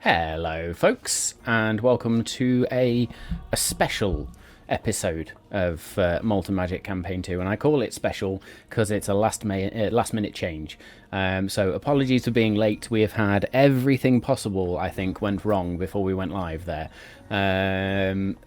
Hello, folks, and welcome to a special episode of Malt and Magic Campaign 2, and I call it special because it's a last minute change. So apologies for being late. We have had everything possible, I think, went wrong before we went live there.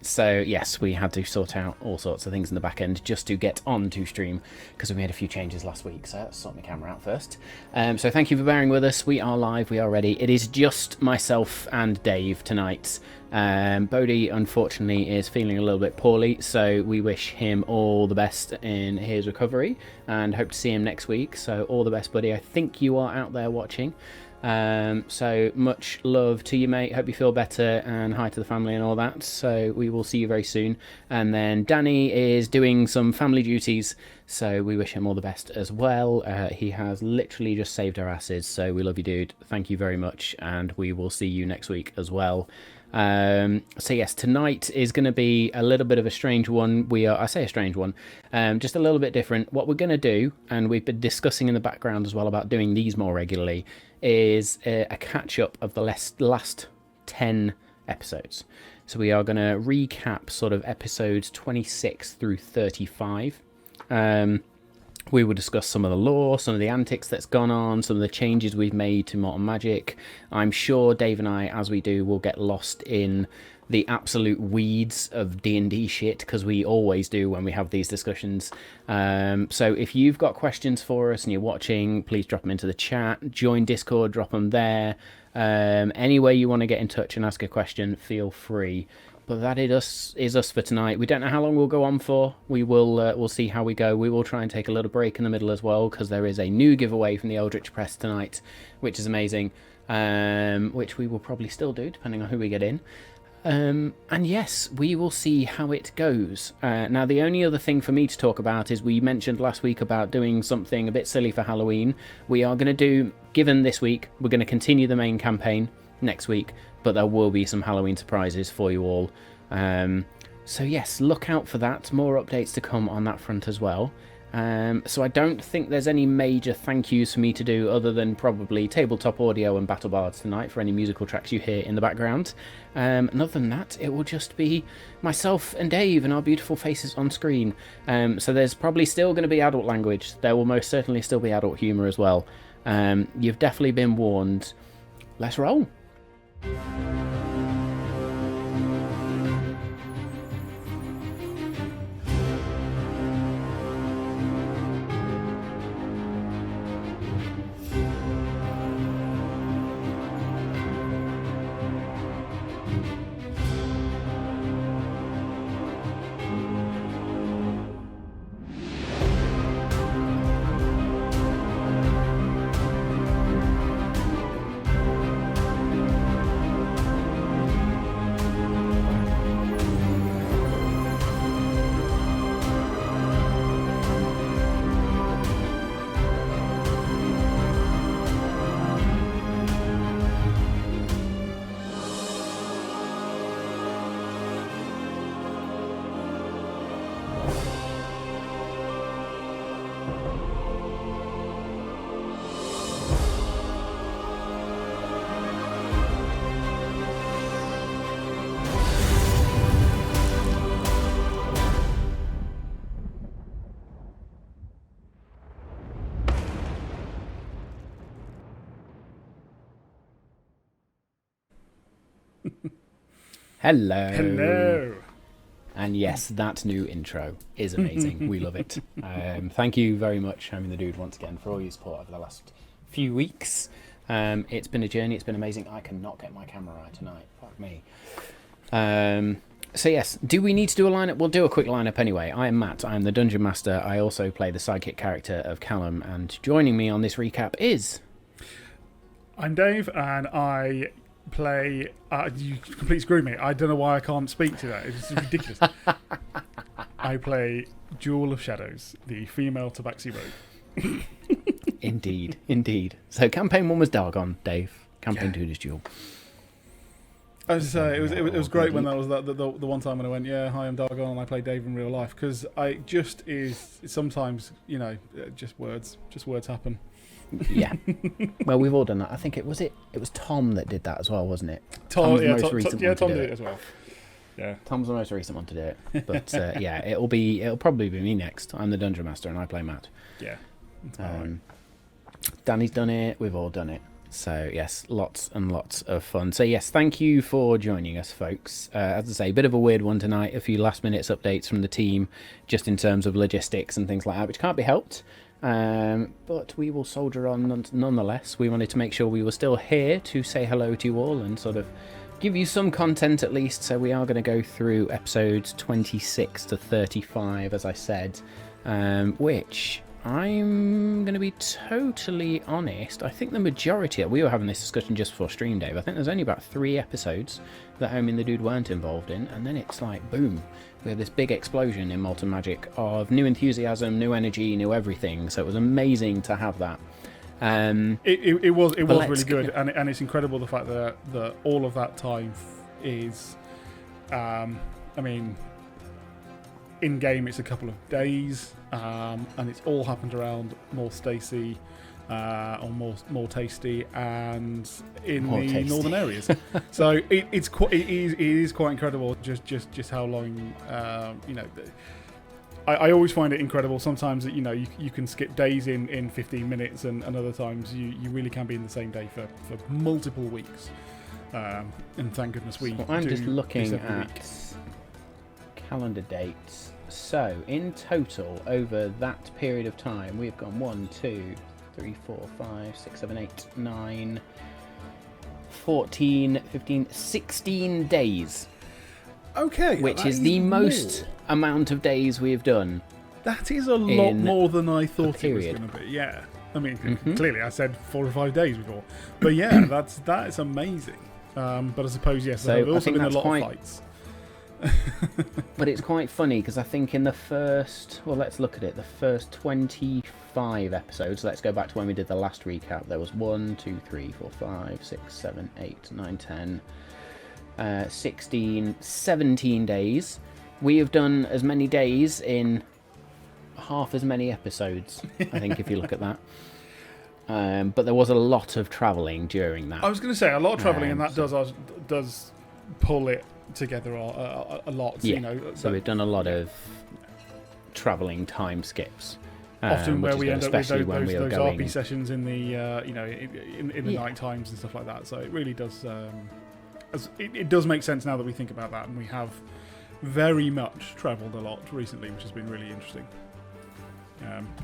So yes, we had to sort out all sorts of things in the back end just to get on to stream because we made a few changes last week. So let's sort my camera out first. So thank you for bearing with us. We are live. We are ready. It is just myself and Dave tonight. Bodhi, unfortunately, is feeling a little bit poorly, so we wish him all the best in his recovery and hope to see him next week. So all the best, buddy. I think you are out there watching. So much love to you, mate. Hope you feel better, and hi to the family and all that. So we will see you very soon. And then Danny is doing some family duties, so we wish him all the best as well. He has literally just saved our asses, so we love you, dude. Thank you very much, and we will see you next week as well. So yes, tonight is going to be a little bit of a strange one. I say a strange one, just a little bit different. What we're going to do, and we've been discussing in the background as well about doing these more regularly, is a catch-up of the last 10 episodes. So we are going to recap sort of episodes 26 through 35. We will discuss some of the lore, some of the antics that's gone on, some of the changes we've made to Malt and Magic. I'm sure Dave and I, as we do, will get lost in the absolute weeds of D&D shit, because we always do when we have these discussions. So if you've got questions for us and you're watching, please drop them into the chat. Join Discord, drop them there. Any way you want to get in touch and ask a question, feel free. But that is us for tonight. We don't know how long we'll go on for. We'll see how we go. We will try and take a little break in the middle as well, because there is a new giveaway from the Eldritch Press tonight, which is amazing, which we will probably still do, depending on who we get in. And yes, we will see how it goes. Now, the only other thing for me to talk about is we mentioned last week about doing something a bit silly for Halloween. We are going to do, given this week, we're going to continue the main campaign next week, but there will be some Halloween surprises for you all. So yes, look out for that. More updates to come on that front as well. So I don't think there's any major thank yous for me to do other than probably tabletop audio and battle bards tonight for any musical tracks you hear in the background. And other than that, it will just be myself and Dave and our beautiful faces on screen. So there's probably still going to be adult language. There will most certainly still be adult humour as well. You've definitely been warned. Let's roll. Hello. And yes, that new intro is amazing. We love it. Thank you very much, the dude, once again, for all your support over the last few weeks. It's been a journey. It's been amazing. I cannot get my camera right tonight. Fuck me. So yes, do we need to do a lineup? We'll do a quick lineup anyway. I am Matt. I am the Dungeon Master. I also play the sidekick character of Callum. And joining me on this recap is... I'm Dave, and I play... you completely screwed me. I don't know why I can't speak to that. It's ridiculous. I play Jewel of Shadows, the female Tabaxi Rogue. Indeed. So campaign 1 was Dargon, Dave. Campaign 2 is Jewel. I was it was great when that was the one time when I went, yeah, hi, I'm Dargon, and I play Dave in real life, because I just is sometimes, just words happen. Yeah. Well, we've all done that. I think it was Tom that did that as well, wasn't it? Tom Tom's the most recent one to Tom do did it. it as well. Yeah. Tom's the most recent one to do it. But yeah, it'll probably be me next. I'm the Dungeon Master and I play Matt. Yeah. Right. Danny's done it. We've all done it. So yes, lots and lots of fun. So yes, thank you for joining us, folks. As I say, a bit of a weird one tonight. A few last minute updates from the team, just in terms of logistics and things like that, which can't be helped. But we will soldier on nonetheless. We wanted to make sure we were still here to say hello to you all and sort of give you some content at least. So we are going to go through episodes 26 to 35, as I said, which I'm going to be totally honest. I think the majority, we were having this discussion just before stream, Dave. I think there's only about 3 episodes that Homie and the Dude weren't involved in, and then it's like, boom, we have this big explosion in Malt and Magic of new enthusiasm, new energy, new everything. So it was amazing to have that. It was really good, and it's incredible the fact that all of that time is, I mean, in game it's a couple of days, and it's all happened around more Stacey, or more tasty, and in more the tasty. northern areas. So it is quite incredible just how long, you know. I always find it incredible. Sometimes that you can skip days in 15 minutes, and other times you really can be in the same day for multiple weeks. And thank goodness we. So I'm do just looking this every at week. calendar dates. So in total, over that period of time, we've gone 1, 2, 3, 4, 5, 6, 7, 8, 9, 14, 15, 16 days. Okay, Which is the most amount of days we've done. That is a lot more than I thought it was period. going to be. Yeah, I mean, clearly I said 4 or 5 days before, but yeah, that is amazing. But I suppose yes, So there have I also think been a that's lot quite- of fights. But it's quite funny because I think in the first, well, let's look at it, the first 25 episodes, let's go back to when we did the last recap. There was 1, 2, 3, 4, 5, 6, 7, 8, 9, 10, 16, 17 days. We have done as many days in half as many episodes, I think, if you look at that. But there was a lot of travelling during that. I was going to say a lot of travelling, and that so- does pull it together a lot. Yeah, You know, so we've done a lot of travelling time skips. often where which is we good, end up with especially when we are those going. RP sessions in the in the Yeah. night times and stuff like that. So it really does. It does make sense now that we think about that, and we have very much travelled a lot recently, which has been really interesting.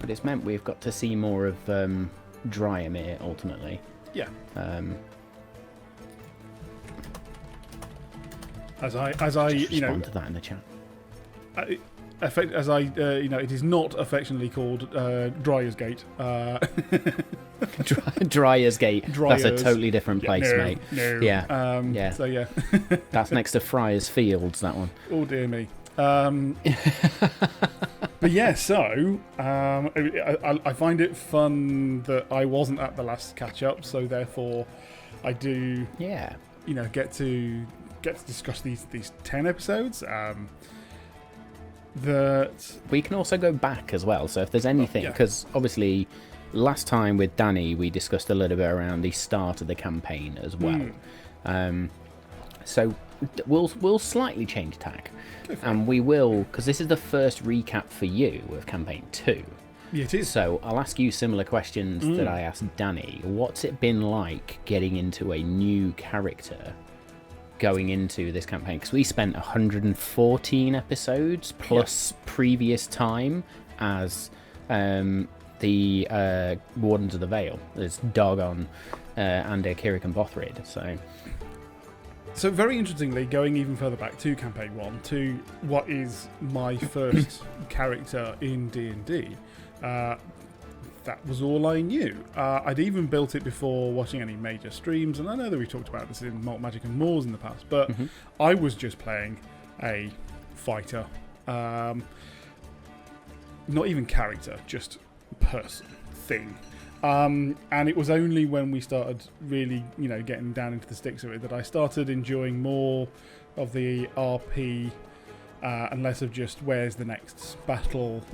But it's meant we've got to see more of Dryamere ultimately. Yeah. As I Respond to that in the chat. it is not affectionately called Dryer's Gate. Dryer's Gate. That's a Dryer's. totally different place, no, mate. No. Yeah. Yeah. So yeah. That's next to Friars Fields, that one. Oh dear me. But yeah, so I find it fun that I wasn't at the last catch up, so therefore I do Yeah. get to discuss these 10 episodes. That We can also go back as well. So if there's anything, yeah. because obviously last time with Danny we discussed a little bit around the start of the campaign as well. So we'll slightly change tack, and we will, because this is the first recap for you of campaign 2. yeah, it is. So I'll ask you similar questions that I asked Danny. What's it been like getting into a new character going into this campaign? Because we spent 114 episodes plus previous time as the Wardens of the Vale. There's Dargon and Kirik and Bothrid. So very interestingly, going even further back to campaign 1, to what is my first character in D&D, that was all I knew. I'd even built it before watching any major streams, and I know that we've talked about this in Malt, Magic and Moors in the past, but I was just playing a fighter. Not even character, just person, thing. And it was only when we started really, getting down into the sticks of it that I started enjoying more of the RP and less of just where's the next battle,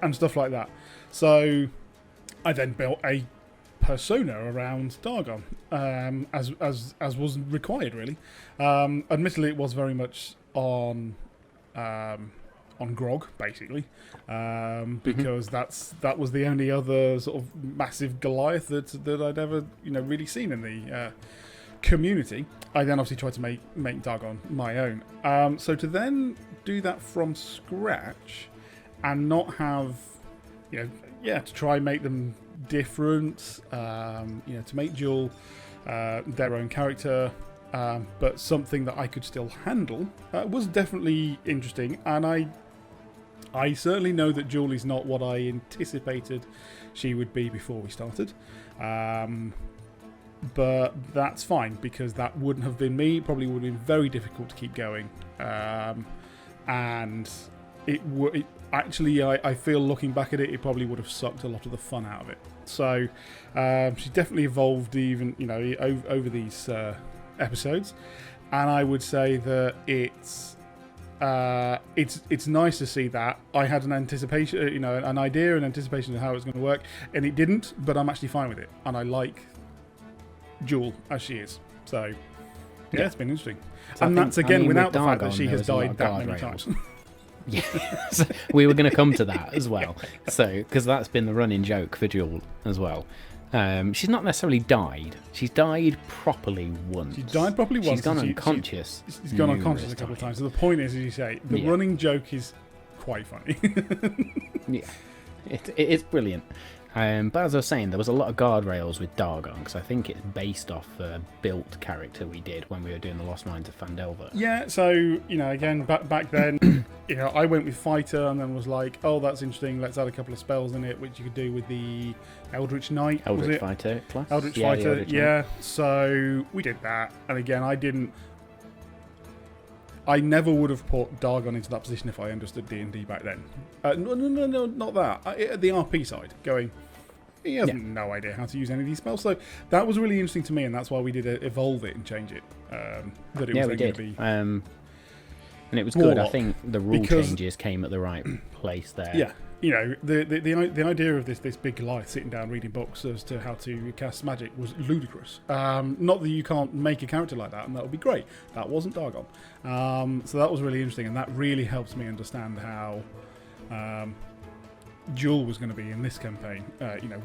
and stuff like that. So I then built a persona around Dargon, as was required, really. Admittedly, it was very much on grog, basically, because that was the only other sort of massive Goliath that I'd ever really seen in the community. I then obviously tried to make Dargon my own. So to then do that from scratch and not have, to try and make them different, to make Jewel their own character, but something that I could still handle, was definitely interesting. And I certainly know that Jewel is not what I anticipated she would be before we started. But that's fine, because that wouldn't have been me. It probably would have been very difficult to keep going. And actually, I feel looking back at it, it probably would have sucked a lot of the fun out of it. So she's definitely evolved even, over these episodes. And I would say that it's nice to see that. I had an anticipation, an idea, an anticipation of how it was going to work, and it didn't, but I'm actually fine with it. And I like Jewel as she is. So, yeah, it's been interesting. So and that's, again, without the fact that she has died that many times. Yeah, so we were going to come to that as well. So, because that's been the running joke for Jewel as well. She's not necessarily died. She's died properly once. She's died properly once. She's gone unconscious. She's gone unconscious a couple of times. So the point is, as you say, the running joke is quite funny. Yeah, it is brilliant. But as I was saying, there was a lot of guardrails with Dargon, because I think it's based off a built character we did when we were doing the Lost Mines of Phandelver. Yeah, so, again, back then, I went with Fighter and then was like, oh, that's interesting, let's add a couple of spells in it, which you could do with the Eldritch Knight. Eldritch Fighter class? Eldritch Fighter, yeah. So we did that, and again, I never would have put Dargon into that position if I understood D&D back then. No, not that. The RP side, going, he has no idea how to use any of these spells. So that was really interesting to me, and that's why we did evolve it and change it. That it was we did. Be and it was good. I think the rule changes came at the right place there. Yeah. The idea of this big Goliath sitting down reading books as to how to cast magic was ludicrous. Not that you can't make a character like that, and that would be great. That wasn't Dargon. So that was really interesting, and that really helps me understand how Jewel was going to be in this campaign.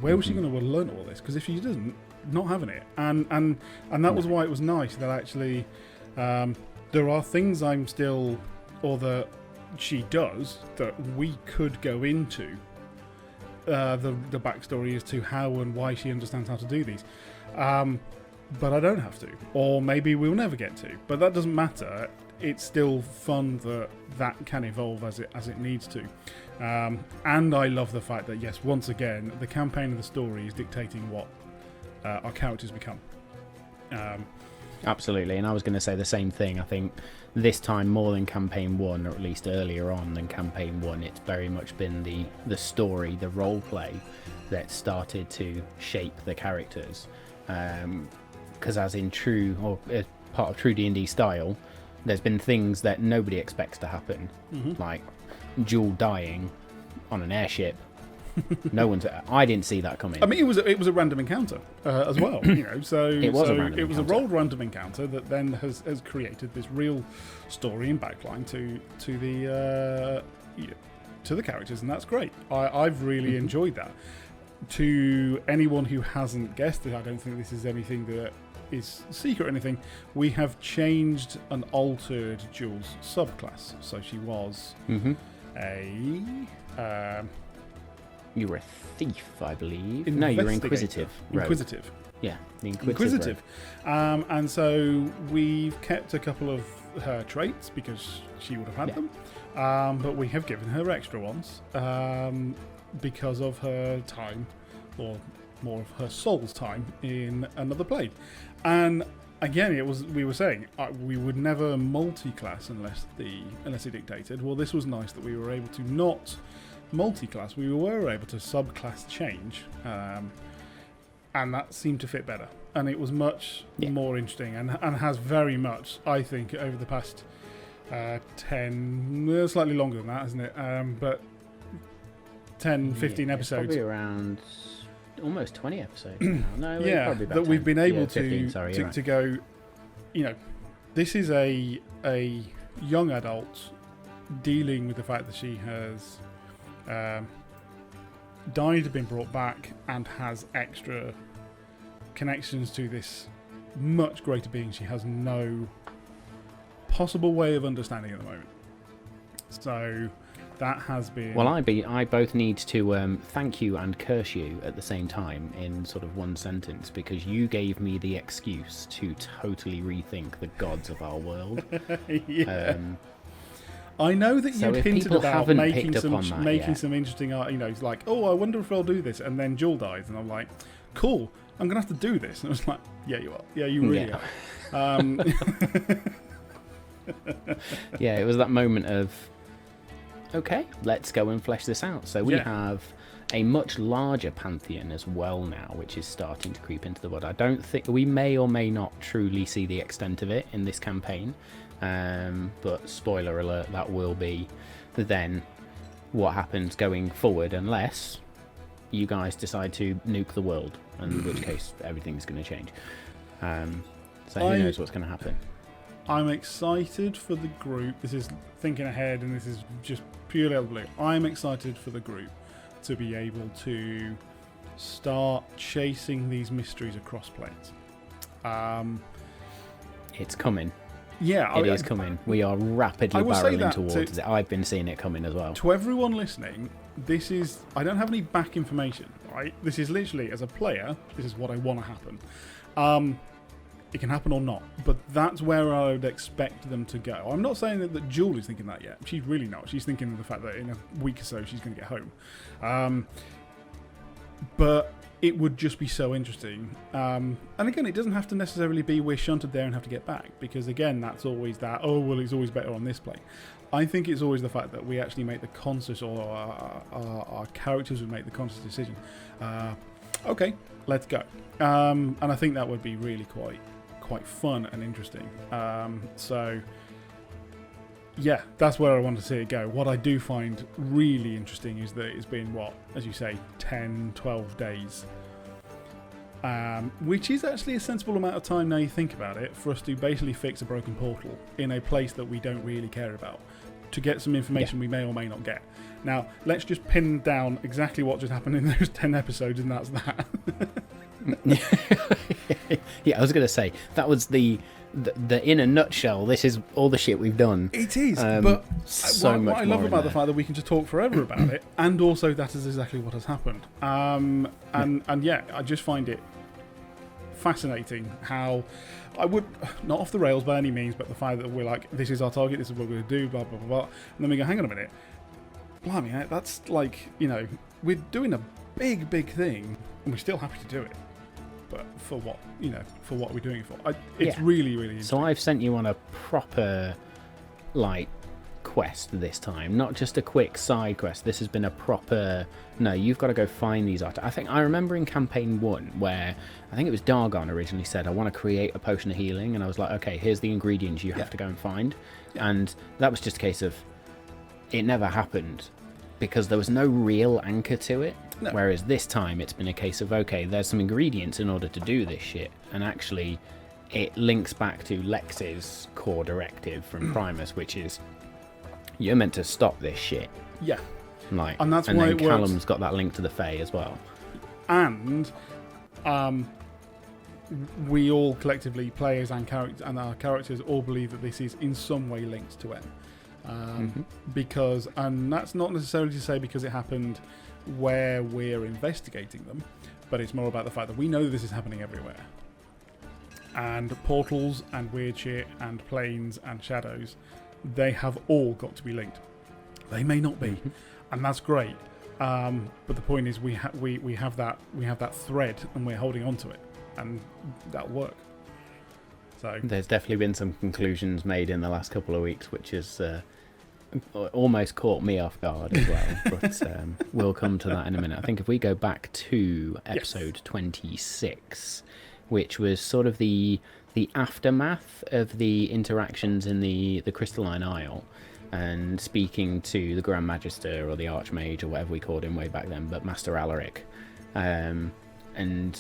Where was she going to learn all this? Because if she doesn't, not having it. And that was why it was nice that actually there are things I'm still, or that she does, that we could go into the backstory as to how and why she understands how to do these. But I don't have to. Or maybe we'll never get to. But that doesn't matter. It's still fun that can evolve as it needs to. And I love the fact that, yes, once again, the campaign and the story is dictating what our characters become. Absolutely, and I was going to say the same thing. I think this time more than campaign 1, or at least earlier on than campaign 1, it's very much been the story, the role play that started to shape the characters. Because as in true, or as part of true D&D style, there's been things that nobody expects to happen, like Jewel dying on an airship. I didn't see that coming. I mean, it was a random encounter as well, So it was a rolled random encounter that then has created this real story and backline to the characters, and that's great. I've really enjoyed that. To anyone who hasn't guessed it, I don't think this is anything that is secret or anything. We have changed and altered Jewel's subclass, so she was you were a thief, I believe. No, you were inquisitive. Inquisitive. Yeah, the inquisitive. And so we've kept a couple of her traits because she would have had them, but we have given her extra ones because of her time, or more of her soul's time in another plane. And again, we were saying we would never multi-class unless it dictated. Well, this was nice that we were able to not multi-class. We were able to subclass change, and that seemed to fit better. And it was much more interesting, and has very much, I think, over the past 10, slightly longer than that, isn't it? But 10, 15 episodes. Probably around almost 20 episodes now. No, yeah, probably about that 10. we've been able 15, sorry, to go, this is a young adult dealing with the fact that she has died, been brought back, and has extra connections to this much greater being she has no possible way of understanding at the moment. So that has been... Well, I both need to thank you and curse you at the same time in sort of one sentence, because you gave me the excuse to totally rethink the gods of our world. yeah. I know that so you'd if hinted people about haven't making picked some up on that yet. some interesting art. It's like, oh, I wonder if I'll do this, and then Jewel dies, and I'm like, cool, I'm gonna have to do this. And I was like, yeah, you are. Yeah, you really are. Yeah, it was that moment of, okay, let's go and flesh this out. So we have a much larger pantheon as well now, which is starting to creep into the world. I don't think we may or may not truly see the extent of it in this campaign, but spoiler alert, that will be then what happens going forward, unless you guys decide to nuke the world, in which case everything's going to change. So who knows what's going to happen. I'm excited for the group. This is thinking ahead, and this is just purely out of the blue. I'm excited for the group to be able to start chasing these mysteries across planes. It's coming. Yeah, it is coming. We are rapidly barreling towards it. I've been seeing it coming as well. To everyone listening, this is... I don't have any back information, right? This is literally, as a player, this is what I want to happen. It can happen or not, but that's where I would expect them to go. I'm not saying that Jewel is thinking that yet. She's really not. She's thinking of the fact that in a week or so she's going to get home. But it would just be so interesting. And again, it doesn't have to necessarily be we're shunted there and have to get back, because again, that's always that, oh, well, it's always better on this plane. I think it's always the fact that we actually make the conscious, or our characters would make the conscious decision. Okay, let's go. And I think that would be really quite fun and interesting. So yeah, that's where I want to see it go. What I do find really interesting is that it's been, what, as you say, 10, 12 days. Which is actually a sensible amount of time now you think about it, for us to basically fix a broken portal in a place that we don't really care about, to get some information we may or may not get. Now, let's just pin down exactly what just happened in those 10 episodes, and that's that. Yeah, I was going to say, that was the in a nutshell, this is all the shit we've done. It is, but what I love about the fact that we can just talk forever about it, and also that is exactly what has happened. And yeah, I just find it fascinating how I would, not off the rails by any means, but the fact that we're like, this is our target, this is what we're going to do, blah, blah, blah, blah. And then we go, hang on a minute. Blimey, that's like, we're doing a big, big thing, and we're still happy to do it. But for what, for what we're doing it for. It's really, really interesting. So I've sent you on a proper, quest this time. Not just a quick side quest. This has been a proper, no, you've got to go find these artifacts. I remember in campaign 1 where, I think it was Dargon originally said, I want to create a potion of healing. And I was like, okay, here's the ingredients you have to go and find. Yeah. And that was just a case of, it never happened, because there was no real anchor to it. No. Whereas this time it's been a case of, okay, there's some ingredients in order to do this shit, and actually it links back to Lex's core directive from Primus, which is, you're meant to stop this shit. Yeah. And that's why then Callum's got that link to the Fae as well. And we all collectively, players and our characters, all believe that this is in some way linked to M. Because, and that's not necessarily to say because it happened where we're investigating them, but it's more about the fact that we know this is happening everywhere. And portals and weird shit and planes and shadows, they have all got to be linked. They may not be, and that's great. But the point is, we have that thread, and we're holding on to it, and that'll work. So there's definitely been some conclusions made in the last couple of weeks, which has almost caught me off guard as well. But we'll come to that in a minute. I think if we go back to episode 26, which was sort of the aftermath of the interactions in the Crystalline Isle, and speaking to the Grand Magister or the Archmage or whatever we called him way back then, but Master Alaric. and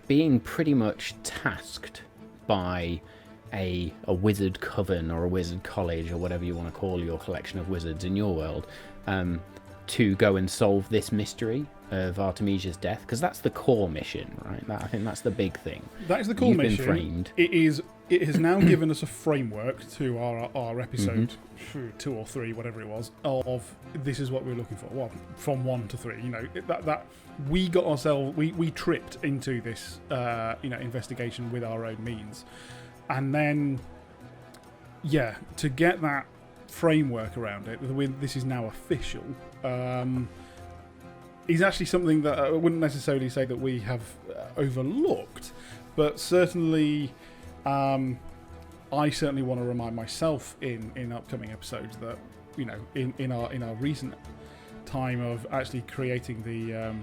being pretty much tasked by a wizard coven or a wizard college or whatever you want to call your collection of wizards in your world, to go and solve this mystery of Artemisia's death, because that's the core mission, right? I think that's the big thing. That is the core mission. Been framed. It has now given us a framework to our episode 2 or 3, whatever it was, of this is what we're looking for. Well, from 1 to 3, that we got ourselves, we tripped into this, investigation with our own means, and then, to get that framework around it, this is now official. Is actually something that I wouldn't necessarily say that we have overlooked, but certainly, I certainly want to remind myself in upcoming episodes that in our recent time of actually creating the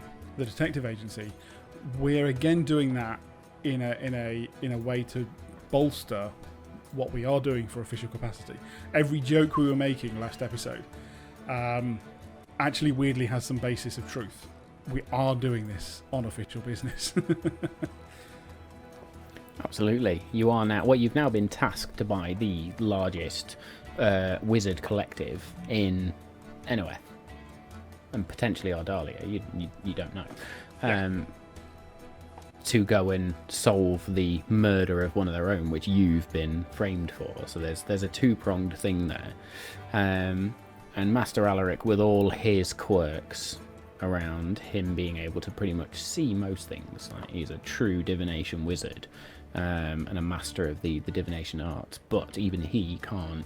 detective agency, we're again doing that in a way to bolster what we are doing for official capacity. Every joke we were making last episode actually weirdly has some basis of truth. We are doing this on official business. Absolutely. You are now. Well, you've now been tasked by the largest wizard collective in Enoeth, and potentially Ardalia. You don't know. To go and solve the murder of one of their own, which you've been framed for. So there's a two-pronged thing there. And Master Alaric, with all his quirks around him being able to pretty much see most things, like he's a true divination wizard, and a master of the divination art, but even he can't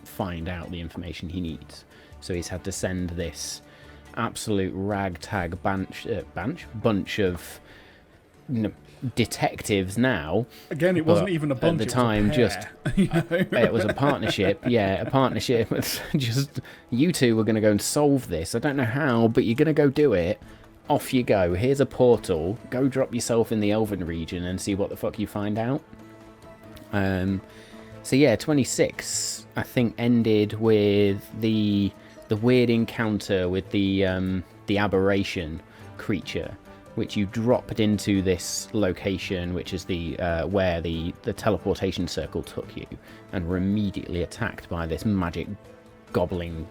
find out the information he needs. So he's had to send this absolute ragtag bunch of detectives now. Again, it wasn't even a bunch at the time. It was a partnership. Yeah, a partnership. Just you two were going to go and solve this. I don't know how, but you're going to go do it. Off you go. Here's a portal. Go drop yourself in the Elven region and see what the fuck you find out. So yeah, 26 I think ended with the weird encounter with the aberration creature, which you dropped into this location, which is the where the teleportation circle took you, and were immediately attacked by this magic gobbling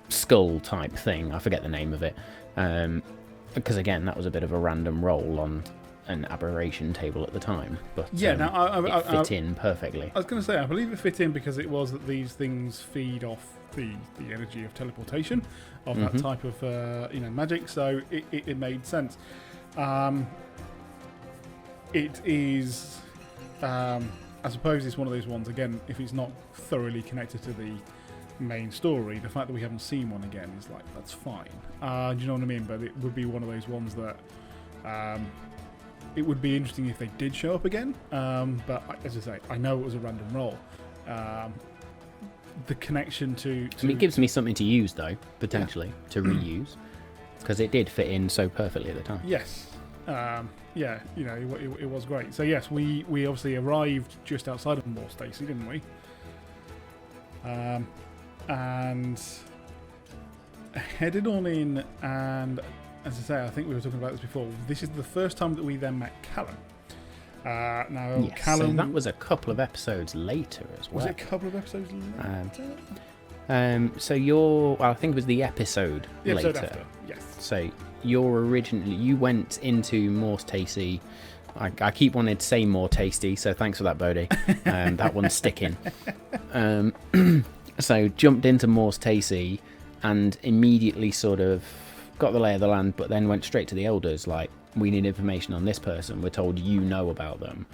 skull type thing. I forget the name of it, because again, that was a bit of a random roll on an aberration table at the time. But it fit in perfectly. I was going to say, I believe it fit in because it was that these things feed off the energy of teleportation, of that type of magic, so it made sense. It is, I suppose it's one of those ones, again, if it's not thoroughly connected to the main story, the fact that we haven't seen one again is like, that's fine. Do you know what I mean? But it would be one of those ones that it would be interesting if they did show up again, but as I say, I know it was a random roll. The connection to I mean, it gives me something to use, though, potentially, to reuse, because it did fit in so perfectly at the time. Yes. It was great. So, yes, we obviously arrived just outside of Moor Stacy, didn't we? And headed on in, and as I say, I think we were talking about this before, this is the first time that we then met Callum. Now, yes, Callum, so that was a couple of episodes later as well. Was it a couple of episodes later? I think it was the episode later. After, yes. So you went into Morse Tasty. I keep wanting to say more tasty, so thanks for that, Bodie. That one's sticking. So jumped into Morse Tasty and immediately sort of got the lay of the land, but then went straight to the elders, like, we need information on this person. We're told you know about them.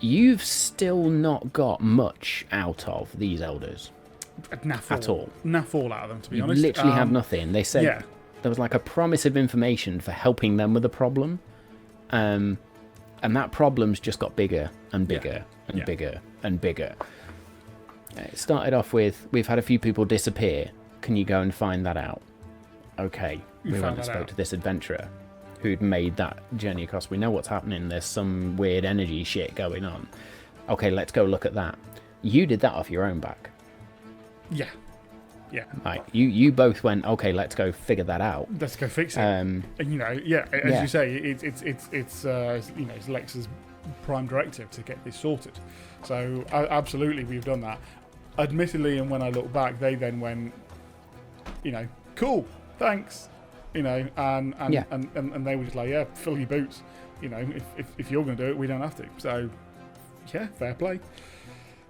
You've still not got much out of these elders at all. Naff all out of them, to be honest. Literally had nothing. They said there was like a promise of information for helping them with a problem, and that problem's just got bigger and bigger and bigger and bigger. It started off with, we've had a few people disappear. Can you go and find that out? Okay, we went and spoke to this adventurer who'd made that journey across. We know what's happening. There's some weird energy shit going on. Okay, let's go look at that. You did that off your own back. Yeah. Yeah. Like you both went, okay, let's go figure that out. Let's go fix it. And as you say, it's Lex's prime directive to get this sorted. So absolutely, we've done that. Admittedly, and when I look back, they then went, cool, thanks, and they were just like, yeah, fill your boots. If you're going to do it, we don't have to. So, yeah, fair play.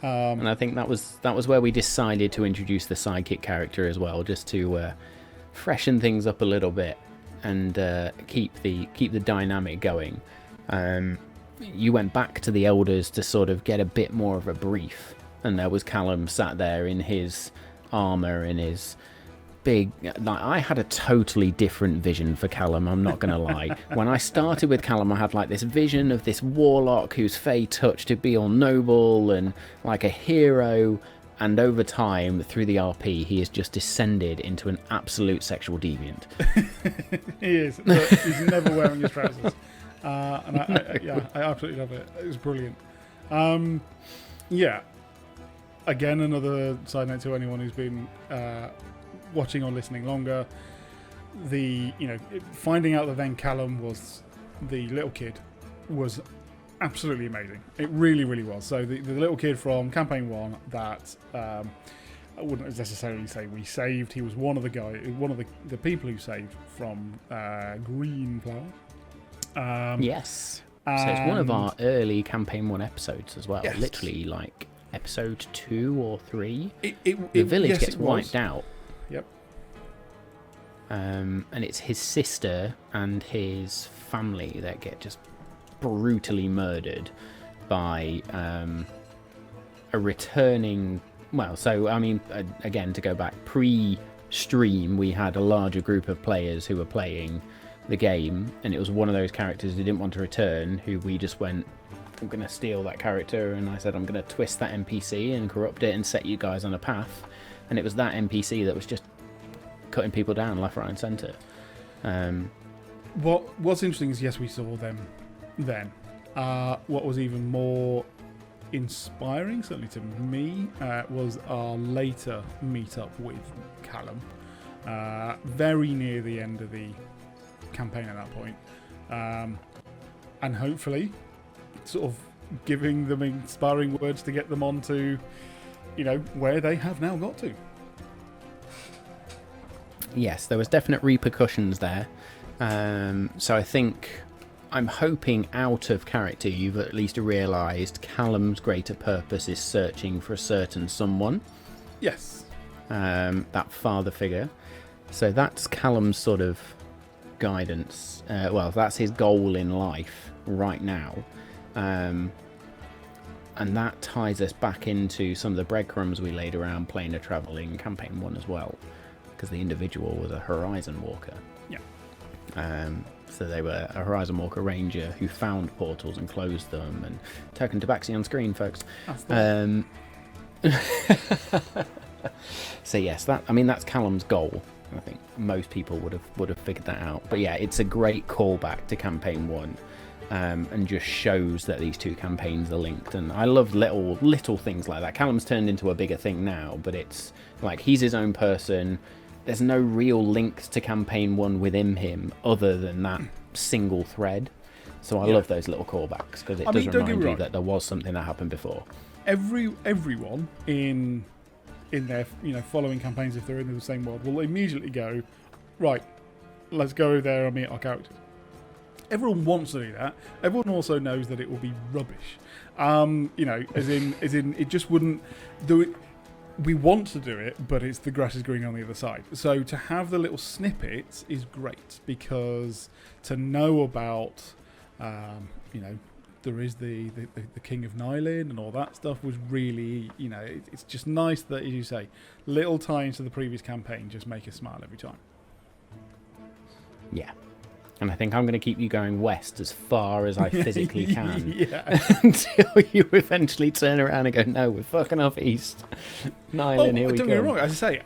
And I think that was where we decided to introduce the sidekick character as well, just to freshen things up a little bit and keep the dynamic going. You went back to the elders to sort of get a bit more of a brief, and there was Callum sat there in his armor, in his big, like, I had a totally different vision for Callum, I'm not gonna lie. When I started with Callum, I had like this vision of this warlock who's fey touched to be all noble and like a hero, and over time through the RP he has just descended into an absolute sexual deviant. He is, but he's never wearing his trousers, and I absolutely love it. It was brilliant. Again, another side note to anyone who's been watching or listening longer, finding out that then Callum was the little kid was absolutely amazing. It really, really was. So the little kid from campaign 1 that I wouldn't necessarily say we saved. He was one of the people who saved from Green Flower. Yes. So it's one of our early campaign 1 episodes as well. Yes. Literally like episode 2 or 3. The village gets wiped out. Yep. And it's his sister and his family that get just brutally murdered by a returning. Well, so I mean, again, to go back pre-stream, we had a larger group of players who were playing the game, and it was one of those characters who didn't want to return, who we just went, I'm going to steal that character, and I said I'm going to twist that NPC and corrupt it and set you guys on a path. And it was that NPC that was just cutting people down left, right and centre. What's interesting is, yes, we saw them then. What was even more inspiring, certainly to me, was our later meet-up with Callum. Very near the end of the campaign at that point. And hopefully sort of giving them inspiring words to get them on to where they have now got to. Yes, there was definite repercussions there. So I think, I'm hoping out of character you've at least realised Callum's greater purpose is searching for a certain someone. Yes. That father figure. So that's Callum's sort of guidance. That's his goal in life right now. And that ties us back into some of the breadcrumbs we laid around Plane of Travel in Campaign 1 as well, because the individual was a Horizon Walker. Yeah. So they were a Horizon Walker ranger who found portals and closed them, and Token Tabaxi on screen, folks. So yes, that's Callum's goal. I think most people would have figured that out. But yeah, it's a great callback to Campaign 1. And just shows that these two campaigns are linked, and I love little things like that. Callum's turned into a bigger thing now, but it's like he's his own person. There's no real link to campaign 1 within him other than that single thread. So I love those little callbacks, because it does remind you that there was something that happened before. Everyone in their following campaigns, if they're in the same world, will immediately go, right, let's go there and meet our characters. Everyone wants to do that. Everyone also knows that it will be rubbish. As in, it just wouldn't do it. We want to do it, but it's the grass is green on the other side. So to have the little snippets is great, because to know about, there is the King of Nylin and all that stuff was really, it's just nice that, as you say, little tie-ins to the previous campaign just make us smile every time. Yeah. And I think I'm going to keep you going west as far as I physically can. Until you eventually turn around and go, no, we're fucking off east. Nylin, here we go. Don't get me wrong. As I say,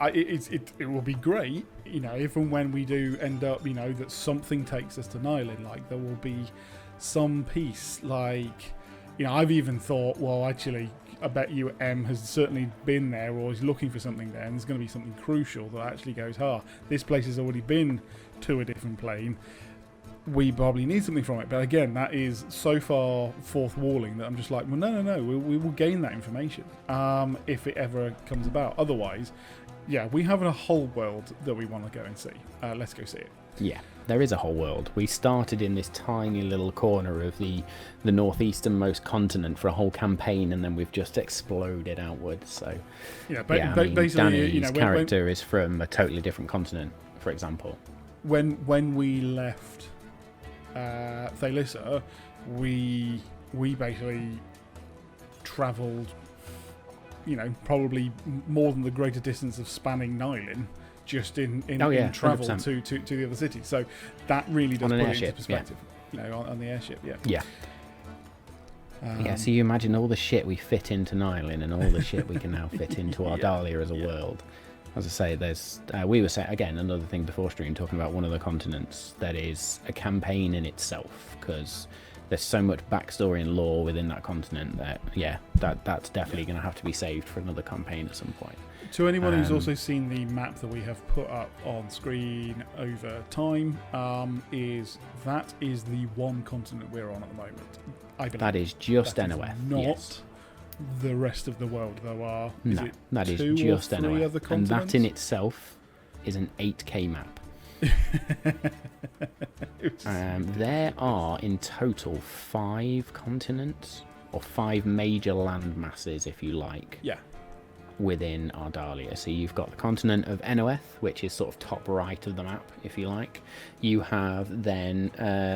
it will be great, if and when we do end up, that something takes us to Nylin. Like, there will be some piece, like, I've even thought, well, actually, I bet you M has certainly been there or is looking for something there, and there's going to be something crucial that actually goes, this place has already been to a different plane. We probably need something from it. But again, that is so far fourth walling that I'm just like, well, no. We will gain that information if it ever comes about. Otherwise, yeah, we have a whole world that we want to go and see. Let's go see it. Yeah, there is a whole world. We started in this tiny little corner of the northeasternmost continent for a whole campaign, and then we've just exploded outwards. So, basically, Danny's character is from a totally different continent, for example. When we left Thalissa, we basically travelled, probably more than the greater distance of spanning Nylin, just in travel to the other city. So that really does put it into perspective. On the airship, yeah. So you imagine all the shit we fit into Nylin and all the shit we can now fit into Ardalia as a world. As I say, there's we were saying again another thing before stream talking about one of the continents that is a campaign in itself, because there's so much backstory and lore within that continent that's definitely going to have to be saved for another campaign at some point. To anyone who's also seen the map that we have put up on screen over time, is the one continent we're on at the moment. I believe that is just NOF, not the rest of the world. That is just NOF, and that in itself is an 8K map. There are in total 5 continents, or 5 major land masses, if you like. Yeah. Within Ardalia. So you've got the continent of Enoeth, which is sort of top right of the map, if you like. You have then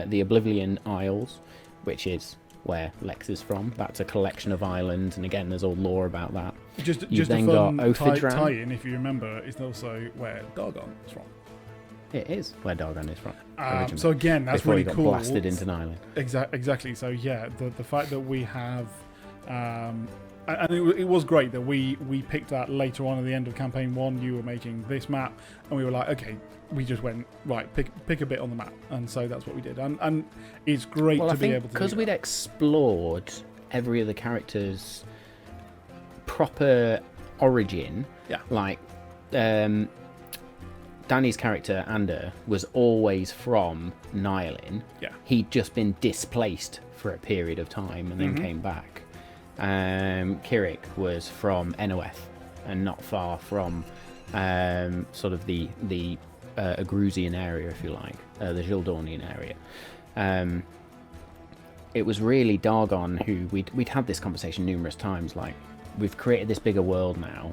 the Oblivion Isles, which is where Lex is from. That's a collection of islands, and again, there's all lore about that. Just a fun tie-in, if you remember, is also where Dargon is from. It is where Dargon is from. So again, that's really cool. Before he got blasted into Nylin. Exactly. So yeah, the fact that we have... and it was great that we picked that later on at the end of campaign 1. You were making this map, and we were like, okay, we just went right, pick a bit on the map, and so that's what we did. And it's great to be able to, because we'd explored every other character's proper origin. Yeah, like Danny's character Ander was always from Nylin. Yeah, he'd just been displaced for a period of time and then came back. Kirik was from Enoeth, and not far from sort of the Agrusian area, if you like, the Gildornian area. It was really Dargon who we'd had this conversation numerous times, like, we've created this bigger world now,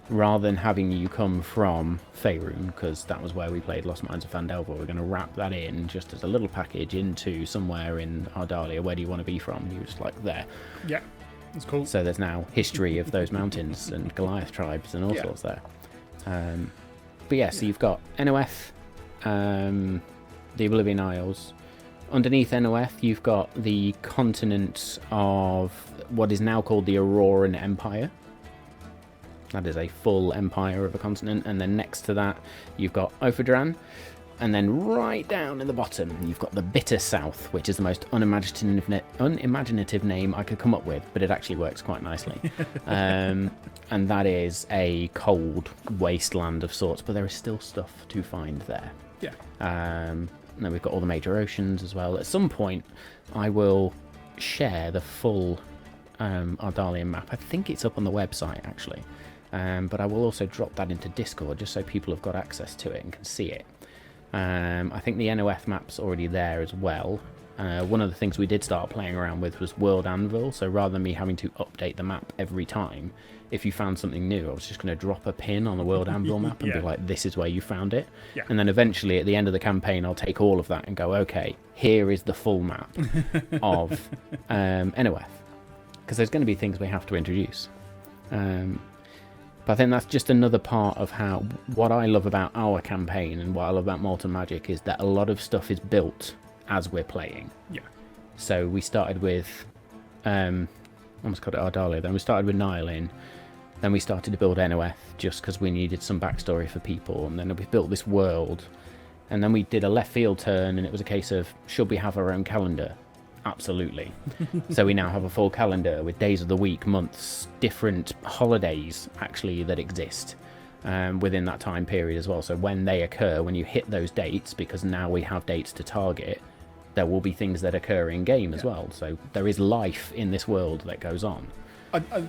rather than having you come from Faerun, because that was where we played Lost Mines of Phandelver. We're going to wrap that in just as a little package into somewhere in Ardalia. Where do you want to be from? You were just like, there. Yeah. That's cool. So there's now history of those mountains and Goliath tribes and all sorts there. So you've got Enoeth, the Oblivion Isles. Underneath Enoeth, you've got the continent of what is now called the Auroran Empire. That is a full empire of a continent. And then next to that, you've got Ophedran. And then right down in the bottom, you've got the Bitter South, which is the most unimaginative name I could come up with, but it actually works quite nicely. And that is a cold wasteland of sorts, but there is still stuff to find there. Yeah. And then we've got all the major oceans as well. At some point, I will share the full Ardalian map. I think it's up on the website, actually. But I will also drop that into Discord, just so people have got access to it and can see it. I think the NOF map's already there as well. One of the things we did start playing around with was World Anvil, so rather than me having to update the map every time, if you found something new, I was just going to drop a pin on the World Anvil map and be like, this is where you found it. Yeah. And then eventually at the end of the campaign, I'll take all of that and go, okay, here is the full map of NOF. Because there's going to be things we have to introduce. But I think that's just another part of what I love about our campaign and what I love about Malt and Magic is that a lot of stuff is built as we're playing. Yeah. So we started with, almost called it Ardalia, then we started with Nylin, then we started to build Enoeth just because we needed some backstory for people, and then we built this world, and then we did a left field turn, and it was a case of, should we have our own calendar? Absolutely. So we now have a full calendar with days of the week, months, different holidays actually that exist within that time period as well. So when they occur, when you hit those dates, because now we have dates to target, there will be things that occur in game as well. So there is life in this world that goes on.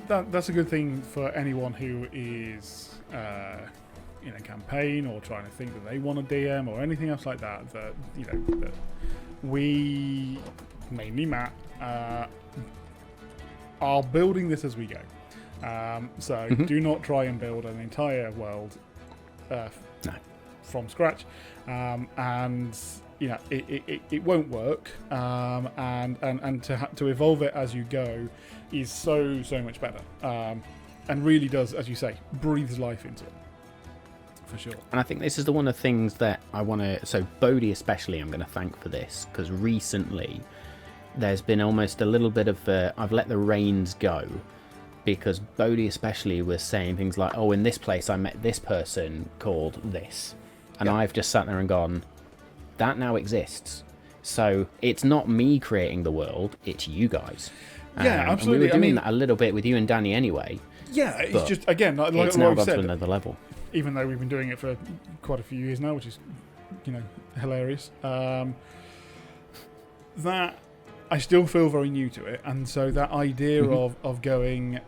That's a good thing for anyone who is in a campaign or trying to think that they want a DM or anything else like that. That we, mainly Matt, are building this as we go. So do not try and build an entire world from scratch, and it won't work. And to evolve it as you go is so much better, and really does, as you say, breathes life into it. For sure. And I think this is one of the things that I want to... So Bodhi especially I'm going to thank for this, because recently there's been almost a little bit of... I've let the reins go, because Bodhi especially was saying things like, oh, in this place I met this person called this. And I've just sat there and gone, that now exists. So it's not me creating the world, it's you guys. Yeah, absolutely. And we were doing that a little bit with you and Danny anyway. Yeah, it's just, again, like it's now got to another level. Even though we've been doing it for quite a few years now, which is, hilarious. That I still feel very new to it, and so that idea of going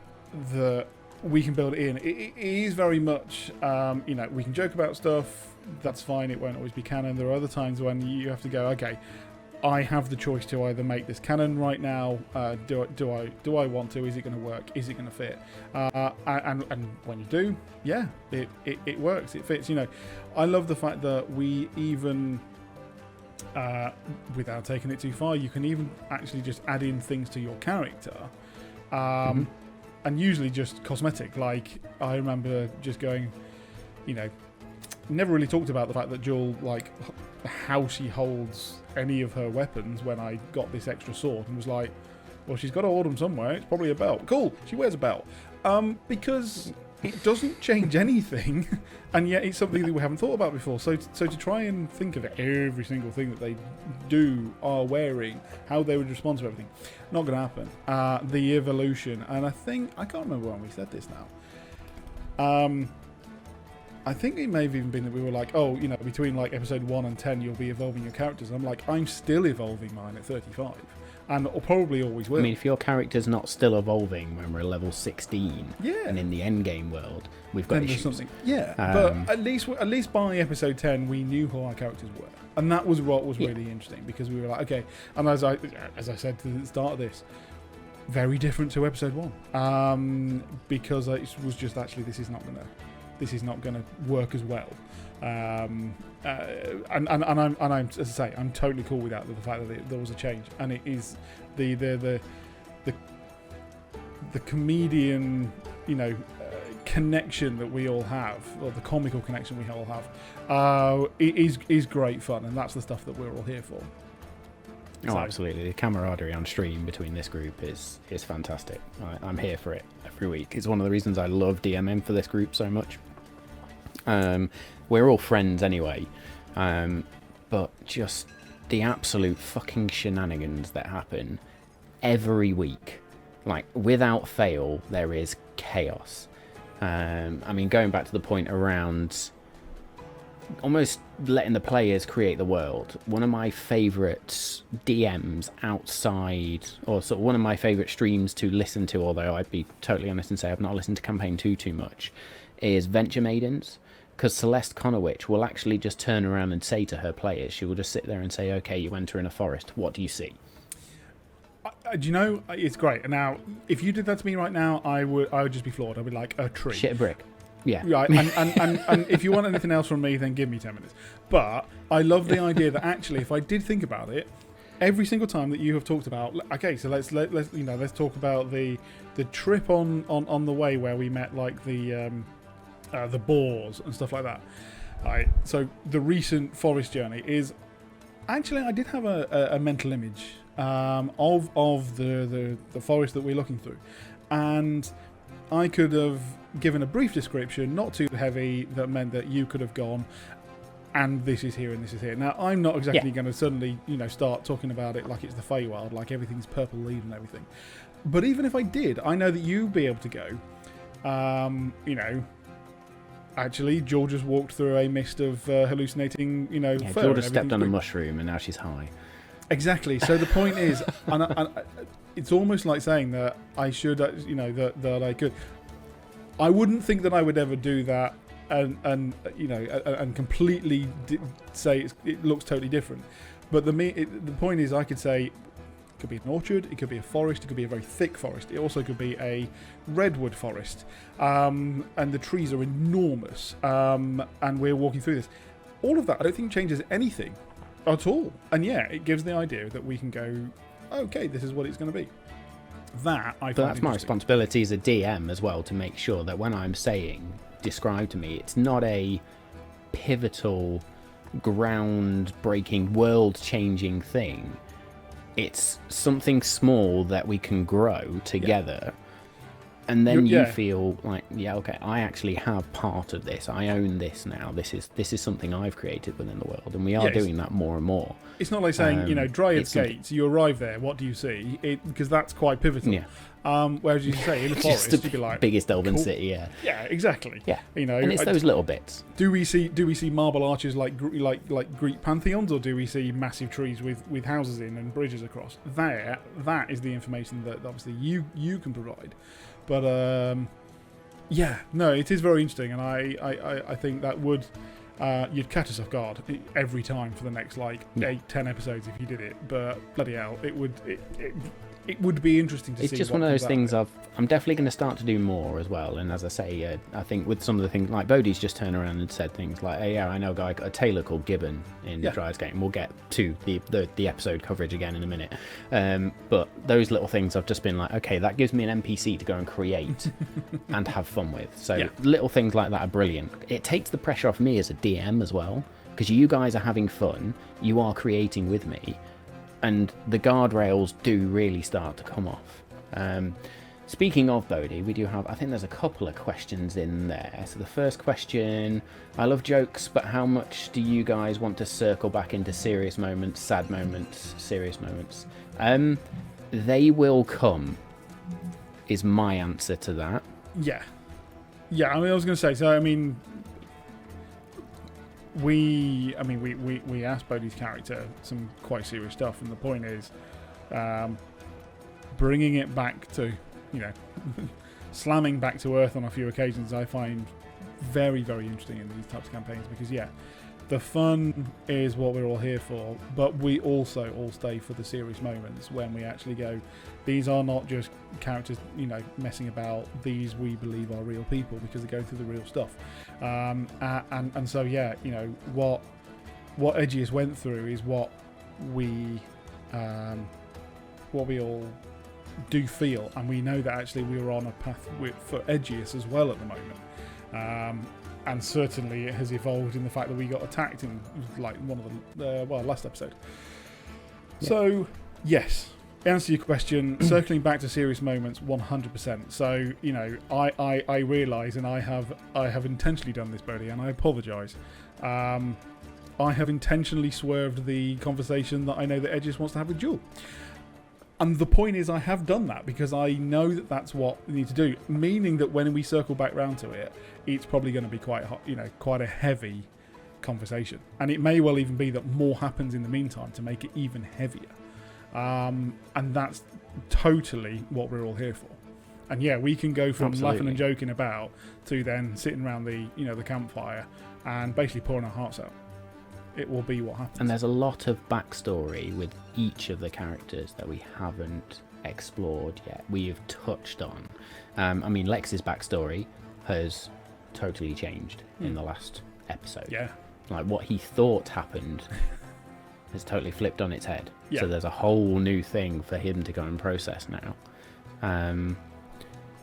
that we can build it in, it is very much, we can joke about stuff. That's fine. It won't always be canon. There are other times when you have to go, okay, I have the choice to either make this canon right now. Do I want to? Is it going to work? Is it going to fit? And when you do, yeah, it works. It fits. I love the fact that we even, without taking it too far, you can even actually just add in things to your character, and usually just cosmetic. Like I remember just going, never really talked about the fact that Jewel, like, how she holds any of her weapons when I got this extra sword, and was like, well, she's got to hold them somewhere. It's probably a belt. Cool, she wears a belt. Because it doesn't change anything, and yet it's something that we haven't thought about before. So to try and think of every single thing that they do, are wearing, how they would respond to everything, not going to happen. The evolution, and I can't remember when we said this now. I think it may have even been that we were like, between like episode 1 and 10, you'll be evolving your characters. I'm like, I'm still evolving mine at 35, and probably always will. I mean, if your character's not still evolving when we're level 16, yeah, and in the end game world, we've got issues. Something. Yeah, but at least by episode 10, we knew who our characters were, and that was what was really interesting, because we were like, okay, and as I said to the start of this, very different to episode 1, because it was just actually this is not going to work as well, and I'm, as I say, I'm totally cool with that, with the fact that there was a change, and it is the comedian, connection that we all have, or the comical connection we all have, it is great fun, and that's the stuff that we're all here for. Oh, absolutely. The camaraderie on stream between this group is fantastic. I'm here for it every week. It's one of the reasons I love DMing for this group so much. We're all friends anyway, but just the absolute fucking shenanigans that happen every week, like without fail, there is chaos. I mean, going back to the point around almost letting the players create the world, one of my favourite DMs outside, or sort of one of my favourite streams to listen to, although I'd be totally honest and say I've not listened to Campaign 2 too much, is Venture Maidens, because Celeste Conowitch will actually just turn around and say to her players, she will just sit there and say, okay, you enter in a forest, what do you see? Do you know, it's great. Now, if you did that to me right now, I would just be floored. I'd be like, a tree. Shit a brick. Yeah. Right, and if you want anything else from me, then give me 10 minutes. But I love the idea that actually, if I did think about it, every single time that you have talked about, okay, so let's talk about the trip on the way where we met like the boars and stuff like that. Right. So the recent forest journey is actually, I did have a mental image of the forest that we're looking through, and I could have given a brief description, not too heavy, that meant that you could have gone, and this is here and this is here. Now, I'm not exactly going to suddenly, start talking about it like it's the Feywild, like everything's purple leaf and everything. But even if I did, I know that you'd be able to go, actually, George just walked through a mist of hallucinating, fur. George has stepped on a mushroom and now she's high. Exactly. So the point is, and it's almost like saying that I should, that I could. I wouldn't think that I would ever do that and completely say it looks totally different. But the point is, I could say it could be an orchard, it could be a forest, it could be a very thick forest. It also could be a redwood forest, and the trees are enormous. And we're walking through this. All of that, I don't think changes anything at all. And yeah, it gives the idea that we can go, okay, this is what it's going to be. But that's my responsibility as a DM as well, to make sure that when I'm saying describe to me, it's not a pivotal, ground-breaking, world-changing thing. It's something small that we can grow together. And then you feel like, okay, I actually have part of this. I own this now. This is something I've created within the world, and we are doing that more and more. It's not like saying, Dryad's Gates, you arrive there, what do you see? Because that's quite pivotal. Yeah. Whereas you say in the forest, you'd be like, biggest Elven city, yeah. Yeah, exactly. Yeah. And it's those little bits. Do we see marble arches like Greek pantheons, or do we see massive trees with houses in and bridges across? That is the information that obviously you can provide. But it is very interesting, and I think that would you'd catch us off guard every time for the next 8-10 episodes if you did it. But bloody hell, it would be interesting to see. It's just one of those things I'm definitely going to start to do more as well. And as I say, I think with some of the things, like Bodhi's just turned around and said things like, hey, I know a tailor called Gibbon in the Dryad's Gate, and we'll get to the episode coverage again in a minute. But those little things I've just been like, okay, that gives me an NPC to go and create and have fun with. So little things like that are brilliant. It takes the pressure off me as a DM as well, because you guys are having fun, you are creating with me, and the guardrails do really start to come off. Speaking of Bodhi, we do have, I think there's a couple of questions in there. So the first question, I love jokes, but how much do you guys want to circle back into serious moments, sad moments, serious moments? They will come, is my answer to that. Yeah. I was going to say, so we asked Bodhi's character some quite serious stuff, and the point is, bringing it back to, slamming back to earth on a few occasions, I find very, very interesting in these types of campaigns, because the fun is what we're all here for, but we also all stay for the serious moments when we actually go, these are not just characters, messing about. These we believe are real people because they're going through the real stuff. And so what Edgius went through is what we all do feel, and we know that actually we were on a path for Edgius as well at the moment. And certainly it has evolved in the fact that we got attacked in one of the last episode. Yeah. So yes, answer your question. Circling back to serious moments, 100%. So I realise, and I have intentionally done this, Bodhi, and I apologise. I have intentionally swerved the conversation that I know that Edgius wants to have with Jewel. And the point is, I have done that because I know that that's what we need to do. Meaning that when we circle back round to it, it's probably going to be quite a heavy conversation. And it may well even be that more happens in the meantime to make it even heavier. And that's totally what we're all here for. And we can go from laughing and joking about to then sitting around the campfire and basically pouring our hearts out. It will be what happens. And there's a lot of backstory with each of the characters that we haven't explored yet. We've touched on. Lex's backstory has totally changed in the last episode. Yeah. Like what he thought happened has totally flipped on its head. Yeah. So there's a whole new thing for him to go and process now.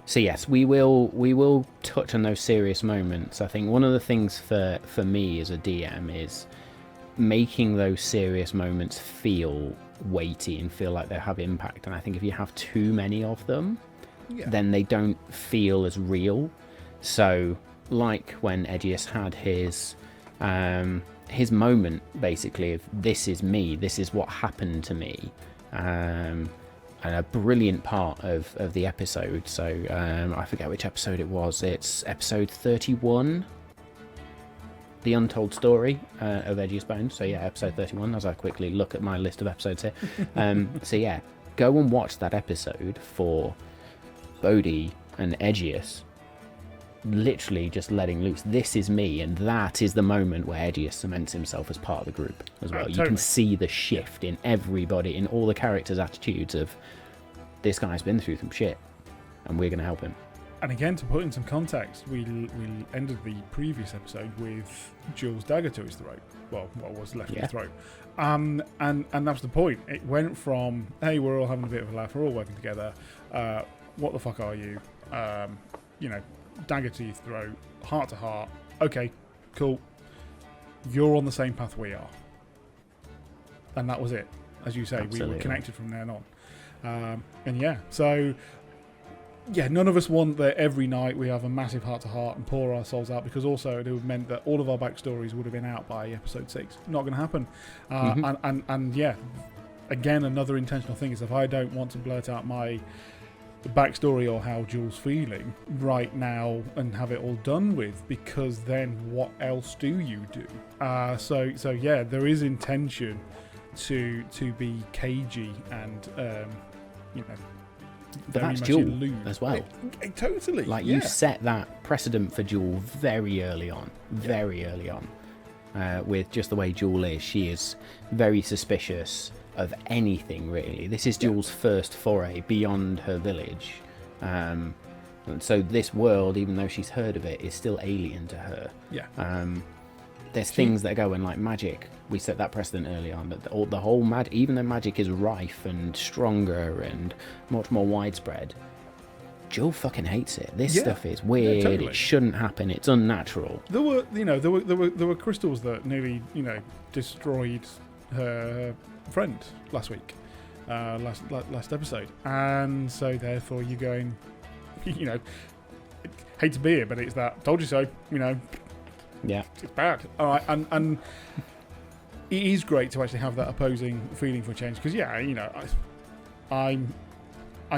So yes, we will touch on those serious moments. I think one of the things for me as a DM is making those serious moments feel weighty and feel like they have impact. And I think if you have too many of them, then they don't feel as real. So like when Edgius had his moment, basically, of this is me, this is what happened to me, and a brilliant part of the episode. So I forget which episode it was. It's episode 31, The Untold Story of Edgiest Bones. So yeah, episode 31, as I quickly look at my list of episodes here. So yeah, go and watch that episode for Bodhi and Edgius literally just letting loose. This is me, and that is the moment where Edgius cements himself as part of the group as well. Totally. You can see the shift in everybody, in all the characters' attitudes of, this guy's been through some shit and we're going to help him. And again, to put in some context, we ended the previous episode with Jules' dagger to his throat. Well, what was left of his throat. And that's the point. It went from, hey, we're all having a bit of a laugh, we're all working together. What the fuck are you? Dagger to your throat, heart to heart. Okay, cool. You're on the same path we are. And that was it. As you say, Absolutely. We were connected from then on. So none of us want that every night we have a massive heart-to-heart and pour our souls out, because also it would have meant that all of our backstories would have been out by episode 6. Not going to happen. Again, another intentional thing is, if I don't want to blurt out my backstory or how Jules feeling right now and have it all done with, because then what else do you do? There is intention to be cagey and but that's much Jewel elude as well. Totally. Like, you set that precedent for Jewel very early on. With just the way Jewel is. She is very suspicious of anything, really. This is Jewel's first foray beyond her village. And so this world, even though she's heard of it, is still alien to her. There's things that go in, like magic. We set that precedent early on, that the whole even though magic is rife and stronger and much more widespread, Jewel fucking hates it. This stuff is weird. Totally. It shouldn't happen. It's unnatural. There were crystals that nearly destroyed her friend last week, last episode, and so therefore you're going, hate to be it, but it's that told you so. It's bad. All right, and it is great to actually have that opposing feeling for change, because I'm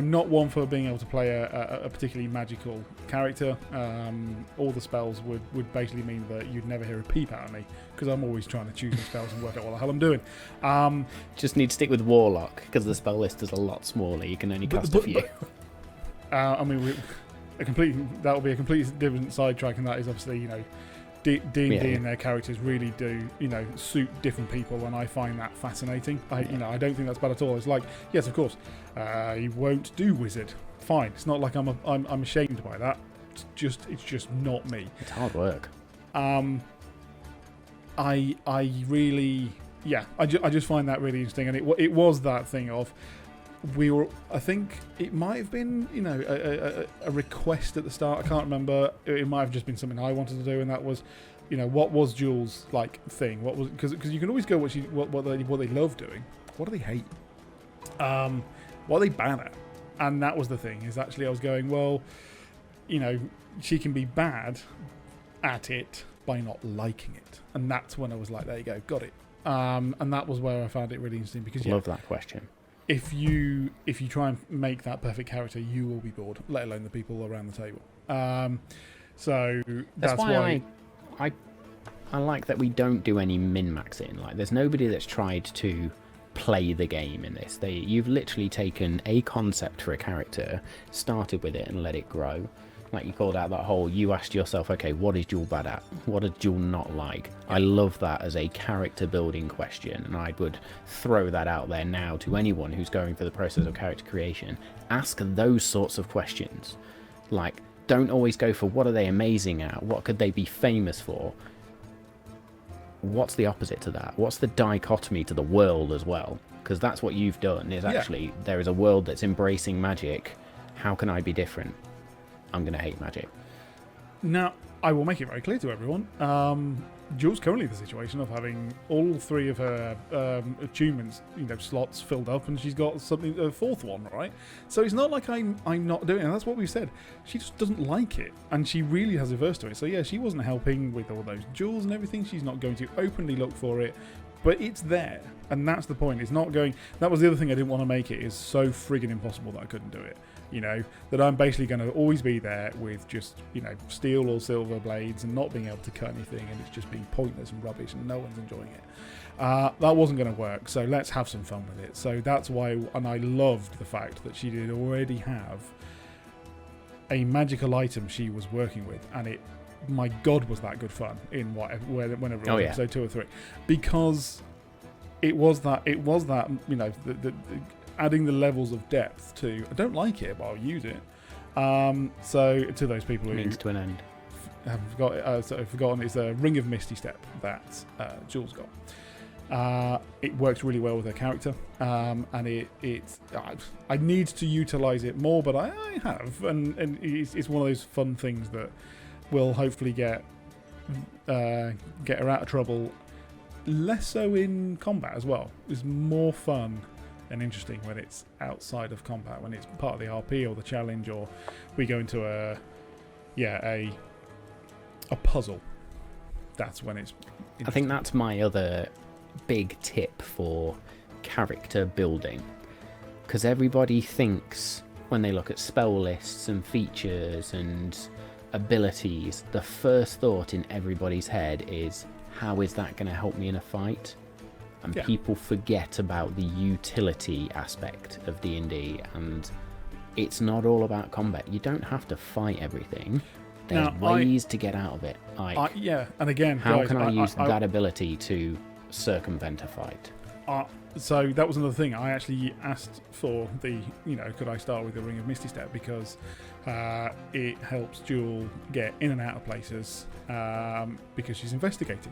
not one for being able to play a particularly magical character. All the spells would basically mean that you'd never hear a peep out of me, because I'm always trying to choose the spells and work out what the hell I'm doing. Just need to stick with Warlock, because the spell list is a lot smaller. You can only cast a few. That will be a complete different sidetrack, and that is obviously, D&D and their characters really do, suit different people, and I find that fascinating. I don't think that's bad at all. It's like, yes, of course, you won't do wizard. Fine. It's not like I'm ashamed by that. It's just not me. It's hard work. I just find that really interesting, and it was that thing of, I think it might have been, a request at the start. I can't remember. It might have just been something I wanted to do, and that was, what was Jules' thing? What was, because you can always go what they love doing. What do they hate? What are they bad at? And that was the thing. Is actually I was going, well, she can be bad at it by not liking it, and that's when I was like, there you go, got it. And that was where I found it really interesting, because love that question. If you try and make that perfect character, you will be bored, let alone the people around the table. So that's why I like that we don't do any min-maxing. Like, there's nobody that's tried to play the game in this. You've literally taken a concept for a character, started with it, and let it grow. Like, you called out that whole, you asked yourself, okay, what is Jewel bad at? What does Jewel not like? I love that as a character building question, and I would throw that out there now to anyone who's going through the process of character creation. Ask those sorts of questions. Like, don't always go for what are they amazing at? What could they be famous for? What's the opposite to that? What's the dichotomy to the world as well? Because that's what you've done, is actually, there is a world that's embracing magic. How can I be different? I'm going to hate magic. Now, I will make it very clear to everyone. Jules currently in the situation of having all 3 of her achievements, slots filled up, and she's got something a 4th one, right? So it's not like I'm not doing it. And that's what we've said. She just doesn't like it, and she really has averse to it. So yeah, she wasn't helping with all those jewels and everything. She's not going to openly look for it, but it's there, and that's the point. It's not going. That was the other thing I didn't want to make it is so friggin' impossible that I couldn't do it. That I'm basically going to always be there with just, steel or silver blades and not being able to cut anything, and it's just being pointless and rubbish and no one's enjoying it. That wasn't going to work, so let's have some fun with it. So that's why, and I loved the fact that she did already have a magical item she was working with, and it, my God, was that good fun in whenever it was episode 2 or 3, because it was that, the adding the levels of depth to. I don't like it, but I'll use it. So to those people who means to an end. Have forgotten, it's a Ring of Misty Step that Jules got. It works really well with her character, and I need to utilise it more, but I have, and it's one of those fun things that will hopefully get her out of trouble. Less so in combat as well. It's more fun and interesting when it's outside of combat, when it's part of the RP or the challenge, or we go into a puzzle. That's when it's I think that's my other big tip for character building, because everybody thinks when they look at spell lists and features and abilities, the first thought in everybody's head is, how is that going to help me in a fight? And people forget about the utility aspect of D&D, and it's not all about combat. You don't have to fight everything. There's ways to get out of it. And again, how guys, can I use that ability to circumvent a fight? So that was another thing. I actually asked for the, could I start with the Ring of Misty Step, because it helps Jewel get in and out of places because she's investigating.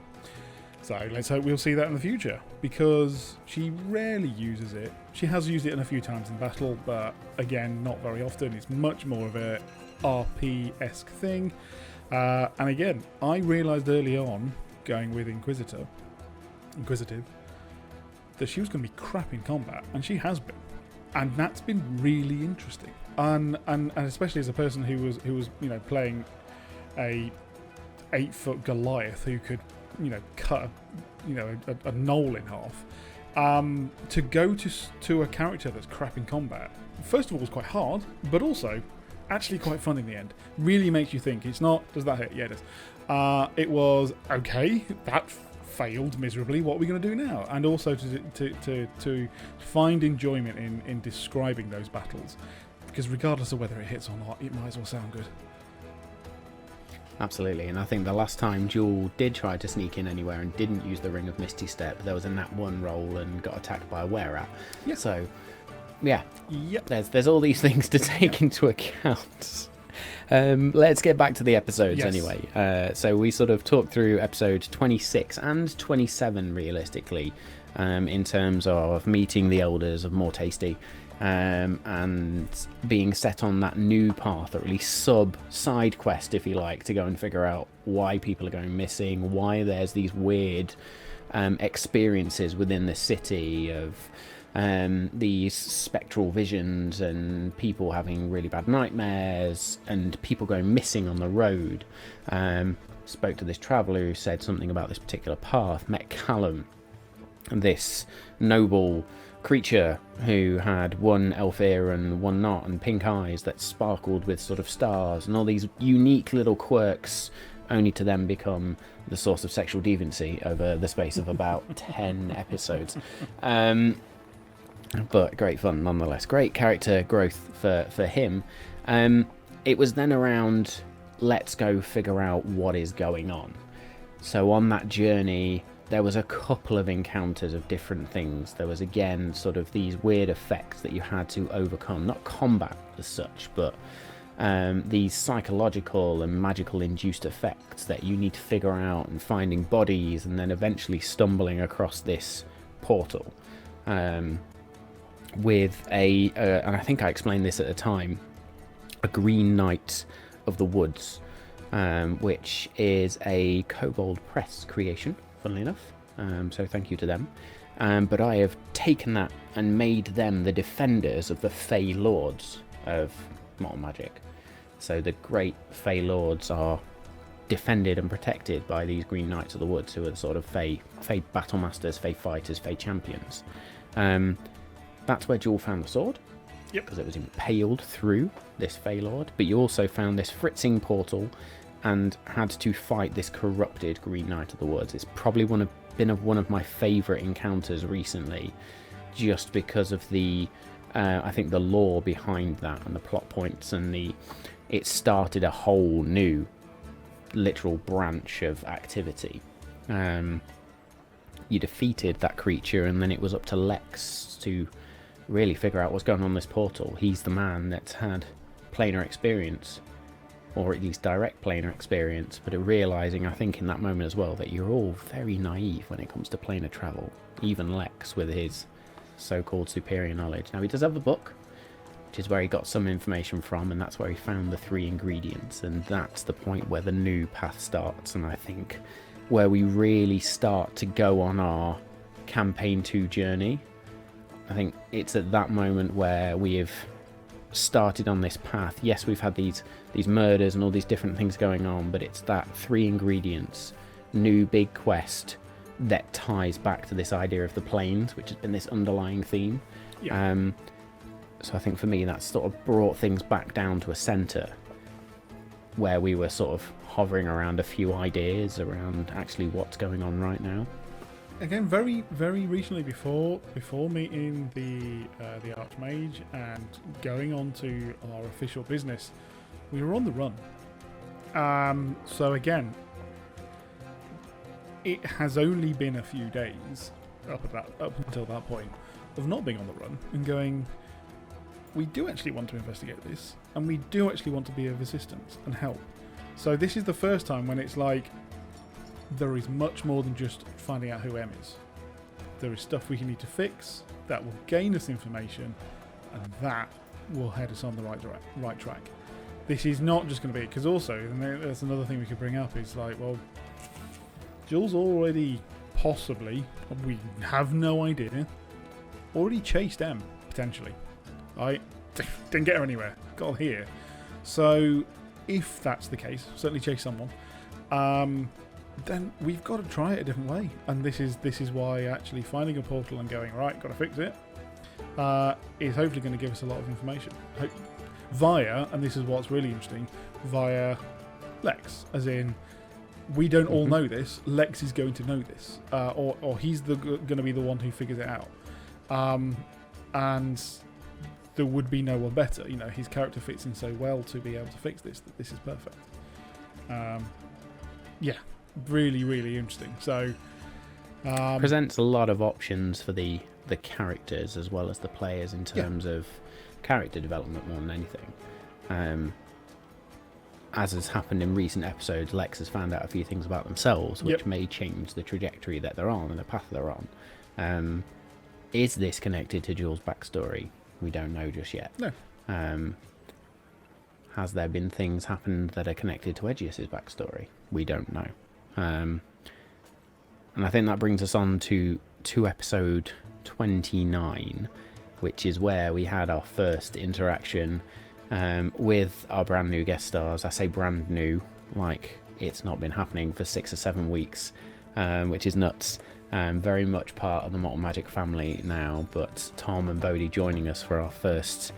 So let's hope we'll see that in the future, because she rarely uses it. She has used it a few times in battle, but again, not very often. It's much more of a RP-esque thing. And again, I realised early on, going with Inquisitive, that she was going to be crap in combat, and she has been. And that's been really interesting. And especially as a person who was playing a 8-foot Goliath who could cut a knoll in half, to go to a character that's crap in combat, first of all, was quite hard, but also actually quite fun in the end. Really makes you think. It's not, does that hit? Yeah, it does. It was, okay, that failed miserably, what are we going to do now? And also to find enjoyment in describing those battles, because regardless of whether it hits or not, it might as well sound good. Absolutely, and I think the last time Jewel did try to sneak in anywhere and didn't use the Ring of Misty Step, there was a Nat 1 roll and got attacked by a were-rat. Yeah. So, yeah, there's all these things to take into account. Let's get back to the episodes anyway. So we sort of talked through episode 26 and 27 realistically, in terms of meeting the elders of More Tasty, and being set on that new path, or at least side quest, if you like, to go and figure out why people are going missing, why there's these weird experiences within the city of these spectral visions and people having really bad nightmares and people going missing on the road. Spoke to this traveller who said something about this particular path, met Callum, this noble creature who had one elf ear and one not, and pink eyes that sparkled with sort of stars, and all these unique little quirks, only to then become the source of sexual deviancy over the space of about 10 episodes. But great fun nonetheless. Great character growth for him. It was then around, let's go figure out what is going on. So on that journey, there was a couple of encounters of different things. There was again sort of these weird effects that you had to overcome, not combat as such, but these psychological and magical induced effects that you need to figure out, and finding bodies and then eventually stumbling across this portal with and I think I explained this at the time, a green knight of the woods which is a Kobold Press creation, funnily enough. So thank you to them. But I have taken that and made them the defenders of the Fey Lords of Modern Magic. So the great Fey Lords are defended and protected by these Green Knights of the Woods, who are the sort of Fey battle masters, Fey fighters, Fey champions. That's where Jewel found the sword. Yep. Because it was impaled through this Fey Lord. But you also found this fritzing portal and had to fight this corrupted Green Knight of the Woods. It's probably been one of my favourite encounters recently, just because of the I think the lore behind that and the plot points, and it started a whole new literal branch of activity. You defeated that creature, and then it was up to Lex to really figure out what's going on in this portal. He's the man that's had planar experience, or at least direct planar experience, but realising, I think, in that moment as well, that you're all very naive when it comes to planar travel. Even Lex, with his so-called superior knowledge. Now, he does have the book, which is where he got some information from, and that's where he found the 3 ingredients, and that's the point where the new path starts, and I think where we really start to go on our campaign 2 journey. I think it's at that moment where we have started on this path. Yes, we've had these murders and all these different things going on, but it's that 3 ingredients, new big quest, that ties back to this idea of the planes, which has been this underlying theme. Yeah. So I think for me, that's sort of brought things back down to a centre where we were sort of hovering around a few ideas around actually what's going on right now. Again, very, very recently, before meeting the Archmage and going on to our official business, we were on the run. So again, it has only been a few days up until that point of not being on the run and going, we do actually want to investigate this, and we do actually want to be of assistance and help. So this is the first time when it's like, there is much more than just finding out who M is. There is stuff we need to fix that will gain us information, and that will head us on the right track. This is not just going to be, because also, and there's another thing we could bring up, is like, well, Jules already possibly, we have no idea, already chased M, potentially. I didn't get her anywhere, got her here. So if that's the case, certainly chase someone, then we've got to try it a different way. And this is why actually finding a portal and going, right, got to fix it, is hopefully going to give us a lot of information. Via, and this is what's really interesting, via Lex. As in, we don't all know this, Lex is going to know this. Or he's going to be the one who figures it out. And there would be no one better. You know, his character fits in so well to be able to fix this, that this is perfect. Yeah. Really, really interesting. So presents a lot of options for the characters as well as the players in terms of character development more than anything. As has happened in recent episodes, Lex has found out a few things about themselves which may change the trajectory that they're on and the path they're on. Is this connected to Jules' backstory? We don't know just yet. No. Has there been things happened that are connected to Edgius's backstory? We don't know. And I think that brings us on to episode 29, which is where we had our first interaction with our brand new guest stars. I say brand new, like it's not been happening for 6 or 7 weeks, which is nuts. Very much part of the Modern Magic family now, but Tom and Bodhi joining us for our first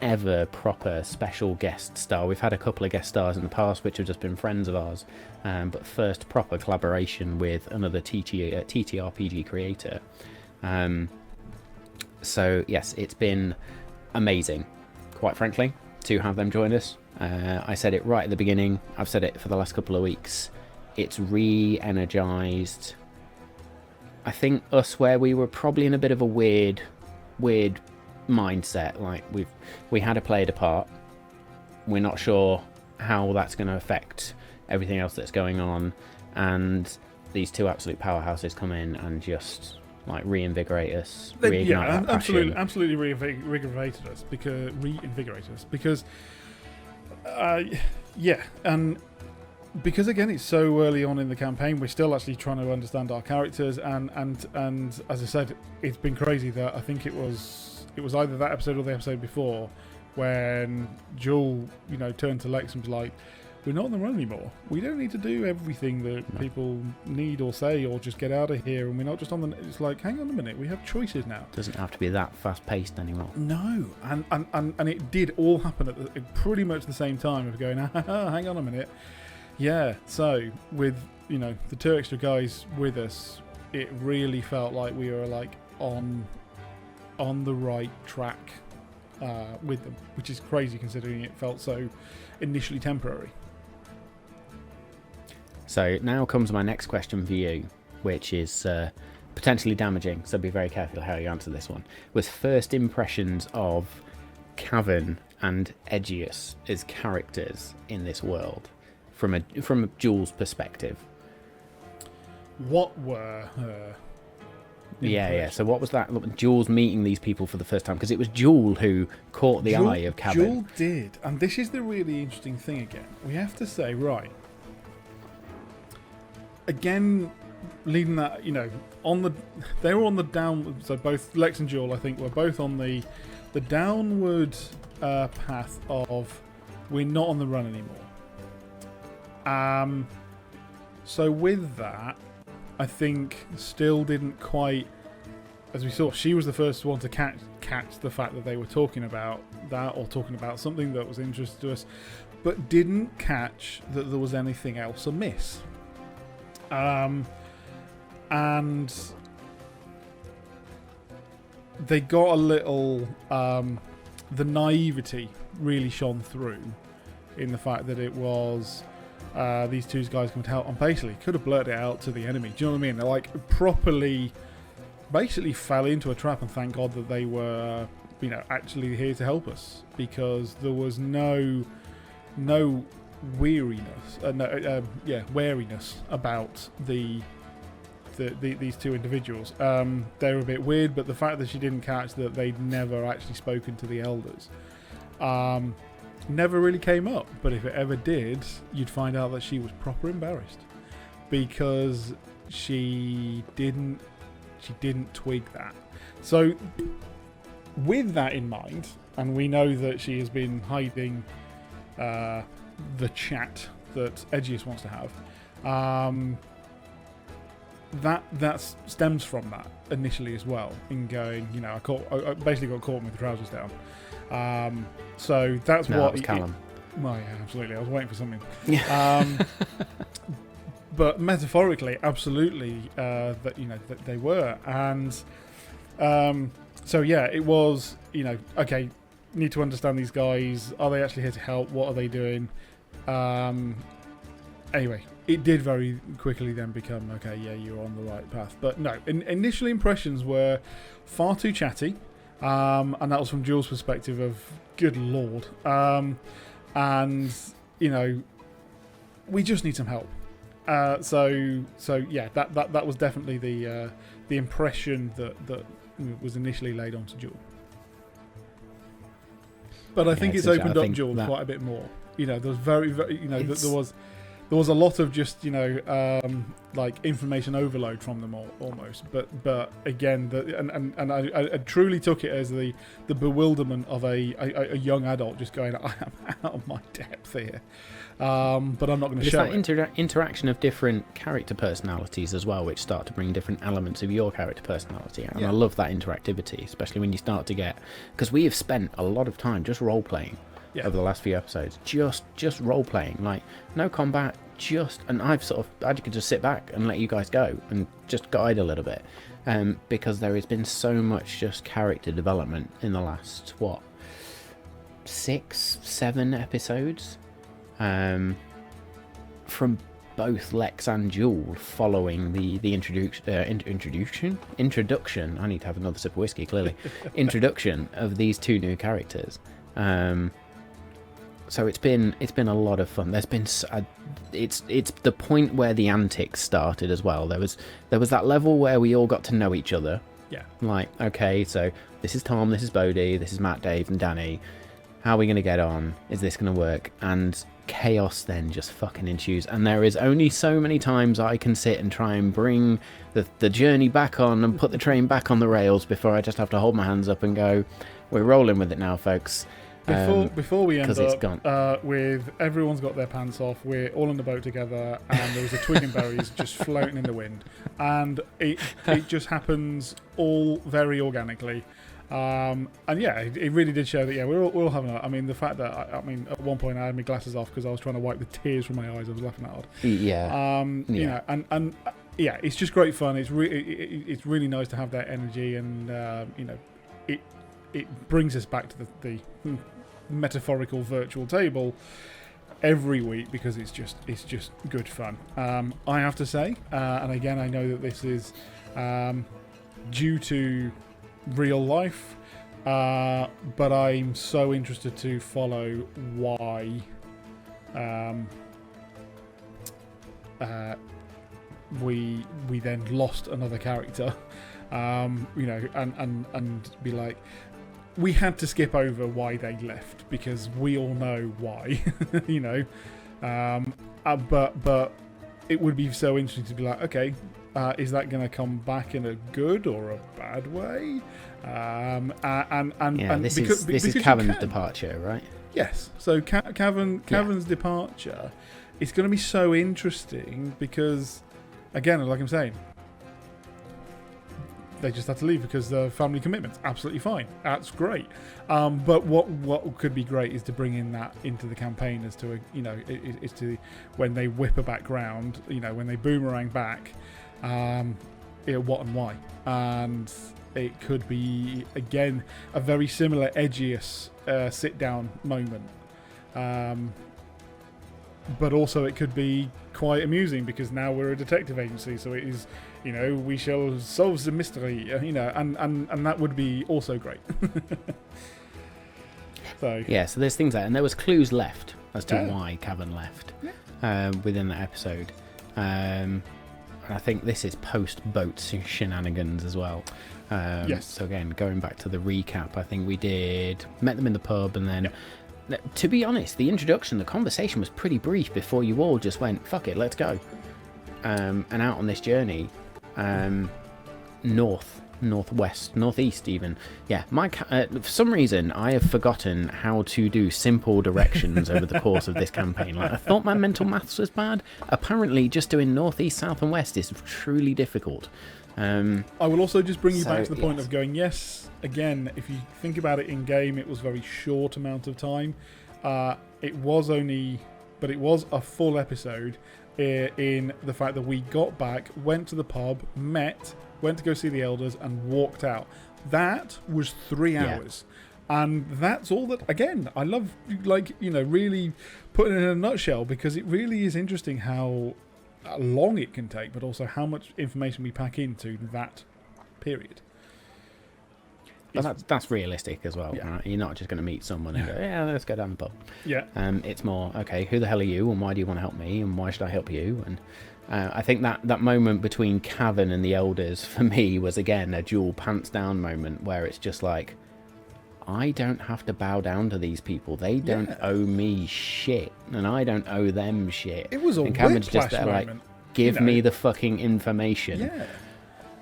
ever proper special guest star. We've had a couple of guest stars in the past which have just been friends of ours, but first proper collaboration with another TTRPG creator. So yes, it's been amazing, quite frankly, to have them join us. I said it right at the beginning, I've said it for the last couple of weeks, it's re-energized, I think, us where we were probably in a bit of a weird mindset. Like we had a player depart, we're not sure how that's going to affect everything else that's going on, and these two absolute powerhouses come in and just like reinvigorate us, reignite that passion. Absolutely reinvigorated us because and because again, it's so early on in the campaign, we're still actually trying to understand our characters, and as I said, it's been crazy that I think it was either that episode or the episode before when Joel, turned to Lex and was like, "We're not on the run anymore. We don't need to do everything that people need or say, or just get out of here. And we're not just on the." It's like, hang on a minute, we have choices now. Doesn't have to be that fast paced anymore. No, and it did all happen at pretty much the same time of going, hang on a minute. Yeah, so with the 2 extra guys with us, it really felt like we were like on the right track with them, which is crazy considering it felt so initially temporary. So now comes my next question for you, which is potentially damaging, so be very careful how you answer this one. Was first impressions of Cavan and Aegeus as characters in this world from Jules' perspective? What were her? Yeah. So what was that? Jules meeting these people for the first time, because it was Jules who caught the eye of Cavan. Jules did, and this is the really interesting thing. Again, we have to say, right. Again, leading that, they were on the down. So both Lex and Jules, I think, were both on the downward path of we're not on the run anymore. So with that, I think still didn't quite, as we saw, she was the first one to catch the fact that they were talking about that, or talking about something that was interesting to us, but didn't catch that there was anything else amiss. And they got a little, the naivety really shone through in the fact that it was these 2 guys coming to help, and basically could have blurted it out to the enemy. Do you know what I mean? They like basically fell into a trap, and thank God that they were, actually here to help us, because there was no weariness, wariness about these 2 individuals. They were a bit weird, but the fact that she didn't catch that they'd never actually spoken to the elders never really came up. But if it ever did, you'd find out that she was proper embarrassed, because she didn't twig that. So with that in mind, and we know that she has been hiding the chat that Aegeus wants to have, that stems from that initially as well, in going, I basically got caught with the trousers down. So that's no, what it was Callum. Well, yeah, absolutely. I was waiting for something. But metaphorically, absolutely, that they were, and so yeah, it was, okay, need to understand these guys. Are they actually here to help? What are they doing? Anyway, it did very quickly then become, okay, yeah, you're on the right path. But no, initial impressions were far too chatty, and that was from Jules' perspective of, good lord, and we just need some help. So yeah, that was definitely the impression that was initially laid onto Jules. But I think it's opened up Jules quite a bit more. There was very, there was a lot of just like information overload from them almost. But again, I truly took it as the bewilderment of a young adult just going, I am out of my depth here. But I'm not going to show it. It's that interaction of different character personalities as well, which start to bring different elements of your character personality. And I love that interactivity, especially when you start to get, because we have spent a lot of time just role playing. Over the last few episodes, just role playing, like no combat, and I could just sit back and let you guys go and just guide a little bit, because there has been so much just character development in the last 6-7 episodes, from both Lex and Jules, following the introduction. I need to have another sip of whiskey. Clearly, introduction of these 2 new characters. So it's been a lot of fun. There's been it's the point where the antics started as well. There was that level where we all got to know each other. Yeah. Like, okay, so this is Tom, this is Bodhi, this is Matt, Dave, and Danny. How are we going to get on? Is this going to work? And chaos then just fucking ensues. And there is only so many times I can sit and try and bring the journey back on and put the train back on the rails before I just have to hold my hands up and go, we're rolling with it now, folks. Before we end up with everyone's got their pants off, we're all in the boat together, and there was a twig and berries just floating in the wind, and it just happens all very organically. And yeah, it really did show that we're all having a. I mean, the fact that I mean, at one point I had my glasses off because I was trying to wipe the tears from my eyes. I was laughing that hard. Yeah. You know, and yeah, it's just great fun. It's really nice to have that energy, and you know, it brings us back to the metaphorical virtual table every week because it's just good fun. I have to say, and again, I know that this is due to real life, but I'm so interested to follow why we then lost another character, you know, and be like, we had to skip over why they left because we all know why, you know, but it would be so interesting to be like, okay, is that going to come back in a good or a bad way? This is Cavan's departure, right? Yes. So Cavan's departure, it's going to be so interesting because, again, like I'm saying, they just had to leave because the family commitments. Absolutely fine. That's great. But what could be great is to bring in that into the campaign as to is to when they whip her back round, you know, when they boomerang back, what and why, and it could be again a very similar edgiest sit down moment. But also it could be quite amusing because now we're a detective agency, so it is, you know, we shall solve the mystery, you know, and that would be also great. So there's things there, and there was clues left as to why Cavan left within that episode. And I think this is post-boat shenanigans as well. Yes. So again, going back to the recap, I think we met them in the pub, and then to be honest, the introduction, the conversation was pretty brief before you all just went, fuck it, let's go. And out on this journey, northwest, northeast even. Yeah, for some reason, I have forgotten how to do simple directions over the course of this campaign. Like, I thought my mental maths was bad. Apparently, just doing northeast, south and west is truly difficult. I will also just bring you back to the point of going, yes, again, if you think about it in game, it was a very short amount of time. It was a full episode in the fact that we got back, went to the pub, went to go see the elders, and walked out. That was 3 hours. And that's all that, again, I love, like, you know, really putting it in a nutshell, because it really is interesting how long it can take, but also how much information we pack into that period. But that's realistic as well, right? You're not just going to meet someone and go, let's go down the pub. Yeah. It's more, okay, who the hell are you, and why do you want to help me, and why should I help you? And I think that moment between Cavan and the elders, for me, was, again, a dual pants down moment, where it's just like, I don't have to bow down to these people. They don't owe me shit, and I don't owe them shit. It was a Cavan's just there, moment. like, give me the fucking information. Yeah.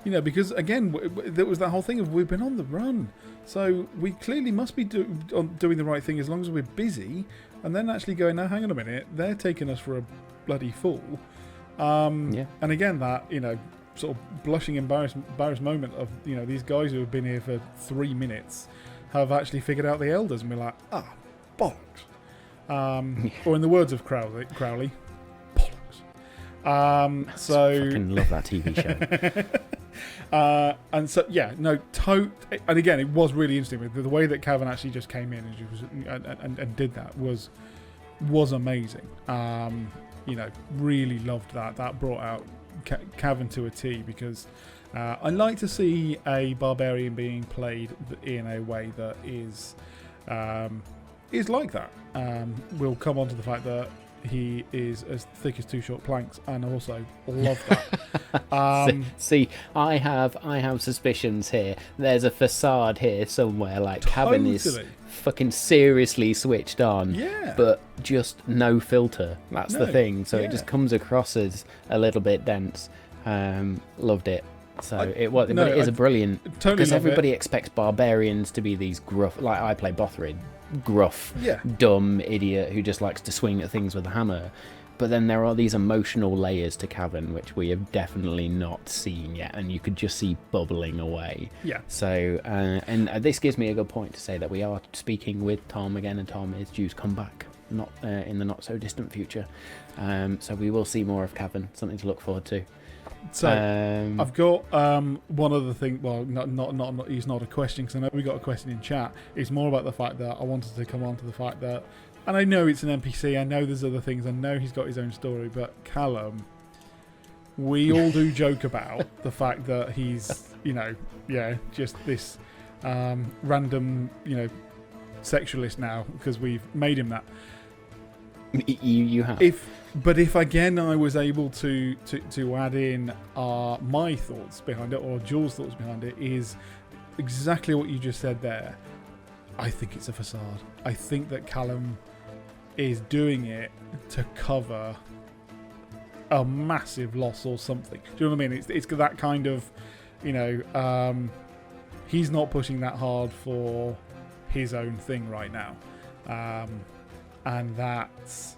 You know, because, again, there was that whole thing of we've been on the run. So we clearly must be doing the right thing as long as we're busy. And then actually going, now, hang on a minute, they're taking us for a bloody fool. And again, that, you know, sort of blushing, embarrassed moment of, you know, these guys who have been here for 3 minutes have actually figured out the elders, and we're like, bollocks. Or in the words of Crowley, bollocks. I fucking love that TV show. And so, and again, it was really interesting. The way that Cavan actually just came in and did that was amazing. You know, really loved that. That brought out Cavan to a T, because I like to see a barbarian being played in a way that is like that. We'll come on to the fact that he is as thick as 2 short planks, and also love that. See, I have suspicions here. There's a facade here somewhere. Like, Cavan is fucking seriously switched on. Yeah. But just no filter. That's the No, thing. So yeah. it just comes across as a little bit dense. Loved it. So but it is a brilliant, totally, because everybody expects barbarians to be these gruff, like I play Bothrid, gruff, dumb idiot who just likes to swing at things with a hammer. But then there are these emotional layers to Cavan which we have definitely not seen yet, and you could just see bubbling away. Yeah. So and this gives me a good point to say that we are speaking with Tom again, and Tom is due to come back not in the not so distant future. So we will see more of Cavan. Something to look forward to. So I've got one other thing. Well, not. He's not a question, because I know we got a question in chat. It's more about the fact that I wanted to come on to the fact that, and I know it's an NPC. I know there's other things. I know he's got his own story. But Callum, we all do joke about the fact that he's, just this random, sexualist now, because we've made him that. You have. But if again I was able to add in my thoughts behind it, or Jules' thoughts behind it, is exactly what you just said there. I think it's a facade. I think that Callum is doing it to cover a massive loss or something. Do you know what I mean? It's that kind of, he's not pushing that hard for his own thing right now. And that's,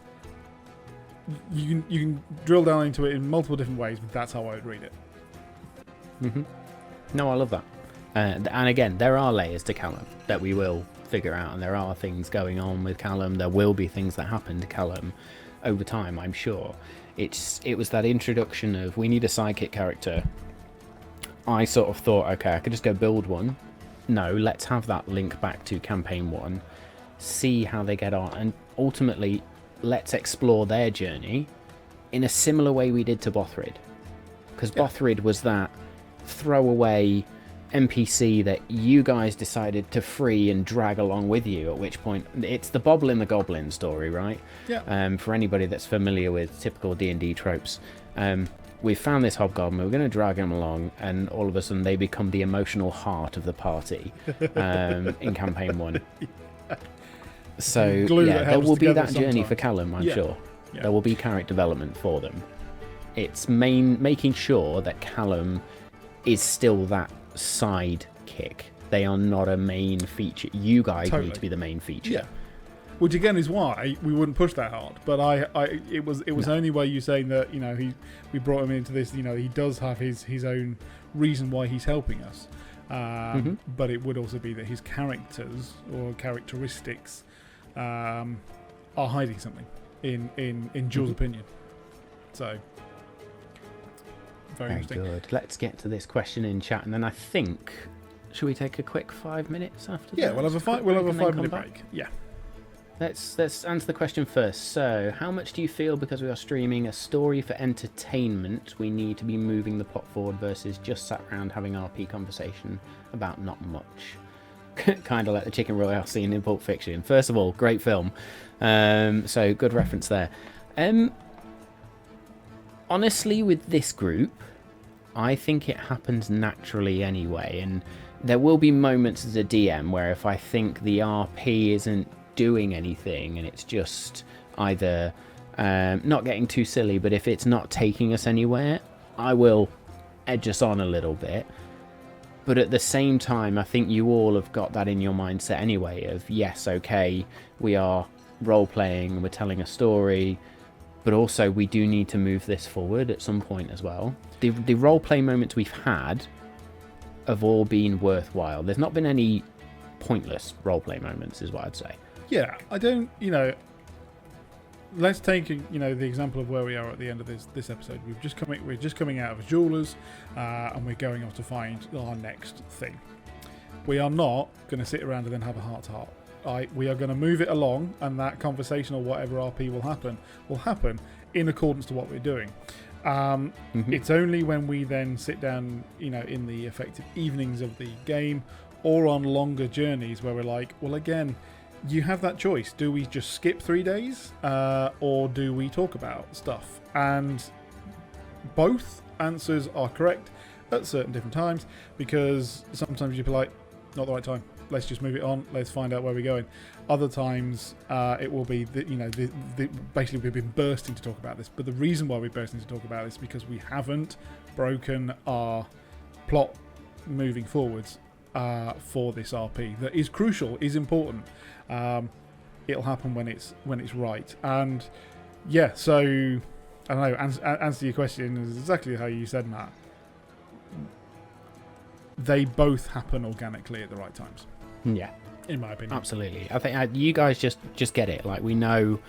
you can drill down into it in multiple different ways, but that's how I would read it. Mm-hmm. No, I love that. And again, there are layers to Callum that we will figure out, and there are things going on with Callum. There will be things that happen to Callum over time, I'm sure. It was that introduction of, we need a sidekick character. I sort of thought, okay, I could just go build one. No, let's have that link back to campaign 1, see how they get on, and ultimately let's explore their journey in a similar way we did to Bothrid, because Bothrid was that throwaway NPC that you guys decided to free and drag along with you, at which point it's the Bobble and the Goblin story, right? Yeah. For anybody that's familiar with typical D&D tropes, we found this hobgoblin, we're going to drag him along, and all of a sudden they become the emotional heart of the party in campaign 1. So yeah, there will be that journey for Callum, I'm sure. Yeah. There will be character development for them. It's making sure that Callum is still that sidekick. They are not a main feature. You guys need to be the main feature. Yeah. Which again is why we wouldn't push that hard. But it was only by you saying that, we brought him into this, he does have his own reason why he's helping us. But it would also be that his characters or characteristics are hiding something in Jules' opinion. So very interesting. Good. Let's get to this question in chat, and then I think, should we take a quick 5 minutes after? Yeah, we'll have a 5-minute break. Yeah. Let's answer the question first. So, how much do you feel, because we are streaming a story for entertainment, we need to be moving the plot forward versus just sat around having RP conversation about not much? Kind of like the Chicken Royale scene in Pulp Fiction. First of all, great film. So good reference there. Honestly, with this group, I think it happens naturally anyway, and there will be moments as a DM where if I think the RP isn't doing anything and it's just either not getting too silly, but if it's not taking us anywhere, I will edge us on a little bit. But at the same time, I think you all have got that in your mindset anyway of, yes, okay, we are role-playing, we're telling a story, but also we do need to move this forward at some point as well. The role-play moments we've had have all been worthwhile. There's not been any pointless role-play moments, is what I'd say. Yeah, I don't, let's take, the example of where we are at the end of this episode. We're just coming out of a jeweler's, and we're going off to find our next thing. We are not going to sit around and then have a heart-to-heart. We are going to move it along, and that conversation or whatever RP will happen in accordance to what we're doing. It's only when we then sit down, in the effective evenings of the game or on longer journeys where we're like, well, again, you have that choice. Do we just skip 3 days or do we talk about stuff? And both answers are correct at certain different times, because sometimes you'd be like, not the right time. let's just move it on. Let's find out where we're going. Other times, it will be that basically we've been bursting to talk about this. But the reason why we're bursting to talk about this is because we haven't broken our plot moving forwards for this RP. That is crucial, is important. It'll happen when it's right. And yeah, so I don't know. Answer your question is exactly how you said, Matt. They both happen organically at the right times. Yeah, in my opinion. Absolutely. I think you guys just get it. Like, we know.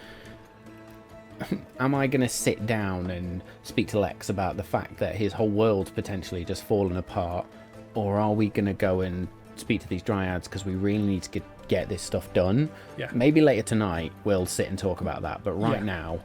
Am I going to sit down and speak to Lex about the fact that his whole world's potentially just fallen apart, or are we going to go and speak to these dryads because we really need to get this stuff done? Yeah. Maybe later tonight we'll sit and talk about that, but right now.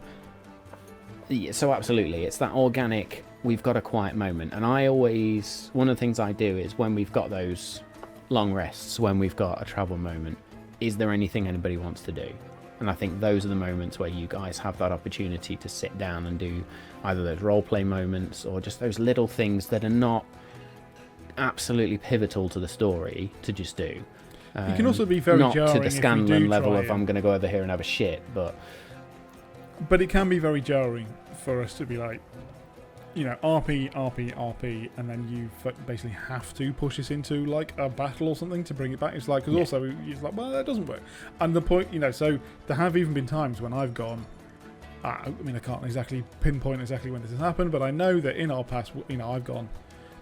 Yeah, so absolutely, it's that organic. We've got a quiet moment, and one of the things I do is when we've got those long rests, when we've got a travel moment, is there anything anybody wants to do? And I think those are the moments where you guys have that opportunity to sit down and do either those role play moments or just those little things that are not absolutely pivotal to the story to just do. It can also be very not jarring to the if Scanlan you do level try of I'm going to go over here and have a shit, but it can be very jarring for us to be like, RP, and then you basically have to push us into like a battle or something to bring it back. It's like, because also it's like, well, that doesn't work. And the point, so there have even been times when I've gone, I can't exactly pinpoint exactly when this has happened, but I know that in our past, I've gone,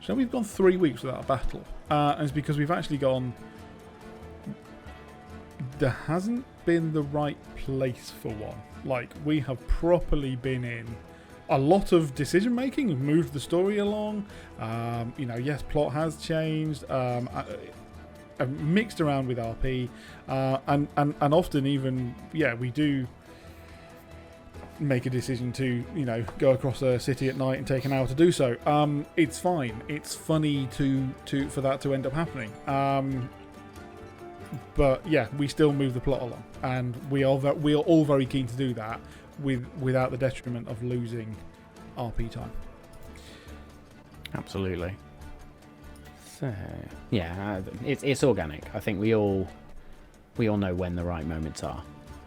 so we've gone 3 weeks without a battle, and it's because we've actually gone, there hasn't been the right place for one. Like, we have properly been in a lot of decision making, we've moved the story along. Yes, plot has changed. Mixed around with RP, and often even we do make a decision to go across a city at night and take an hour to do so. It's fine. It's funny for that to end up happening. But yeah, we still move the plot along, and we are all very keen to do that without the detriment of losing RP time. Absolutely. So yeah, it's organic. I think we all know when the right moments are.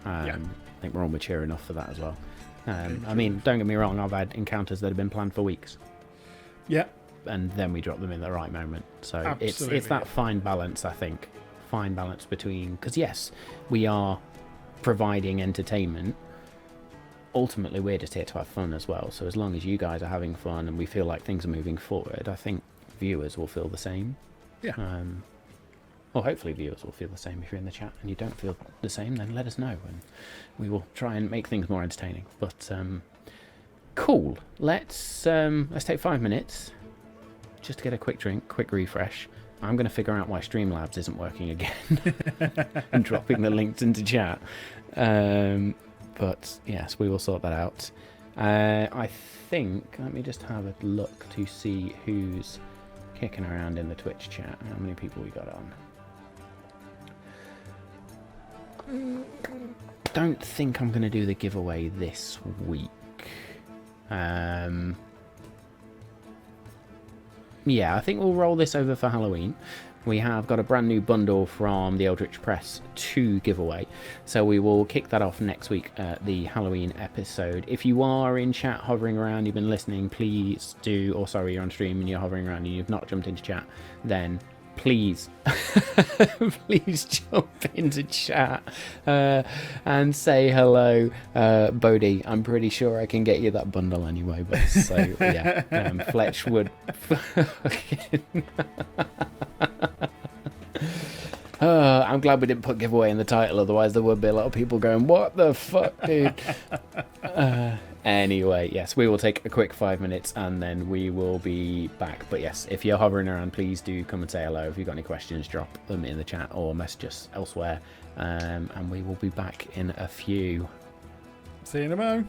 I think we're all mature enough for that as well. Don't get me wrong, I've had encounters that have been planned for weeks. Yeah. And then we drop them in the right moment. So Absolutely, it's that fine balance, I think. Fine balance between, because yes, we are providing entertainment. Ultimately, we're just here to have fun as well. So as long as you guys are having fun and we feel like things are moving forward, I think viewers will feel the same. Yeah. Or hopefully viewers will feel the same. If you're in the chat and you don't feel the same, then let us know and we will try and make things more entertaining. But cool. Let's take 5 minutes just to get a quick drink, quick refresh. I'm going to figure out why Streamlabs isn't working again and dropping the links into chat. But yes, we will sort that out. I think, let me just have a look to see who's kicking around in the Twitch chat. How many people we got on? Don't think I'm going to do the giveaway this week. Yeah, I think we'll roll this over for Halloween. We have got a brand new bundle from the Eldritch Press to give away. So we will kick that off next week at the Halloween episode. If you are in chat hovering around, you've been listening, please do, or sorry, you're on stream and you're hovering around and you've not jumped into chat, then please, please jump into chat and say hello. Bodhi, I'm pretty sure I can get you that bundle anyway, but so yeah, Fletch would I'm glad we didn't put giveaway in the title, otherwise there would be a lot of people going, what the fuck, dude? Anyway, yes, we will take a quick 5 minutes and then we will be back. But yes, if you're hovering around, please do come and say hello. If you've got any questions, drop them in the chat or message us elsewhere. And we will be back in a few. See you in a mo.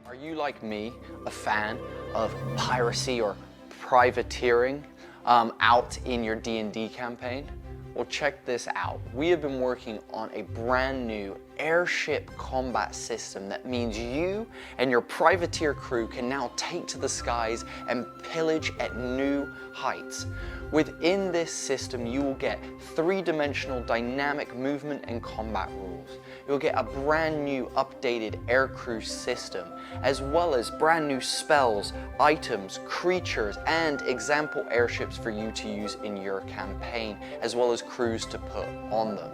Are you, like me, a fan of piracy or privateering out in your D&D campaign? Well, check this out. We have been working on a brand new airship combat system that means you and your privateer crew can now take to the skies and pillage at new heights. Within this system, you will get three-dimensional dynamic movement and combat rules. You'll get a brand new updated aircrew system, as well as brand new spells, items, creatures, and example airships for you to use in your campaign, as well as crews to put on them.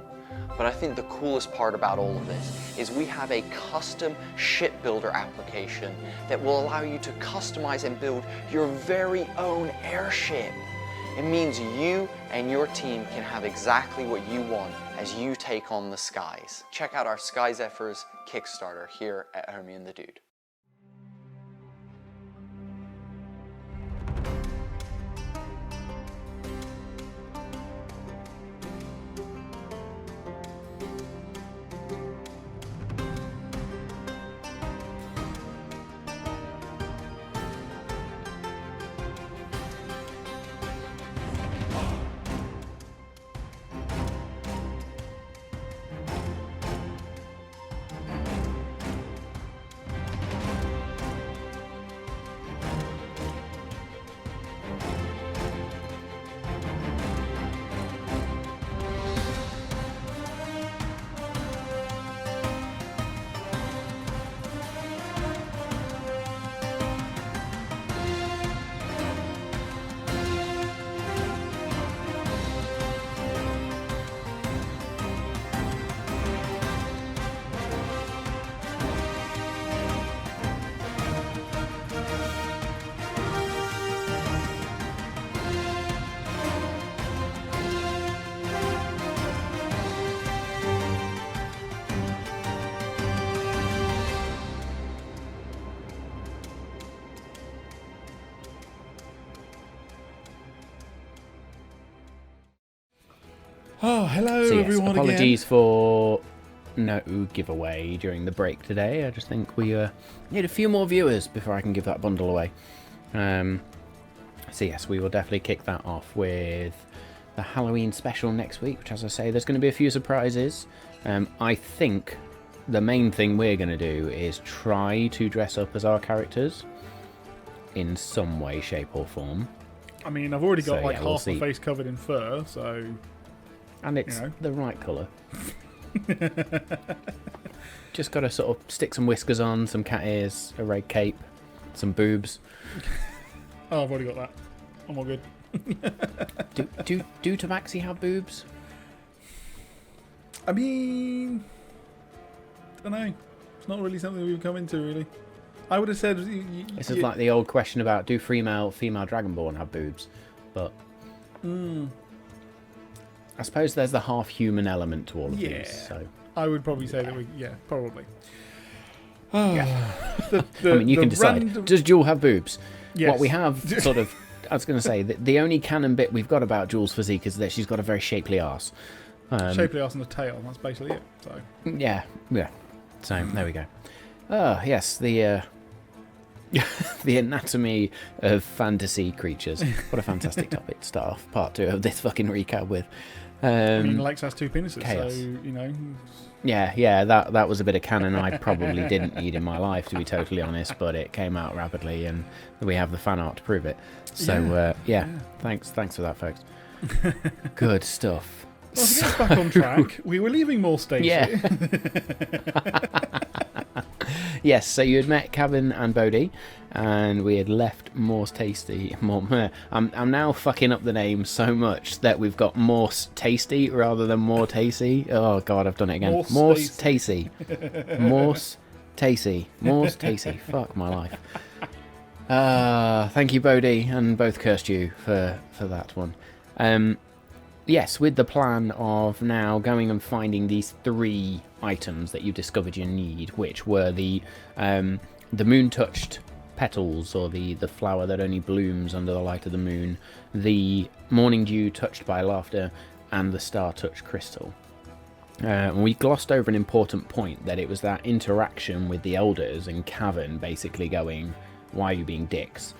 But I think the coolest part about all of this is we have a custom shipbuilder application that will allow you to customize and build your very own airship. It means you and your team can have exactly what you want as you take on the skies. Check out our Sky Zephyrs Kickstarter here at Hermie and the Dude. Oh, hello So yes, everyone apologies for no giveaway during the break today. I just think we need a few more viewers before I can give that bundle away. So yes, we will definitely kick that off with the Halloween special next week, which, as I say, there's going to be a few surprises. I think the main thing we're going to do is try to dress up as our characters in some way, shape or form. I mean, I've already got So, like yeah, we'll half my see. face covered in fur, so... And it's You know. the right colour. Just got to sort of stick some whiskers on, some cat ears, a red cape, some boobs. Oh, I've already got that. I'm all good. Do Tabaxi have boobs? I mean... I don't know. It's not really something we've come into, really. I would have said... This is like the old question about do female Dragonborn have boobs? But I suppose there's the half-human element to all of Yeah. these. So I would probably say that we... Yeah, probably. I mean, you can decide. Does Jewel have boobs? Yes. What we have sort of... I was going to say, the only canon bit we've got about Jewel's physique is that she's got a very shapely arse. Shapely arse and a tail, that's basically it. So Yeah. So, there we go. Yes, the anatomy of fantasy creatures. What a fantastic topic to start off part 2 of this fucking recap with. I mean, Lex has 2 penises, chaos. so, you know... Yeah, that was a bit of canon I probably didn't need in my life, to be totally honest, but it came out rapidly, and we have the fan art to prove it. So, thanks for that, folks. Good stuff. Well, to get us back on track, we were leaving more Stacey. Yeah. Yes, so you had met Kevin and Bodhi, and we had left Morse Tasty. I'm now fucking up the name so much that we've got Morse Tasty rather than More Tasty. Oh god, I've done it again. Morse Tasty. Morse Tasty. Morse Tasty. Fuck my life. Thank you, Bodhi, and both cursed you for that one. Yes, with the plan of now going and finding these 3 items that you discovered you need, which were the moon-touched petals, or the flower that only blooms under the light of the moon, the morning dew touched by laughter, and the star-touched crystal. We glossed over an important point, that it was that interaction with the elders and Cavern basically going, why are you being dicks?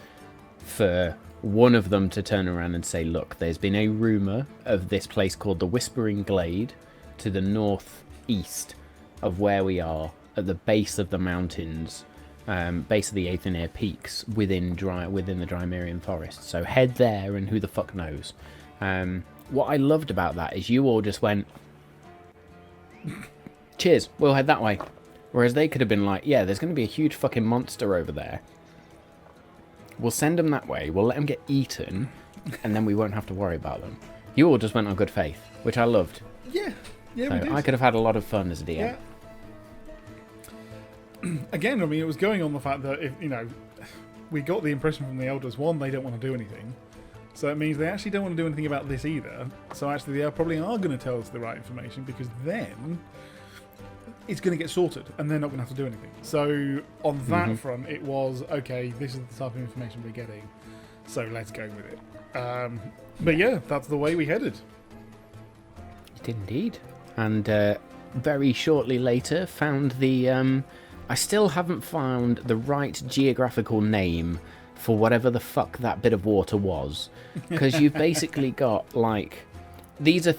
For one of them to turn around and say, look, there's been a rumour of this place called the Whispering Glade to the northeast of where we are at the base of the mountains, base of the Aetherneer Peaks within the Drymerian Forest. So head there, and who the fuck knows. What I loved about that is you all just went, cheers, we'll head that way. Whereas they could have been like, yeah, there's going to be a huge fucking monster over there. We'll send them that way, we'll let them get eaten, and then we won't have to worry about them. You all just went on good faith, which I loved. Yeah, So we did. I could have had a lot of fun as a DM. Yeah. Again, I mean, it was going on the fact that, if we got the impression from the Elders, one, they don't want to do anything. So it means they actually don't want to do anything about this either. So actually they probably are going to tell us the right information, because then it's going to get sorted and they're not going to have to do anything. So on that front, it was, okay, this is the type of information we're getting, so let's go with it. But yeah, that's the way we headed. It did indeed. And very shortly later found the... I still haven't found the right geographical name for whatever the fuck that bit of water was. Because you've basically got, like... These are...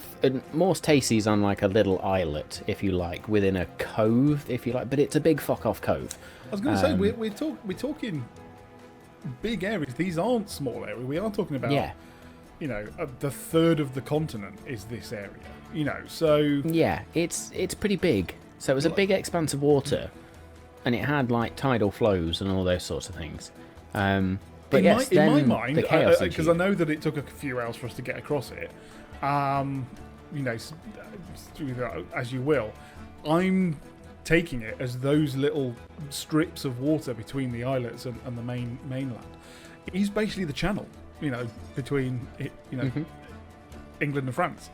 Morse Tacey's on, like, a little islet, if you like, within a cove, if you like. But it's a big fuck-off cove. I was going to say, we're talking big areas. These aren't small areas. We are talking about... Yeah. The third of the continent is this area. So... Yeah, it's pretty big. So it was a big expanse of water. And it had, like, tidal flows and all those sorts of things. But in yes, my mind, the chaos because I know that it took a few hours for us to get across it, as you will, I'm taking it as those little strips of water between the islets and the mainland is basically the channel, between England and France.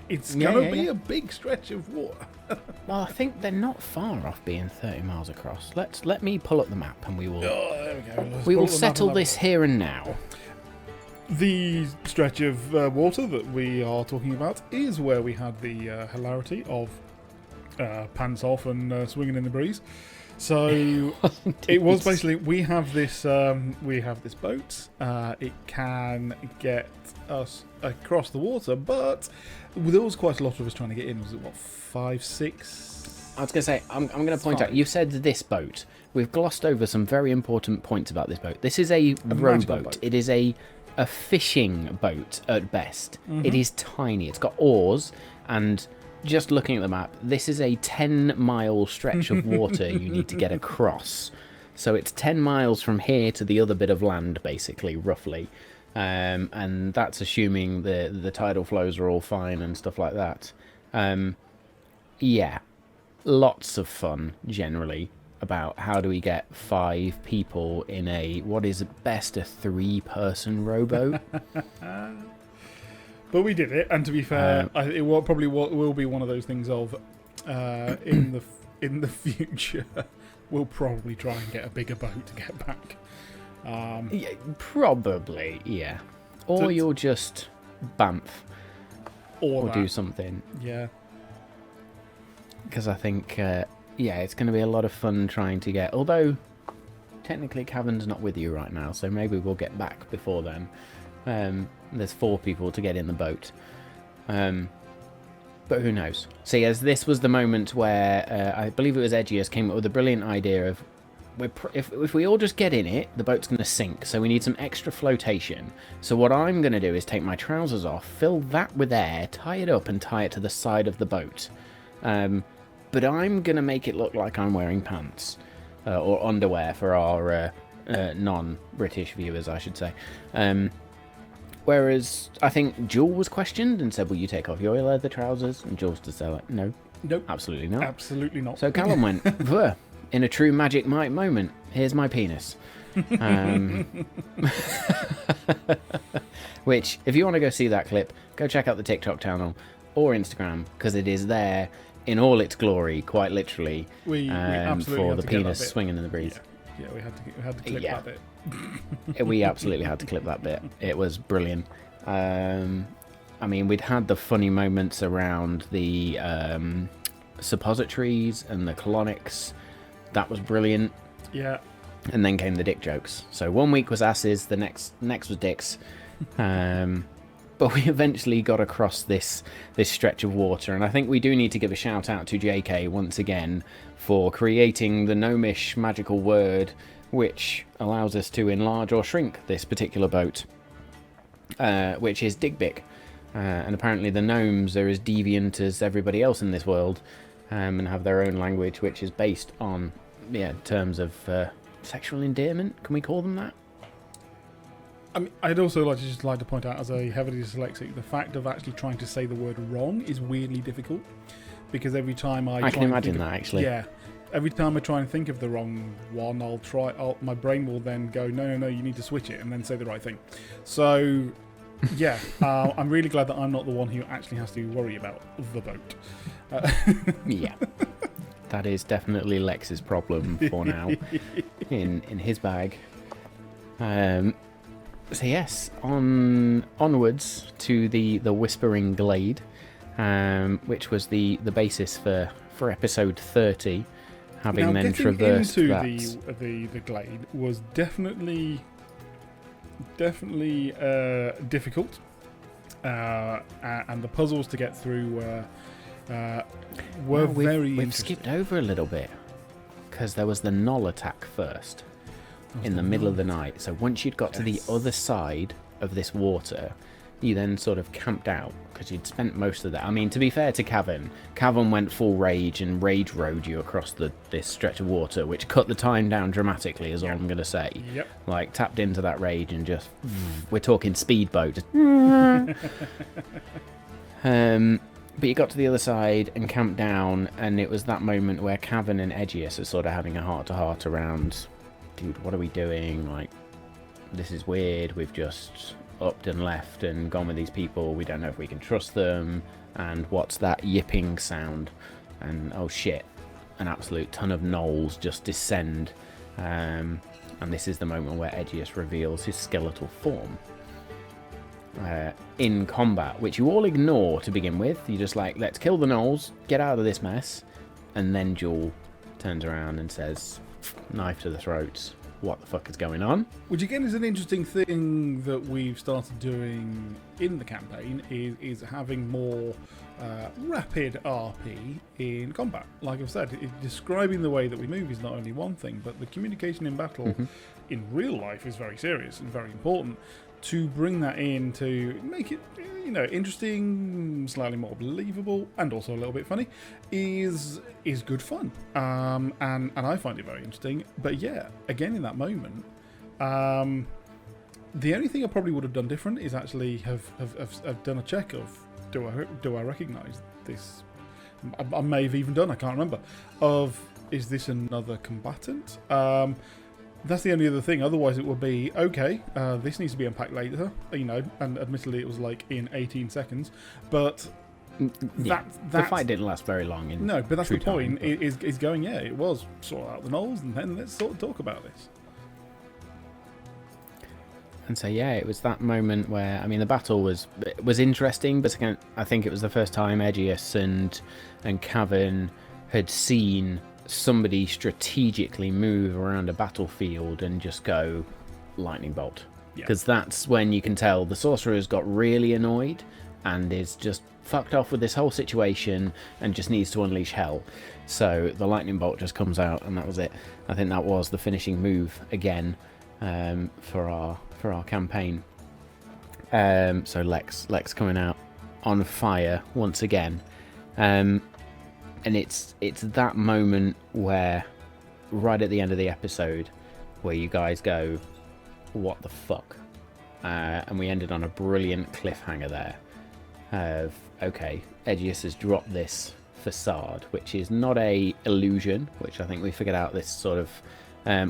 It's going to be a big stretch of water. Well, I think they're not far off being 30 miles across. Let me pull up the map and we will... Oh, there we go. We will settle this here and now. The stretch of water that we are talking about is where we had the hilarity of pants off and swinging in the breeze. So it was basically, we have this boat. It can get us across the water, but there was quite a lot of us trying to get in. Was it what, 5, 6? I was going to say, I'm going to point out, you said this boat. We've glossed over some very important points about this boat. This is a rowboat. Boat. It is a fishing boat at best. It is tiny. It's got oars, and just looking at the map, this is a 10-mile stretch of water you need to get across. So it's 10 miles from here to the other bit of land, basically, roughly. And that's assuming the tidal flows are all fine and stuff like that. Yeah, lots of fun, generally, about how do we get 5 people in a, what is at best a 3-person rowboat. But we did it, and to be fair, it probably will be one of those things of, in the future, we'll probably try and get a bigger boat to get back. Yeah, probably, yeah. Or you'll just bamf or do something. Yeah. Because I think, it's going to be a lot of fun trying to get... Although, technically, Cavan's not with you right now, so maybe we'll get back before then. There's 4 people to get in the boat. But who knows? See, as this was the moment where I believe it was Edgius came up with a brilliant idea of if we all just get in it, the boat's going to sink, so we need some extra flotation. So what I'm going to do is take my trousers off, fill that with air, tie it up and tie it to the side of the boat. But I'm going to make it look like I'm wearing pants. Or underwear for our non-British viewers, I should say. Whereas I think Jewel was questioned and said, will you take off your leather trousers? And Jewel's just said, like, no. Nope. Absolutely not. Absolutely not. So Callum went, "Vuh, in a true Magic Mike moment, here's my penis." Which, if you want to go see that clip, go check out the TikTok channel or Instagram, because it is there in all its glory, quite literally, we absolutely for had the to get penis that bit. swinging in the breeze. Yeah, we had to clip that bit. We absolutely had to clip that bit. It was brilliant. I mean, we'd had the funny moments around the suppositories and the colonics. That was brilliant. Yeah. And then came the dick jokes. So one week was asses, the next was dicks. But we eventually got across this stretch of water, and I think we do need to give a shout out to JK once again for creating the gnomish magical word which allows us to enlarge or shrink this particular boat, which is Digbick. And apparently the gnomes are as deviant as everybody else in this world, and have their own language which is based on terms of sexual endearment. Can we call them that? I mean, I'd also like to point out, as a heavily dyslexic, the fact of actually trying to say the word wrong is weirdly difficult, because every time I can imagine that, actually. Yeah, every time I try and think of the wrong one, my brain will then go, no, you need to switch it and then say the right thing. So, yeah, I'm really glad that I'm not the one who actually has to worry about the boat. Yeah, that is definitely Lex's problem for now in his bag. So yes, onwards to the Whispering Glade, which was the basis for episode 30, having now, then getting traversed into that. the glade was definitely difficult, and the puzzles to get through were very We've interesting. skipped over a little bit because there was the Knoll attack first. In the middle of the night. So once you'd got to the other side of this water, you then sort of camped out because you'd spent most of that. I mean, to be fair to Cavan went full rage and rage rode you across this stretch of water, which cut the time down dramatically, is all I'm going to say. Yep. Like, tapped into that rage and just, we're talking speedboat. Just, but you got to the other side and camped down, and it was that moment where Cavan and Aegeus are sort of having a heart-to-heart around, dude, what are we doing? Like, this is weird. We've just upped and left and gone with these people. We don't know if we can trust them. And what's that yipping sound? And oh shit, an absolute ton of gnolls just descend. And this is the moment where Aegeus reveals his skeletal form in combat, which you all ignore to begin with. You're just like, let's kill the gnolls, get out of this mess. And then Jewel turns around and says, knife to the throats, what the fuck is going on? Which again is an interesting thing that we've started doing in the campaign, is having more rapid RP in combat. Like I've said, describing the way that we move is not only one thing, but the communication in battle in real life is very serious and very important. To bring that in to make it, interesting, slightly more believable, and also a little bit funny, is good fun. And I find it very interesting. But yeah, again in that moment, the only thing I probably would have done different is actually have done a check of do I recognise this? I may have even done, I can't remember, of is this another combatant? That's the only other thing. Otherwise, it would be, okay, this needs to be unpacked later, and admittedly it was like in 18 seconds. But the fight didn't last very long. No, but that's the point, time, is going, yeah, it was sort out the gnolls, and then let's sort of talk about this. And so, yeah, it was that moment where, I mean, the battle was interesting, but again, I think it was the first time Aegeus and Cavan had seen somebody strategically move around a battlefield and just go lightning bolt, because that's when you can tell the sorcerer's got really annoyed and is just fucked off with this whole situation and just needs to unleash hell. So the lightning bolt just comes out, and that was it. I think that was the finishing move again for our campaign. So Lex coming out on fire once again. And it's that moment where, right at the end of the episode, where you guys go, what the fuck? And we ended on a brilliant cliffhanger there of, okay, Aegeus has dropped this facade, which is not a illusion, which I think we figured out this sort of,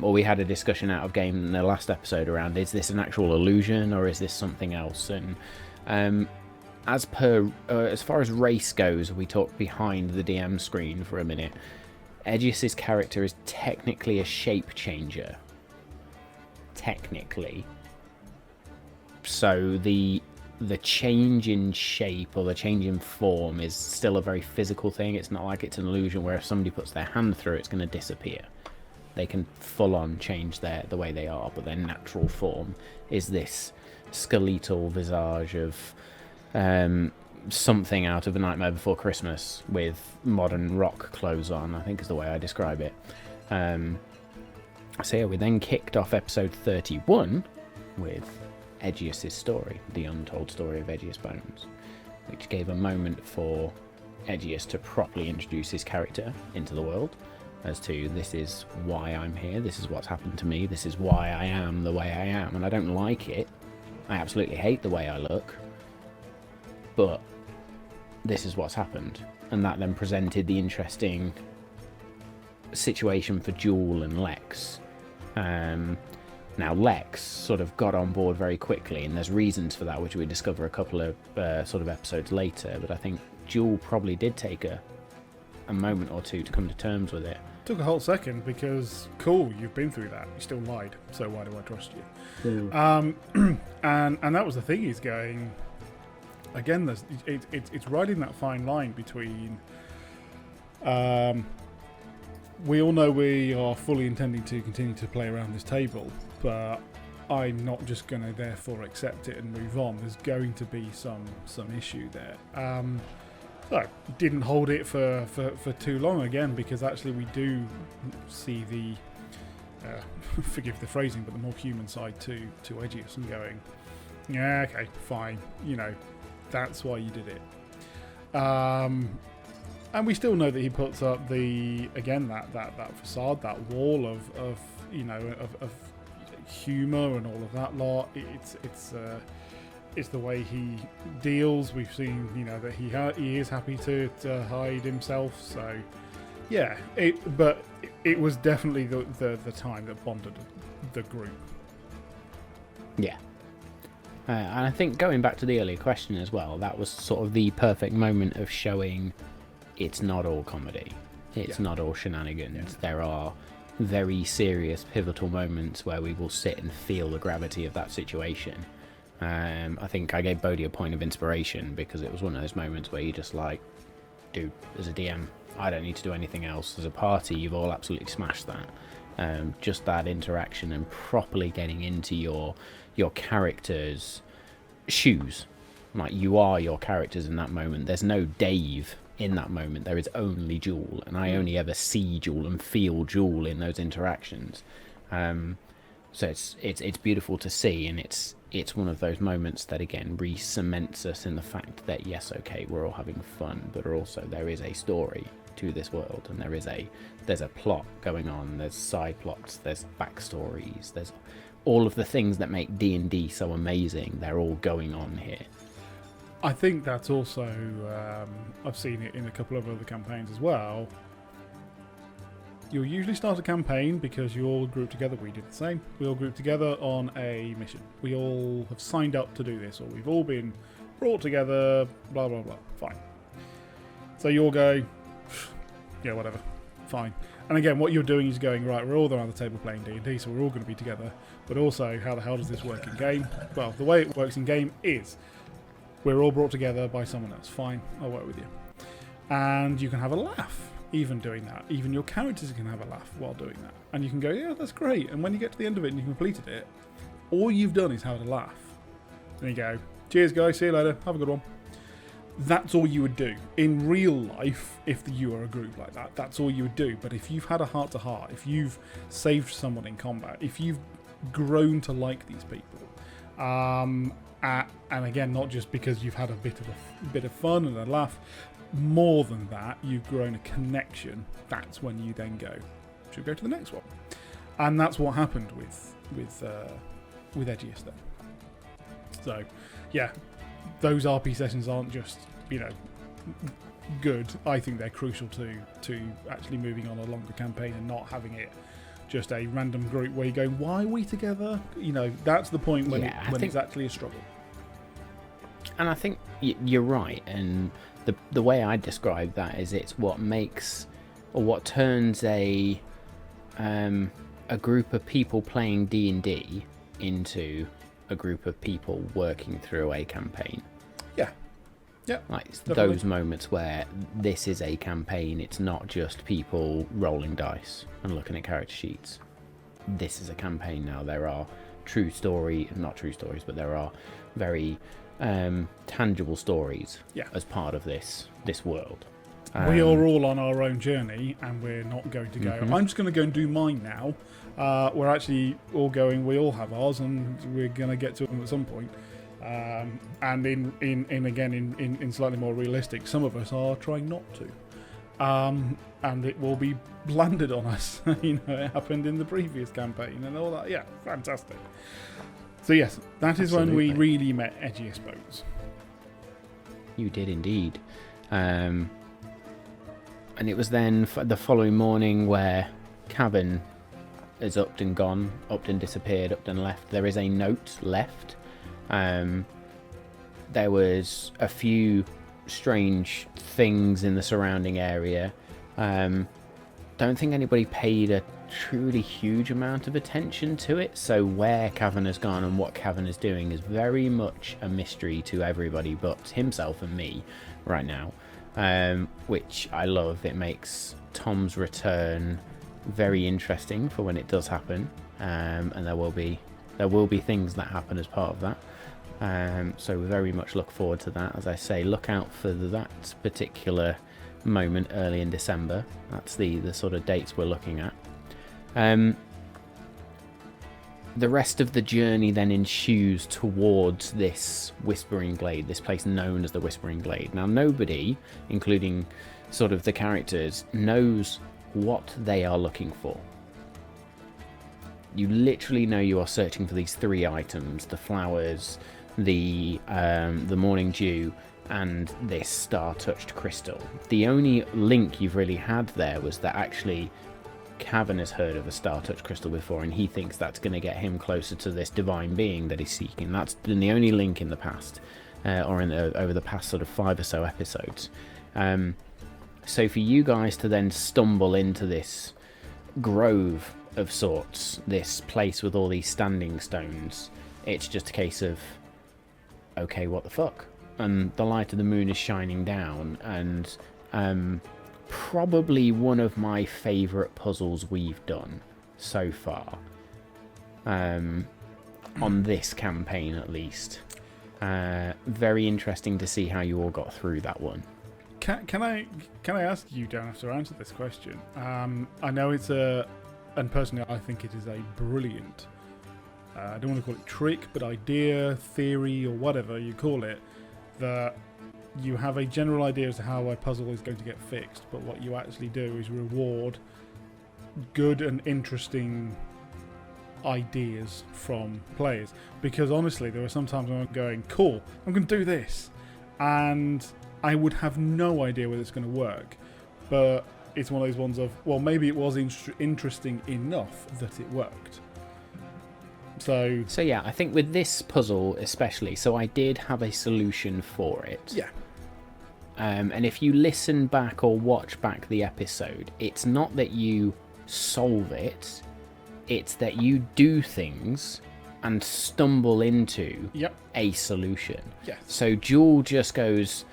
or we had a discussion out of game in the last episode around, is this an actual illusion or is this something else? And as far as race goes, we talked behind the DM screen for a minute. Aegeus's character is technically a shape changer. Technically. So the change in shape or the change in form is still a very physical thing. It's not like it's an illusion where if somebody puts their hand through it's going to disappear. They can full on change the way they are, but their natural form is this skeletal visage of something out of A Nightmare Before Christmas with modern rock clothes on, I think is the way I describe it. So yeah, we then kicked off episode 31 with Edgius's story, the untold story of Edgius Bones, which gave a moment for Edgius to properly introduce his character into the world, as to this is why I'm here, this is what's happened to me, this is why I am the way I am, and I don't like it. I absolutely hate the way I look, but this is what's happened. And that then presented the interesting situation for Jewel and Lex. Now Lex sort of got on board very quickly, and there's reasons for that which we discover a couple of sort of episodes later, but I think Jewel probably did take a moment or two to come to terms with it. Took a whole second because, cool, you've been through that. You still lied, so why do I trust you? And that was the thing. He's going again. It's riding that fine line between. We all know we are fully intending to continue to play around this table, but I'm not just going to therefore accept it and move on. There's going to be some issue there. So didn't hold it for too long again, because actually we do see the forgive the phrasing, but the more human side to Edgius, and going, yeah, okay, fine, that's why you did it. And we still know that he puts up that facade, that wall of humour and all of that lot. It's the way he deals. We've seen, that he is happy to hide himself. So, yeah. But it was definitely the time that bonded the group. Yeah. And I think going back to the earlier question as well, that was sort of the perfect moment of showing it's not all comedy. It's not all shenanigans. Yeah. There are very serious, pivotal moments where we will sit and feel the gravity of that situation. I think I gave Bodhi a point of inspiration because it was one of those moments where you're just like, dude, as a DM, I don't need to do anything else. As a party, you've all absolutely smashed that. Just that interaction and properly getting into your character's shoes. Like, you are your characters in that moment. There's no Dave in that moment. There is only Jewel, and I only ever see Jewel and feel Jewel in those interactions. So it's beautiful to see, and it's one of those moments that again re-cements us in the fact that yes, okay, we're all having fun, but also there is a story to this world, and there's a plot going on, there's side plots, there's backstories, there's all of the things that make D&D so amazing. They're all going on here. I think that's also I've seen it in a couple of other campaigns as well. You'll usually start a campaign because you all group together. We did the same. We all group together on a mission. We all have signed up to do this, or we've all been brought together, blah, blah, blah. Fine. So you all go, yeah, whatever. Fine. And again, what you're doing is going, right, we're all around the table playing D&D, so we're all going to be together. But also, how the hell does this work in game? Well, the way it works in game is we're all brought together by someone else. Fine, I'll work with you. And you can have a laugh even doing that. Even your characters can have a laugh while doing that. And you can go, yeah, that's great. And when you get to the end of it and you've completed it, all you've done is have a laugh. And you go, cheers guys, see you later, have a good one. That's all you would do. In real life, if you were a group like that, that's all you would do. But if you've had a heart-to-heart, if you've saved someone in combat, if you've grown to like these people, and again, not just because you've had a bit of fun and a laugh, more than that, you've grown a connection. That's when you then go, should we go to the next one? And that's what happened with Edgius then. So, yeah, those RP sessions aren't just good. I think they're crucial to actually moving on a longer campaign and not having it just a random group where you go, why are we together? That's the point when it's actually a struggle. And I think you're right, and the way I describe that is it's what makes, or what turns a group of people playing D&D into a group of people working through a campaign. Yeah, like definitely. Those moments where this is a campaign, it's not just people rolling dice and looking at character sheets. This is a campaign now. There are not true stories, but there are very tangible stories Yeah. as part of this world. We are all on our own journey, and we're not going to go, I'm just going to go and do mine now. We're actually all going, we all have ours, and we're going to get to them at some point. And in slightly more realistic, some of us are trying not to. And it will be landed on us. It happened in the previous campaign and all that. Yeah, fantastic. So yes, that is when we really met Edgiest Boats. You did indeed. And it was then the following morning where Cavan is upped and gone, upped and disappeared, upped and left. There is a note left. There was a few strange things in the surrounding area. Don't think anybody paid a truly huge amount of attention to it, so where Cavan has gone and what Cavan is doing is very much a mystery to everybody but himself and me right now, which I love. It makes Tom's return very interesting for when it does happen, and there will be things that happen as part of that. So we very much look forward to that. As I say, look out for that particular moment early in December. That's the sort of dates we're looking at. The rest of the journey then ensues towards this Whispering Glade, this place known as the Whispering Glade. Now nobody, including sort of the characters, knows what they are looking for. You literally know you are searching for these 3 items: the flowers, the morning dew, and this star-touched crystal. The only link you've really had there was that actually Cavan has heard of a star-touched crystal before, and he thinks that's going to get him closer to this divine being that he's seeking. That's been the only link in the past, over the past sort of 5 or so episodes. So for you guys to then stumble into this grove of sorts, this place with all these standing stones, it's just a case of, okay, what the fuck? And the light of the moon is shining down, and probably one of my favourite puzzles we've done so far, on this campaign at least. Very interesting to see how you all got through that one. Can I ask you, don't have to answer this question. I know and personally I think it is a brilliant, I don't want to call it trick, but idea, theory, or whatever you call it, that you have a general idea as to how a puzzle is going to get fixed, but what you actually do is reward good and interesting ideas from players. Because honestly, there are some times when I'm going, cool, I'm going to do this, and I would have no idea whether it's going to work, but it's one of those ones of, well, maybe it was interesting enough that it worked. So yeah, I think with this puzzle especially, so I did have a solution for it. Yeah. And if you listen back or watch back the episode, it's not that you solve it, it's that you do things and stumble into a solution. Yes. So Jewel just goes,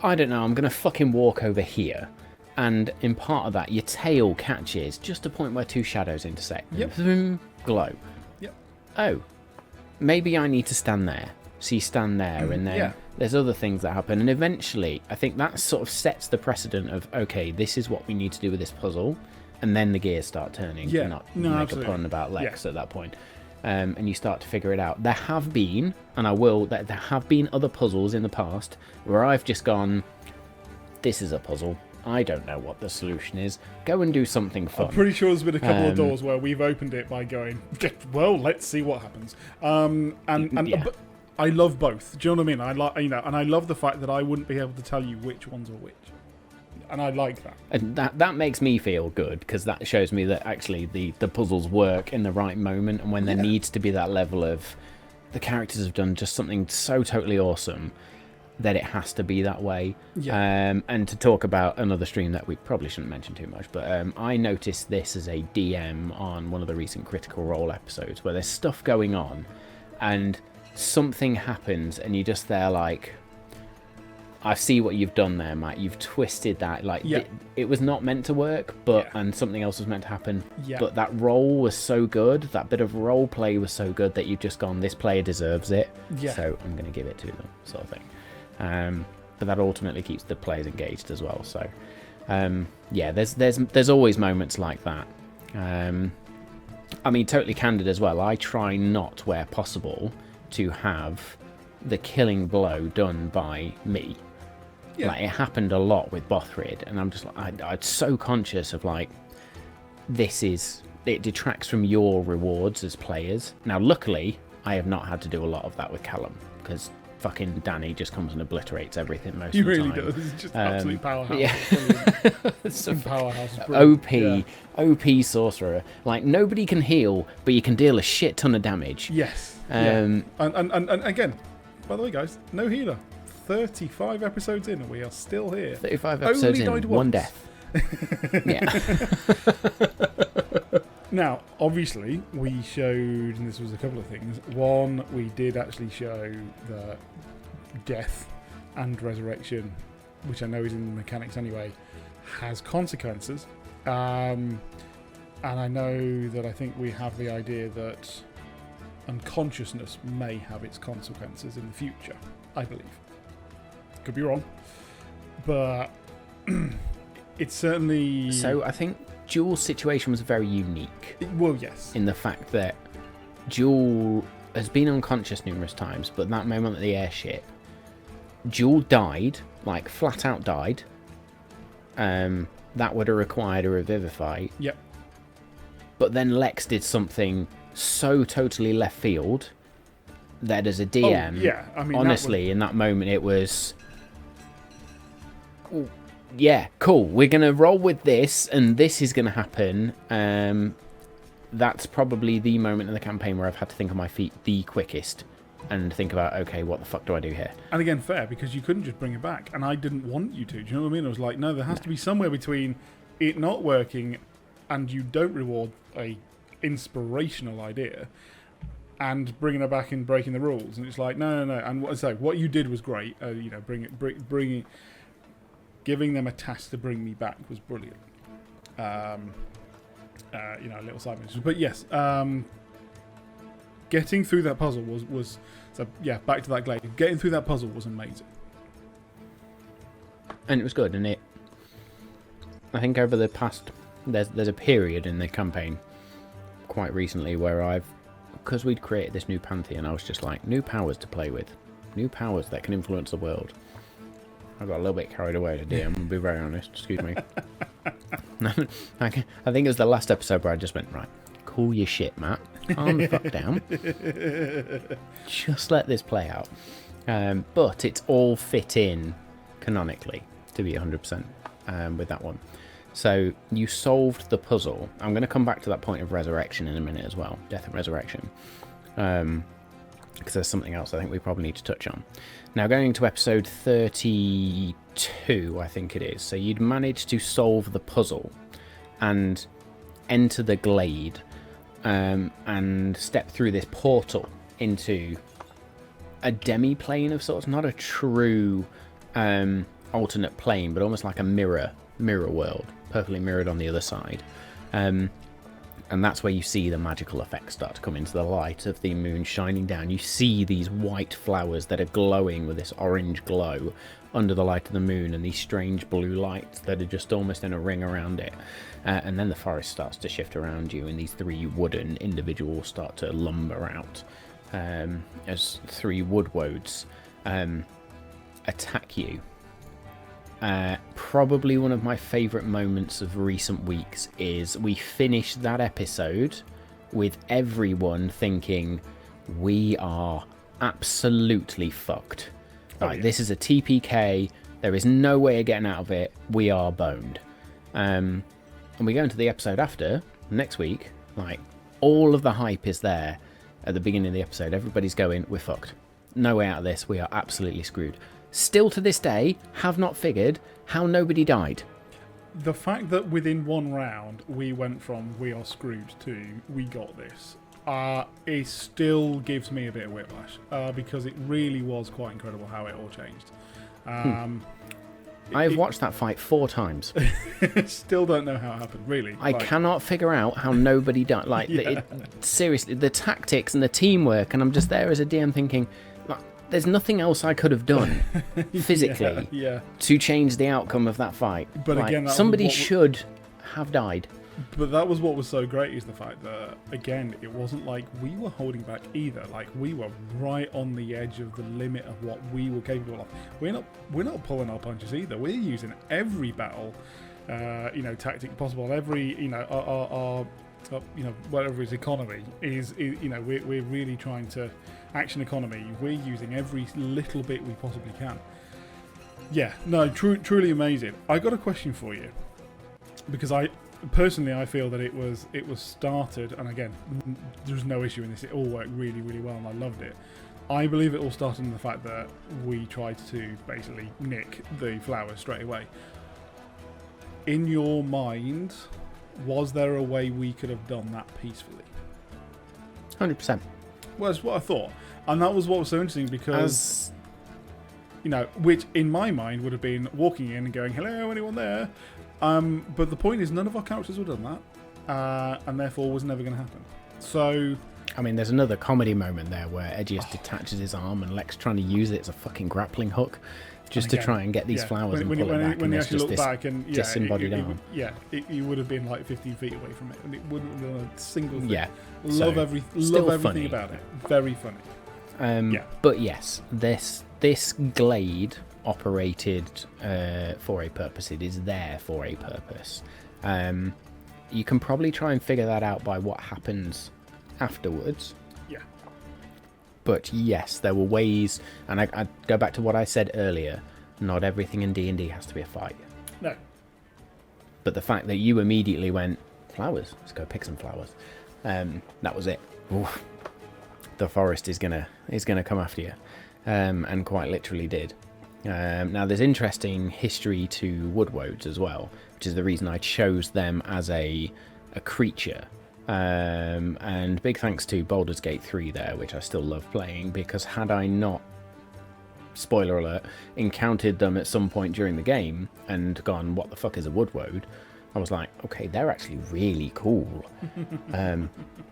I don't know, I'm going to fucking walk over here. And in part of that, your tail catches just a point where 2 shadows intersect. Yep. Boom, glow. Yep. Oh, maybe I need to stand there. So you stand there, and then there's other things that happen. And eventually, I think that sort of sets the precedent of, okay, this is what we need to do with this puzzle. And then the gears start turning. Yeah. Not No, make absolutely. a pun about Lex at that point. And you start to figure it out. There have been, there have been other puzzles in the past where I've just gone, this is a puzzle. I don't know what the solution is. Go and do something fun. I'm pretty sure there's been a couple of doors where we've opened it by going, well, let's see what happens. But I love both. Do you know what I mean? And I love the fact that I wouldn't be able to tell you which ones are which. And I like that. And that makes me feel good, because that shows me that actually the puzzles work in the right moment, and when there needs to be that level of the characters have done just something so totally awesome that it has to be that way. And to talk about another stream that we probably shouldn't mention too much, but I noticed this as a DM on one of the recent Critical Role episodes where there's stuff going on and something happens and you're just there like, I see what you've done there, Matt. You've twisted that. Like, Yeah. it was not meant to work, but Yeah. and something else was meant to happen. Yeah. But that role was so good, that bit of role play was so good that you've just gone, this player deserves it, Yeah. so I'm going to give it to them, sort of thing. But that ultimately keeps the players engaged as well. So, yeah, there's always moments like that. I mean, totally candid as well. I try not, where possible, to have the killing blow done by me. Yeah. Like, it happened a lot with Bothrid, and I'm just like, I'm so conscious of, like, it detracts from your rewards as players. Now, luckily, I have not had to do a lot of that with Callum, because fucking Danny just comes and obliterates everything most He of the really time. does. He's just absolute powerhouse. Yeah. Some powerhouse. OP, Yeah. OP sorcerer. Like, nobody can heal, but you can deal a shit ton of damage. Yes. Um, And again, by the way, guys, no healer. 35 episodes in, and we are still here. 35 episodes Only in, died one once. death. Yeah. Now, obviously, we showed, and this was a couple of things. One, we did actually show that death and resurrection, which I know is in the mechanics anyway, has consequences. And I know that I think we have the idea that unconsciousness may have its consequences in the future, I believe. Could be wrong. But it's certainly... So I think Jewel's situation was very unique Well, yes. in the fact that Jewel has been unconscious numerous times, but that moment at the airship, Jewel died, like flat out died. That would have required a revivify. Yep. But then Lex did something so totally left field that as a DM, yeah. I mean, honestly, in that moment it was... Yeah, cool. We're going to roll with this, and this is going to happen. That's probably the moment in the campaign where I've had to think on my feet the quickest and think about, okay, what the fuck do I do here? And again, fair, because you couldn't just bring it back, and I didn't want you to. Do you know what I mean? I was like, no, there has to be somewhere between it not working and you don't reward a inspirational idea and bringing it back and breaking the rules. And it's like, no. And what you did was great. Bringing, giving them a task to bring me back was brilliant. A little side mission. But yes, getting through that puzzle was so yeah. Back to that glade. Getting through that puzzle was amazing. And it was good, and I think over the past, there's a period in the campaign quite recently where because we'd created this new pantheon, I was just like, new powers to play with, new powers that can influence the world. I got a little bit carried away to DM, I'll be very honest, excuse me. I think it was the last episode where I just went, right, cool your shit, Matt, calm the fuck down, just let this play out. But it's all fit in canonically, to be 100% with that one. So you solved the puzzle. I'm going to come back to that point of resurrection in a minute as well, death and resurrection, because there's something else I think we probably need to touch on. Now, going to episode 32, I think it is. So you'd managed to solve the puzzle and enter the glade and step through this portal into a demi-plane of sorts, not a true alternate plane, but almost like a mirror world, perfectly mirrored on the other side. And that's where you see the magical effects start to come into the light of the moon shining down. You see these white flowers that are glowing with this orange glow under the light of the moon, and these strange blue lights that are just almost in a ring around it. And then the forest starts to shift around you, and these three wooden individuals start to lumber out as three wood woads attack you. Probably one of my favourite moments of recent weeks is we finished that episode with everyone thinking we are absolutely fucked. Like, this is a TPK, there is no way of getting out of it, we are boned. And we go into the episode after, next week, like, all of the hype is there at the beginning of the episode. Everybody's going, we're fucked. No way out of this, we are absolutely screwed. Still to this day, have not figured how nobody died. The fact that within one round we went from we are screwed to we got this, it still gives me a bit of whiplash, because it really was quite incredible how it all changed. I've watched that fight 4 times. Still don't know how it happened, really. I cannot figure out how nobody done. Like, seriously, the tactics and the teamwork, and I'm just there as a DM thinking, like, there's nothing else I could have done physically to change the outcome of that fight. But like, again, somebody should have died. But that was what was so great, is the fact that, again, it wasn't like we were holding back either. Like, we were right on the edge of the limit of what we were capable of. We're not pulling our punches either. We're using every battle, tactic possible. Every, our whatever is economy is we're really trying to action economy. We're using every little bit we possibly can. Yeah, no, truly amazing. I got a question for you, because personally, I feel that it was started, and again, there's no issue in this. It all worked really, really well, and I loved it. I believe it all started in the fact that we tried to basically nick the flowers straight away. In your mind, was there a way we could have done that peacefully? 100%. Well, that's what I thought, and that was what was so interesting, because which in my mind would have been walking in and going, "Hello, anyone there?" But the point is, none of our characters would have done that, and therefore was never going to happen. So, I mean, there's another comedy moment there where Edgius detaches his arm and Lex trying to use it as a fucking grappling hook, just to try and get these flowers and pull it back. When you actually look back, and disembodied arm. You would have been like 15 feet away from it, and it wouldn't have done a single thing. Yeah, love everything about it. Very funny. But yes, this glade operated for a purpose. It is there for a purpose. You can probably try and figure that out by what happens afterwards. Yeah. But yes, there were ways, and I go back to what I said earlier. Not everything in D&D has to be a fight. No. But the fact that you immediately went, flowers, let's go pick some flowers. That was it. Oof. The forest is gonna come after you, and quite literally did. Now, there's interesting history to woodwoads as well, which is the reason I chose them as a creature. And big thanks to Baldur's Gate 3 there, which I still love playing, because had I not, spoiler alert, encountered them at some point during the game and gone, what the fuck is a woodwoad? I was like, okay, they're actually really cool.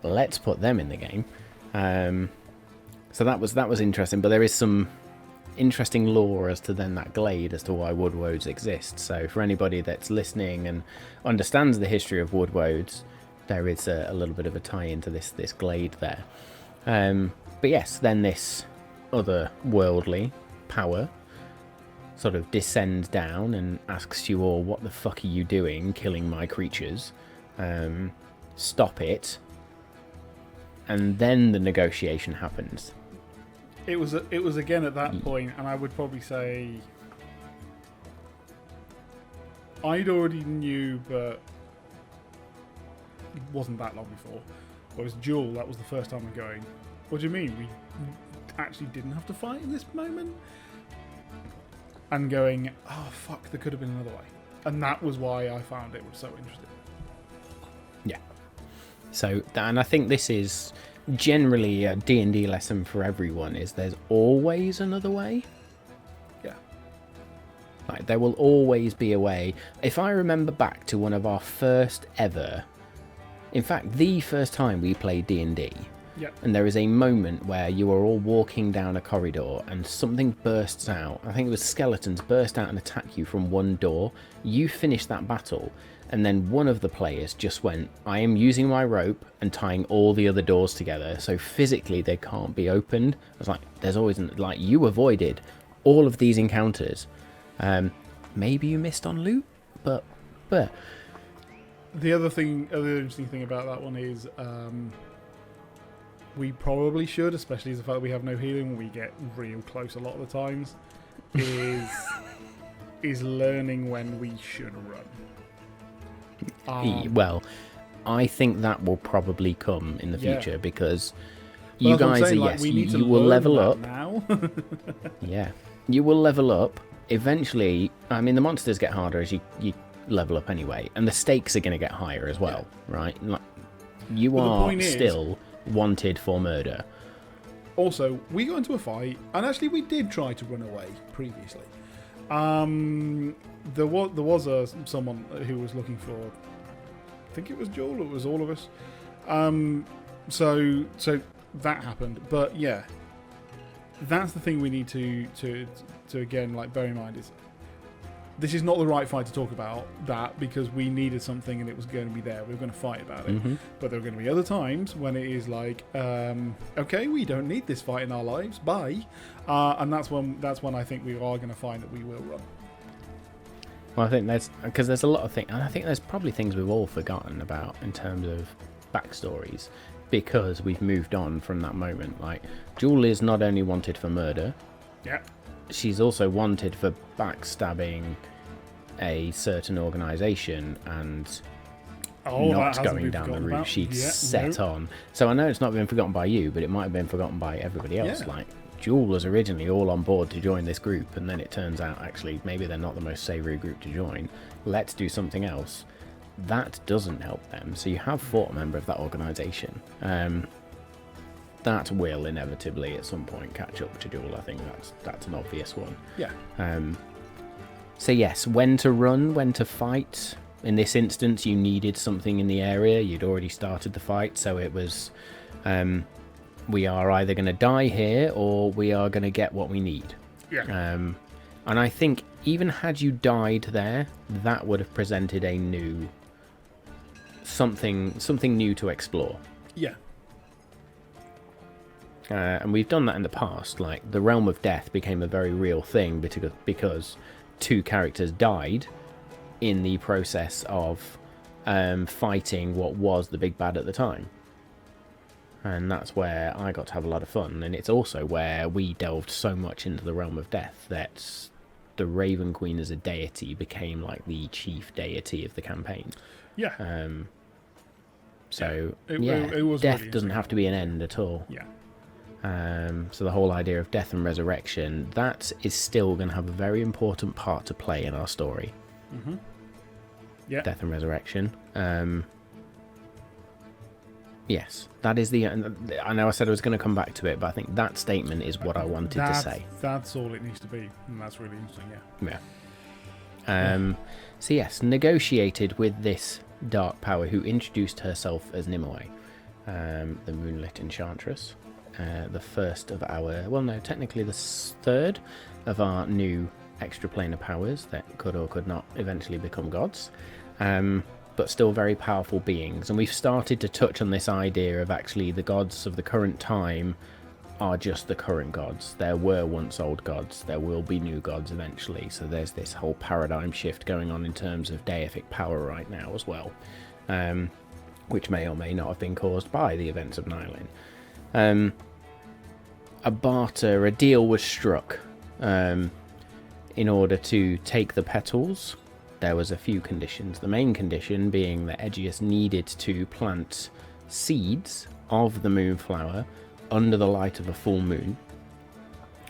Let's put them in the game. So that was interesting, but there is some interesting lore as to then that glade as to why woodwoads exist. So for anybody that's listening and understands the history of woodwoads, there is a little bit of a tie into this glade there. But yes, then this otherworldly power sort of descends down and asks you all, what the fuck are you doing killing my creatures? Stop it. And then the negotiation happens. It was again at that point, and I would probably say I'd already knew, but it wasn't that long before. Whereas Jewel, that was the first time I'm going, what do you mean? We actually didn't have to fight in this moment? And going, oh fuck, there could have been another way. And that was why I found it was so interesting. Yeah. So, and I think this is generally a D&D lesson for everyone, is there's always another way. Yeah. Like, there will always be a way. If I remember back to one of our first ever, in fact, the first time we played D&D, yep. And there is a moment where you are all walking down a corridor and something bursts out. I think it was skeletons burst out and attack you from one door. You finish that battle, and then one of the players just went, I am using my rope and tying all the other doors together, so physically they can't be opened. I was like, there's always, like, you avoided all of these encounters. Maybe you missed on loot, but. The other interesting thing about that one is, we probably should, especially as the fact that we have no healing when we get real close a lot of the times, is learning when we should run. Well, I think that will probably come in the future, because you guys are, like, you will level up now. Yeah, you will level up eventually. I mean, the monsters get harder as you level up anyway, and the stakes are going to get higher as well, right? Like, you are still wanted for murder. Also, we got into a fight, and actually we did try to run away previously, There was someone who was looking for. I think it was Joel. Or it was all of us. So that happened. But yeah, that's the thing we need to again like bear in mind is this is not the right fight to talk about that because we needed something and it was going to be there. We were going to fight about it. Mm-hmm. But there are going to be other times when it is like, okay, we don't need this fight in our lives. Bye. And that's when I think we are going to find that we will run. Well, I think there's a lot of things, and I think there's probably things we've all forgotten about in terms of backstories because we've moved on from that moment. Like, Jewel is not only wanted for murder, Yeah. she's also wanted for backstabbing a certain organisation and not going down the route she'd set on. So I know it's not been forgotten by you, but it might have been forgotten by everybody else. Yeah. Like, Jewel was originally all on board to join this group, and then it turns out actually maybe they're not the most savoury group to join. Let's do something else. That doesn't help them. So you have fought a member of that organisation. That will inevitably at some point catch up to Jewel. I think that's an obvious one. Yeah. So yes, when to run, when to fight. In this instance, you needed something in the area. You'd already started the fight, so it was... we are either going to die here or we are going to get what we need. Yeah. And I think even had you died there, that would have presented a new... something new to explore. Yeah. And we've done that in the past. Like, the Realm of Death became a very real thing because two characters died in the process of fighting what was the big bad at the time. And that's where I got to have a lot of fun. And it's also where we delved so much into the Realm of Death that the Raven Queen as a deity became like the chief deity of the campaign. Yeah. It was death really doesn't have to be an end at all. Yeah. So the whole idea of death and resurrection, that is still going to have a very important part to play in our story. Mm-hmm. Yeah. Death and resurrection. Yes, that is the... I know I said I was going to come back to it, but I think that statement is what I wanted to say. That's all it needs to be, and that's really interesting, yeah. Yeah. So yes, negotiated with this dark power who introduced herself as Nimue, the Moonlit Enchantress. The first of our... Well, no, technically the third of our new extra-planar powers that could or could not eventually become gods. But still very powerful beings. And we've started to touch on this idea of actually the gods of the current time are just the current gods. There were once old gods. There will be new gods eventually. So there's this whole paradigm shift going on in terms of deific power right now as well, which may or may not have been caused by the events of Nylin. A deal was struck in order to take the petals. There was a few conditions. The main condition being that Aegeus needed to plant seeds of the moonflower under the light of a full moon.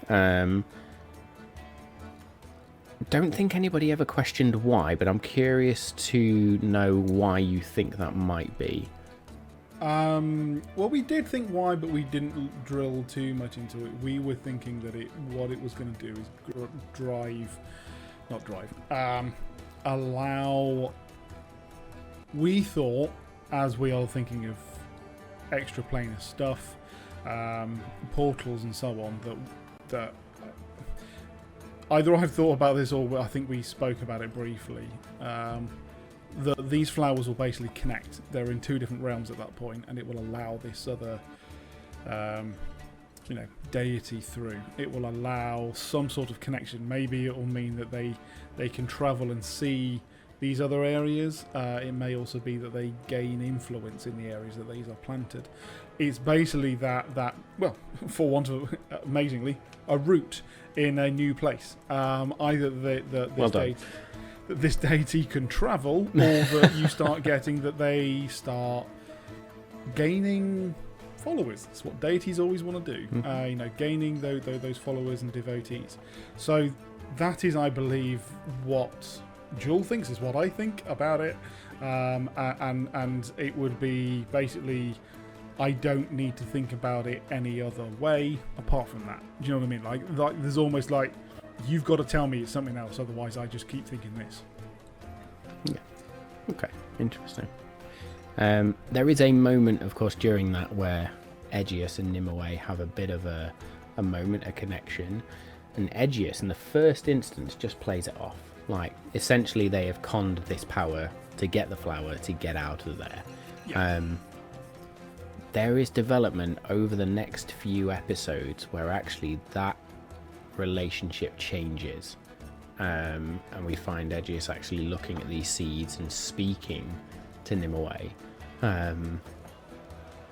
Don't think anybody ever questioned why, but I'm curious to know why you think that might be. Well, we did think why, but we didn't drill too much into it. We were thinking that what it was going to do is allow... We thought, as we are thinking of extra planar stuff, portals and so on, that either I've thought about this or I think we spoke about it briefly, that these flowers will basically connect. They're in two different realms at that point, and it will allow this other deity through. It will allow some sort of connection. Maybe it will mean that they can travel and see these other areas. It may also be that they gain influence in the areas that these are planted. It's basically that well, for want of, amazingly, a route in a new place. Either this deity can travel, or that you start getting that they start gaining followers. That's what deities always want to do. Gaining those followers and devotees. So that is, I believe, what Jewel thinks is what I think about it. And it would be basically, I don't need to think about it any other way apart from that. Do you know what I mean? Like there's almost like you've got to tell me it's something else, otherwise I just keep thinking this. Okay, interesting. There is a moment, of course, during that where Aegeus and Nimue have a bit of a moment, a connection, and Aegeus in the first instance just plays it off. Like, essentially they have conned this power to get the flower to get out of there. Yeah. There is development over the next few episodes where actually that relationship changes. And we find Aegeus actually looking at these seeds and speaking to Nimue.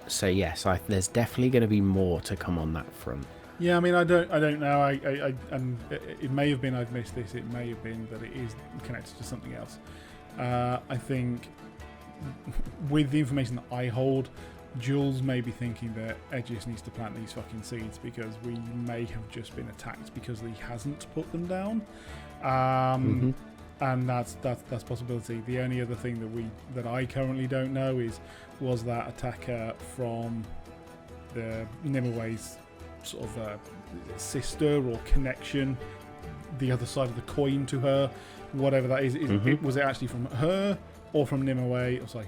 So yes, there's definitely going to be more to come on that front. Yeah, I mean, I don't know. And it may have been I've missed this. It may have been that it is connected to something else. I think with the information that I hold, Jules may be thinking that Aegeus needs to plant these fucking seeds because we may have just been attacked because he hasn't put them down. And that's a possibility. The only other thing that I currently don't know is, was that attacker from the Nimue's sort of sister or connection, the other side of the coin to her, whatever that is. Was it actually from her or from Nimue? Or sorry,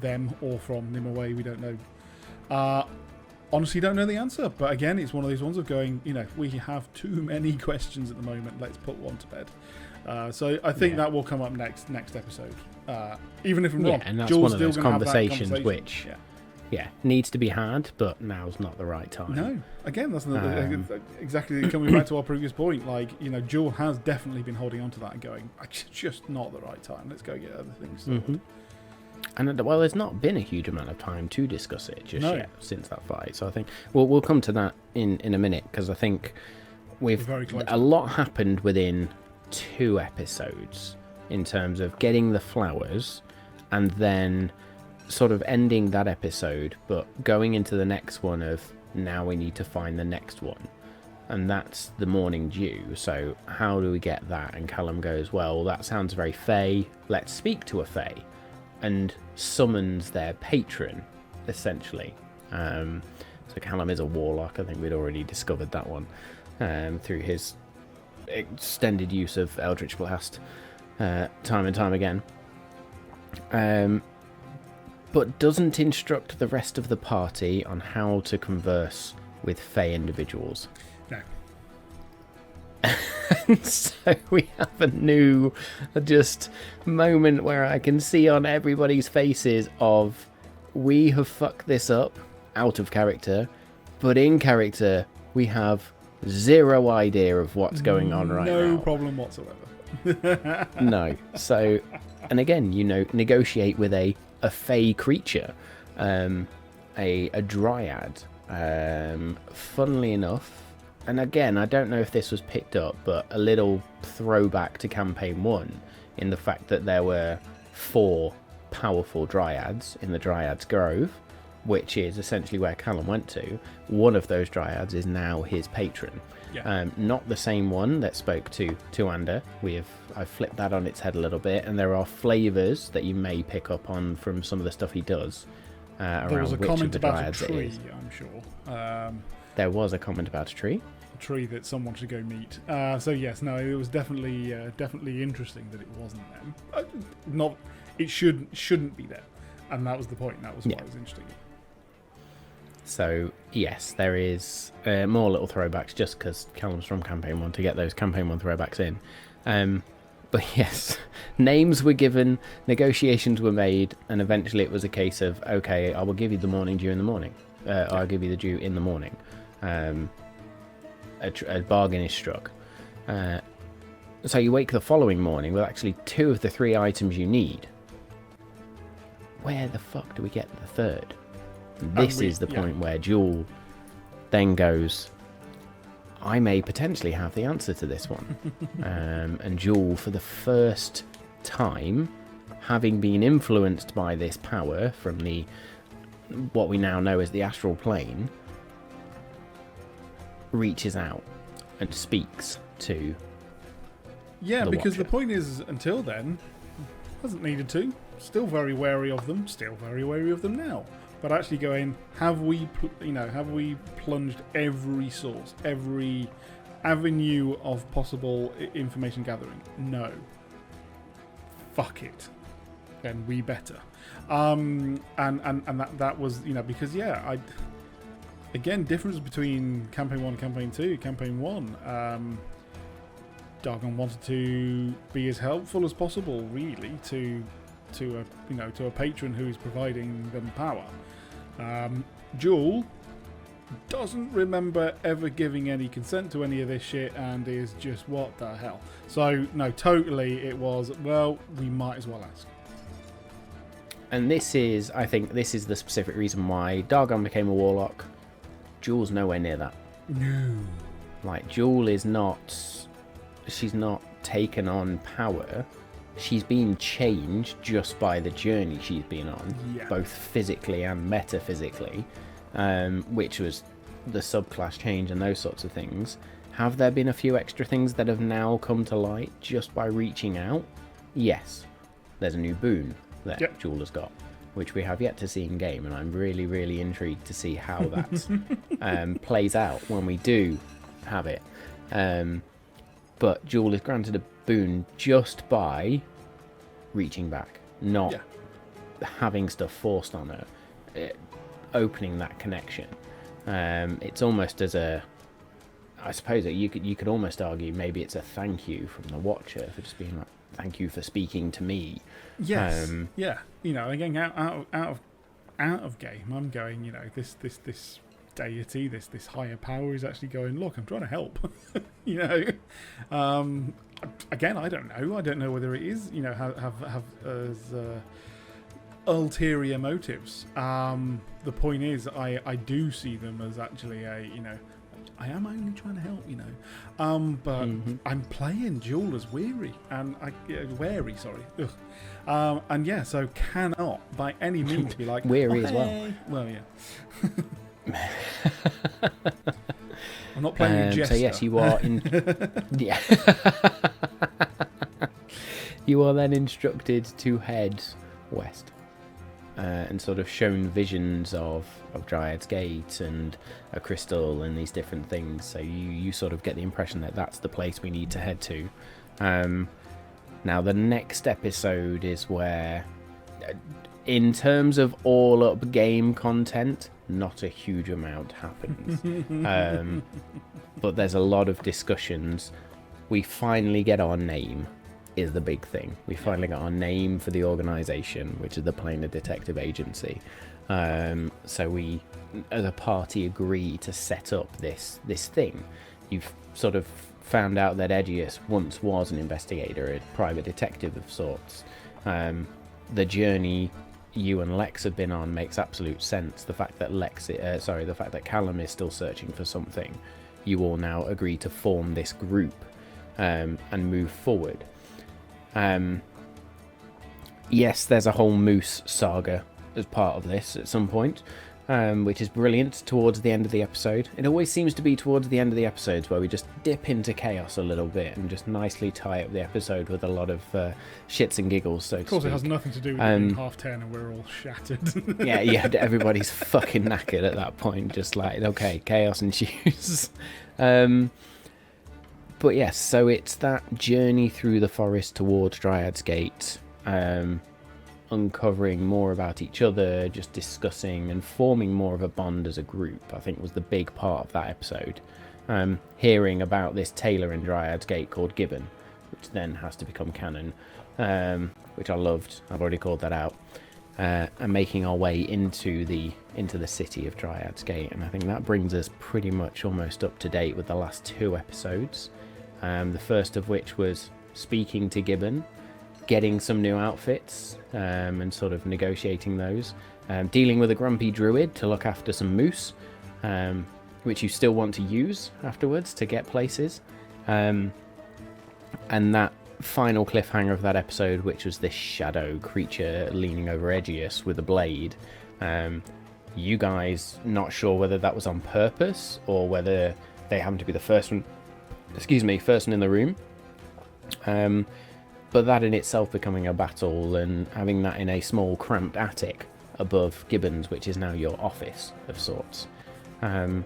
them or from Nimue? We don't know. Honestly, don't know the answer. But again, it's one of those ones of going, we have too many questions at the moment. Let's put one to bed. So I think that will come up next episode. Even if I'm wrong, and that's Jules one of those still gonna have that conversations conversation. which needs to be had, but now's not the right time. No, again, that's exactly coming back to our previous point. Like, Jewel has definitely been holding on to that and going, it's just not the right time. Let's go get other things sorted. And well, there's not been a huge amount of time to discuss it just yet since that fight. So I think we'll come to that in a minute, because I think a lot happened within 2 episodes in terms of getting the flowers and then sort of ending that episode, but going into the next one of now we need to find the next one, and that's the morning dew. So how do we get that? And Callum goes, well, that sounds very fey, let's speak to a fey, and summons their patron essentially. So Callum is a warlock. I think we'd already discovered that one through his extended use of Eldritch Blast time and time again, but doesn't instruct the rest of the party on how to converse with fey individuals. No. And so we have a new just moment where I can see on everybody's faces of, we have fucked this up out of character, but in character we have zero idea of what's going on right now. No problem whatsoever. No. So, and again, negotiate with a fey creature, a dryad. Funnily enough, and again, I don't know if this was picked up, but a little throwback to campaign 1 in the fact that there were 4 powerful dryads in the Dryad's Grove, which is essentially where Callum went to. One of those dryads is now his patron. Not the same one that spoke to Tuanda. I've flipped that on its head a little bit, and there are flavours that you may pick up on from some of the stuff he does. There was a comment about a tree, I'm sure. There was a comment about a tree. A tree that someone should go meet. So yes, no, it was definitely interesting that it wasn't them. It shouldn't be them, and that was the point. That was why it was interesting. So yes, there is more little throwbacks, just because Callum's from campaign 1 to get those campaign 1 throwbacks in. But yes, names were given, negotiations were made, and eventually it was a case of, okay, I will give you the morning dew in the morning. I'll give you the dew in the morning. A bargain is struck. So you wake the following morning with actually 2 of the 3 items you need. Where the fuck do we get the 3rd? This is the point where Jewel then goes, I may potentially have the answer to this one. And Jewel, for the first time, having been influenced by this power from what we now know as the astral plane, reaches out and speaks to the because Watcher. the point is, until then, hasn't needed to. Still very wary of them. Still very wary of them now. But actually going, have we plunged every source, every avenue of possible information gathering? No. Fuck it. Then we better. And that was, because again, difference between campaign 1 and campaign 2. Campaign 1, Dargon wanted to be as helpful as possible, really, to a patron who is providing them power. Jewel doesn't remember ever giving any consent to any of this shit and is just, what the hell? So, no, totally it was, well, we might as well ask. And I think this is the specific reason why Dargon became a warlock. Jewel's nowhere near that. No. Like, Jewel is not... She's not taken on power. She's been changed just by the journey she's been on, both physically and metaphysically, which was the subclass change and those sorts of things. Have there been a few extra things that have now come to light just by reaching out? Yes. There's a new boon that Jewel has got, which we have yet to see in game, and I'm really, really intrigued to see how that plays out when we do have it. But Jewel is granted a boon just by reaching back, not having stuff forced on her, opening that connection. It's almost as I suppose that you could almost argue maybe it's a thank you from the Watcher for just being like, thank you for speaking to me. Yes. Again, out of game, I'm going, this deity, this higher power is actually going, look, I'm trying to help. Again, I don't know whether it is, have ulterior motives. The point is, I do see them as actually I am only trying to help, but I'm playing Jewel as weary, and wary, sorry. So cannot by any means be like weary as well. Well, yeah. I'm not playing Jester. So yes, you are in. Yeah. You are then instructed to head west. And sort of shown visions of Dryad's Gate and a crystal and these different things. So you sort of get the impression that that's the place we need to head to. Now, the next episode is where, in terms of all-up game content, not a huge amount happens. But there's a lot of discussions. We finally get our name. Is the big thing. We finally got our name for the organisation, which is the Planar Detective Agency. So we, as a party, agree to set up this thing. You've sort of found out that Edius once was an investigator, a private detective of sorts. The journey you and Lex have been on makes absolute sense. The fact that the fact that Callum is still searching for something, you all now agree to form this group and move forward. Yes, there's a whole moose saga as part of this at some point, which is brilliant towards the end of the episode. It always seems to be towards the end of the episodes where we just dip into chaos a little bit and just nicely tie up the episode with a lot of shits and giggles, so to speak. Of course, it has nothing to do with it being 10:30 and we're all shattered. yeah, everybody's fucking knackered at that point, just like, okay, chaos ensues. But yes, so it's that journey through the forest towards Dryad's Gate, uncovering more about each other, just discussing and forming more of a bond as a group, I think was the big part of that episode. Hearing about this tailor in Dryad's Gate called Gibbon, which then has to become canon, which I loved. I've already called that out. And making our way into the city of Dryad's Gate, and I think that brings us pretty much almost up to date with the last 2 episodes. The first of which was speaking to Gibbon, getting some new outfits, and sort of negotiating those, dealing with a grumpy druid to look after some moose, which you still want to use afterwards to get places, and that final cliffhanger of that episode, which was this shadow creature leaning over Edius with a blade. You guys not sure whether that was on purpose or whether they happened to be the first one in the room. But that in itself becoming a battle and having that in a small cramped attic above Gibbons, which is now your office of sorts. And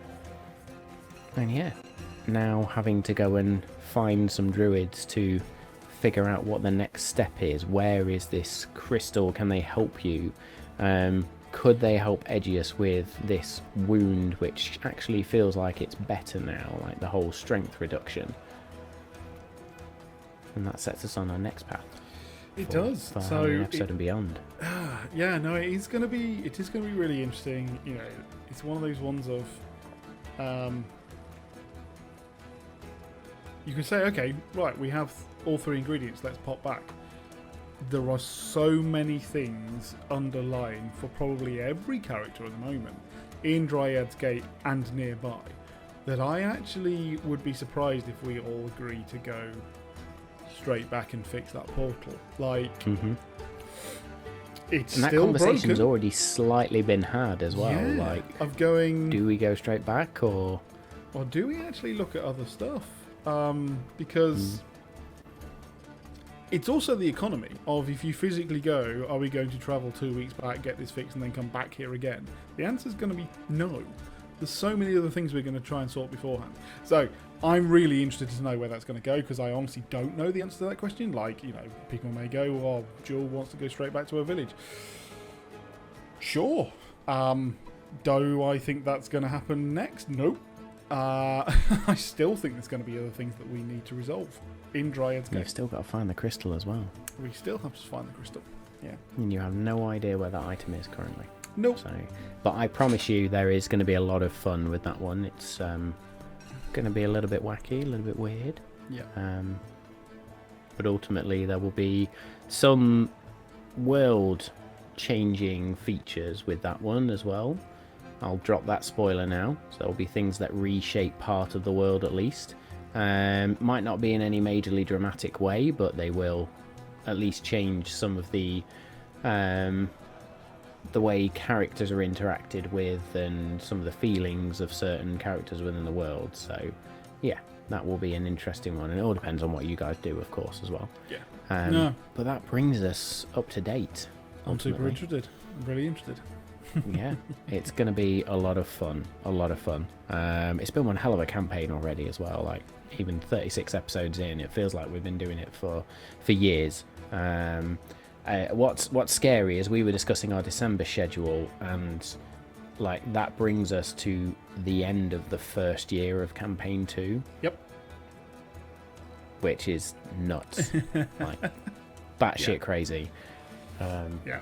yeah, now having to go and find some druids to figure out what the next step is. Where is this crystal? Can they help you? Could they help Edgius with this wound, which actually feels like it's better now, like the whole strength reduction? And that sets us on our next path. It does. For So Halloween episode and beyond. yeah, no, it is going to be really interesting. You know, it's one of those ones of you can say, okay, right, we have all three ingredients, let's pop back. There are so many things underlying for probably every character at the moment in Dryad's Gate and nearby that I actually would be surprised if we all agree to go straight back and fix that portal. Like, it's and that still conversation's broken. already slightly been had as well. Yeah, Like, of going, do we go straight back or do we actually look at other stuff? Because it's also the economy of, if you physically go, are we going to travel 2 weeks back, get this fixed, and then come back here again? The answer is going to be no. There's so many other things we're going to try and sort beforehand. So I'm really interested to know where that's going to go, because I honestly don't know the answer to that question. Like, you know, people may go, oh, Jewel wants to go straight back to her village. Sure. Do I think that's going to happen next? Nope. I still think there's going to be other things that we need to resolve in Dryad's Gate. you've still got to find the crystal as well? We still have to find the crystal. Yeah. And you have no idea where that item is currently. Nope. So, but I promise you, there is going to be a lot of fun with that one. It's going to be a little bit wacky, a little bit weird. Yeah. But ultimately, there will be some world-changing features with that one as well. I'll drop that spoiler now. So there'll be things that reshape part of the world at least. Might not be in any majorly dramatic way, but they will at least change some of the way characters are interacted with and some of the feelings of certain characters within the world. So yeah, that will be an interesting one, and it all depends on what you guys do, of course, as well. Yeah. But that brings us up to date. I'm super ultimately. interested. I'm really interested. Yeah, it's going to be a lot of fun. It's been one hell of a campaign already as well. Like, even 36 episodes in, it feels like we've been doing it for years. What's scary is we were discussing our December schedule, and like that brings us to the end of the first year of campaign 2. Yep. Which is nuts. Like, batshit crazy. Yeah.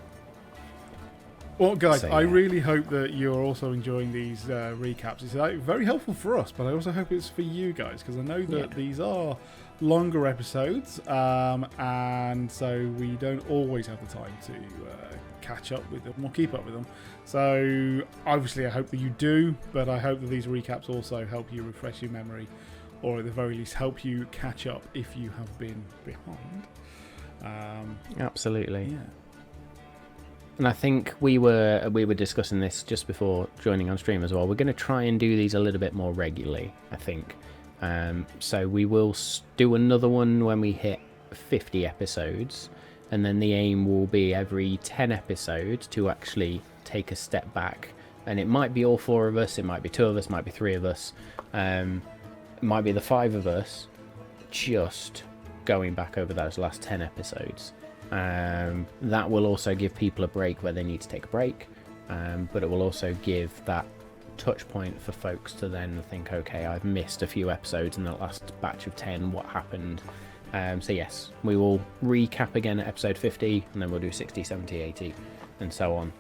Well, guys, So, I yeah. really hope that you're also enjoying these recaps. It's very helpful for us, but I also hope it's for you guys, because I know that these are longer episodes, and so we don't always have the time to catch up with them or keep up with them. So obviously I hope that you do, but I hope that these recaps also help you refresh your memory, or at the very least help you catch up if you have been behind. Absolutely. Yeah. And I think we were discussing this just before joining on stream as well. We're going to try and do these a little bit more regularly, I think. So we will do another one when we hit 50 episodes, and then the aim will be every 10 episodes to actually take a step back. And it might be all 4 of us, it might be 2 of us, it might be 3 of us, it might be the 5 of us just going back over those last 10 episodes. That will also give people a break where they need to take a break, but it will also give that touch point for folks to then think, okay, I've missed a few episodes in the last batch of 10, what happened? So yes, we will recap again at episode 50, and then we'll do 60, 70, 80 and so on,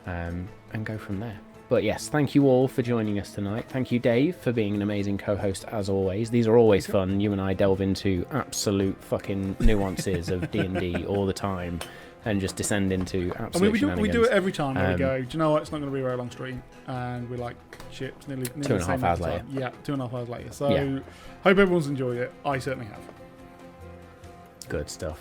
and go from there. But yes, thank you all for joining us tonight. Thank you, Dave, for being an amazing co-host as always. These are always fun. You and I delve into absolute fucking nuances of D&D all the time, and just descend into absolute shenanigans. We do it every time where we go, do you know what, it's not going to be a very long stream, and we're like, shit, it's nearly 2.5 hours later. Yeah, 2.5 hours later. So Yeah. hope everyone's enjoyed it. I certainly have. Good stuff.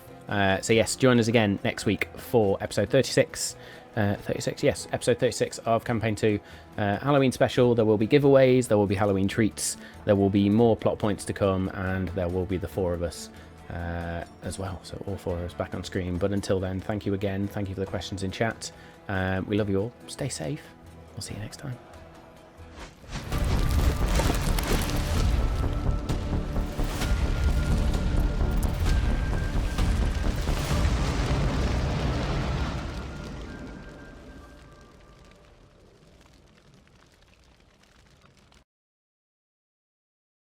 So yes, join us again next week for episode 36. 36, yes, episode 36 of Campaign 2. Halloween special. There will be giveaways, there will be Halloween treats, there will be more plot points to come, and there will be the 4 of us as well. So all 4 of us back on screen. But until then, thank you again. Thank you for the questions in chat. We love you all. Stay safe. We'll see you next time.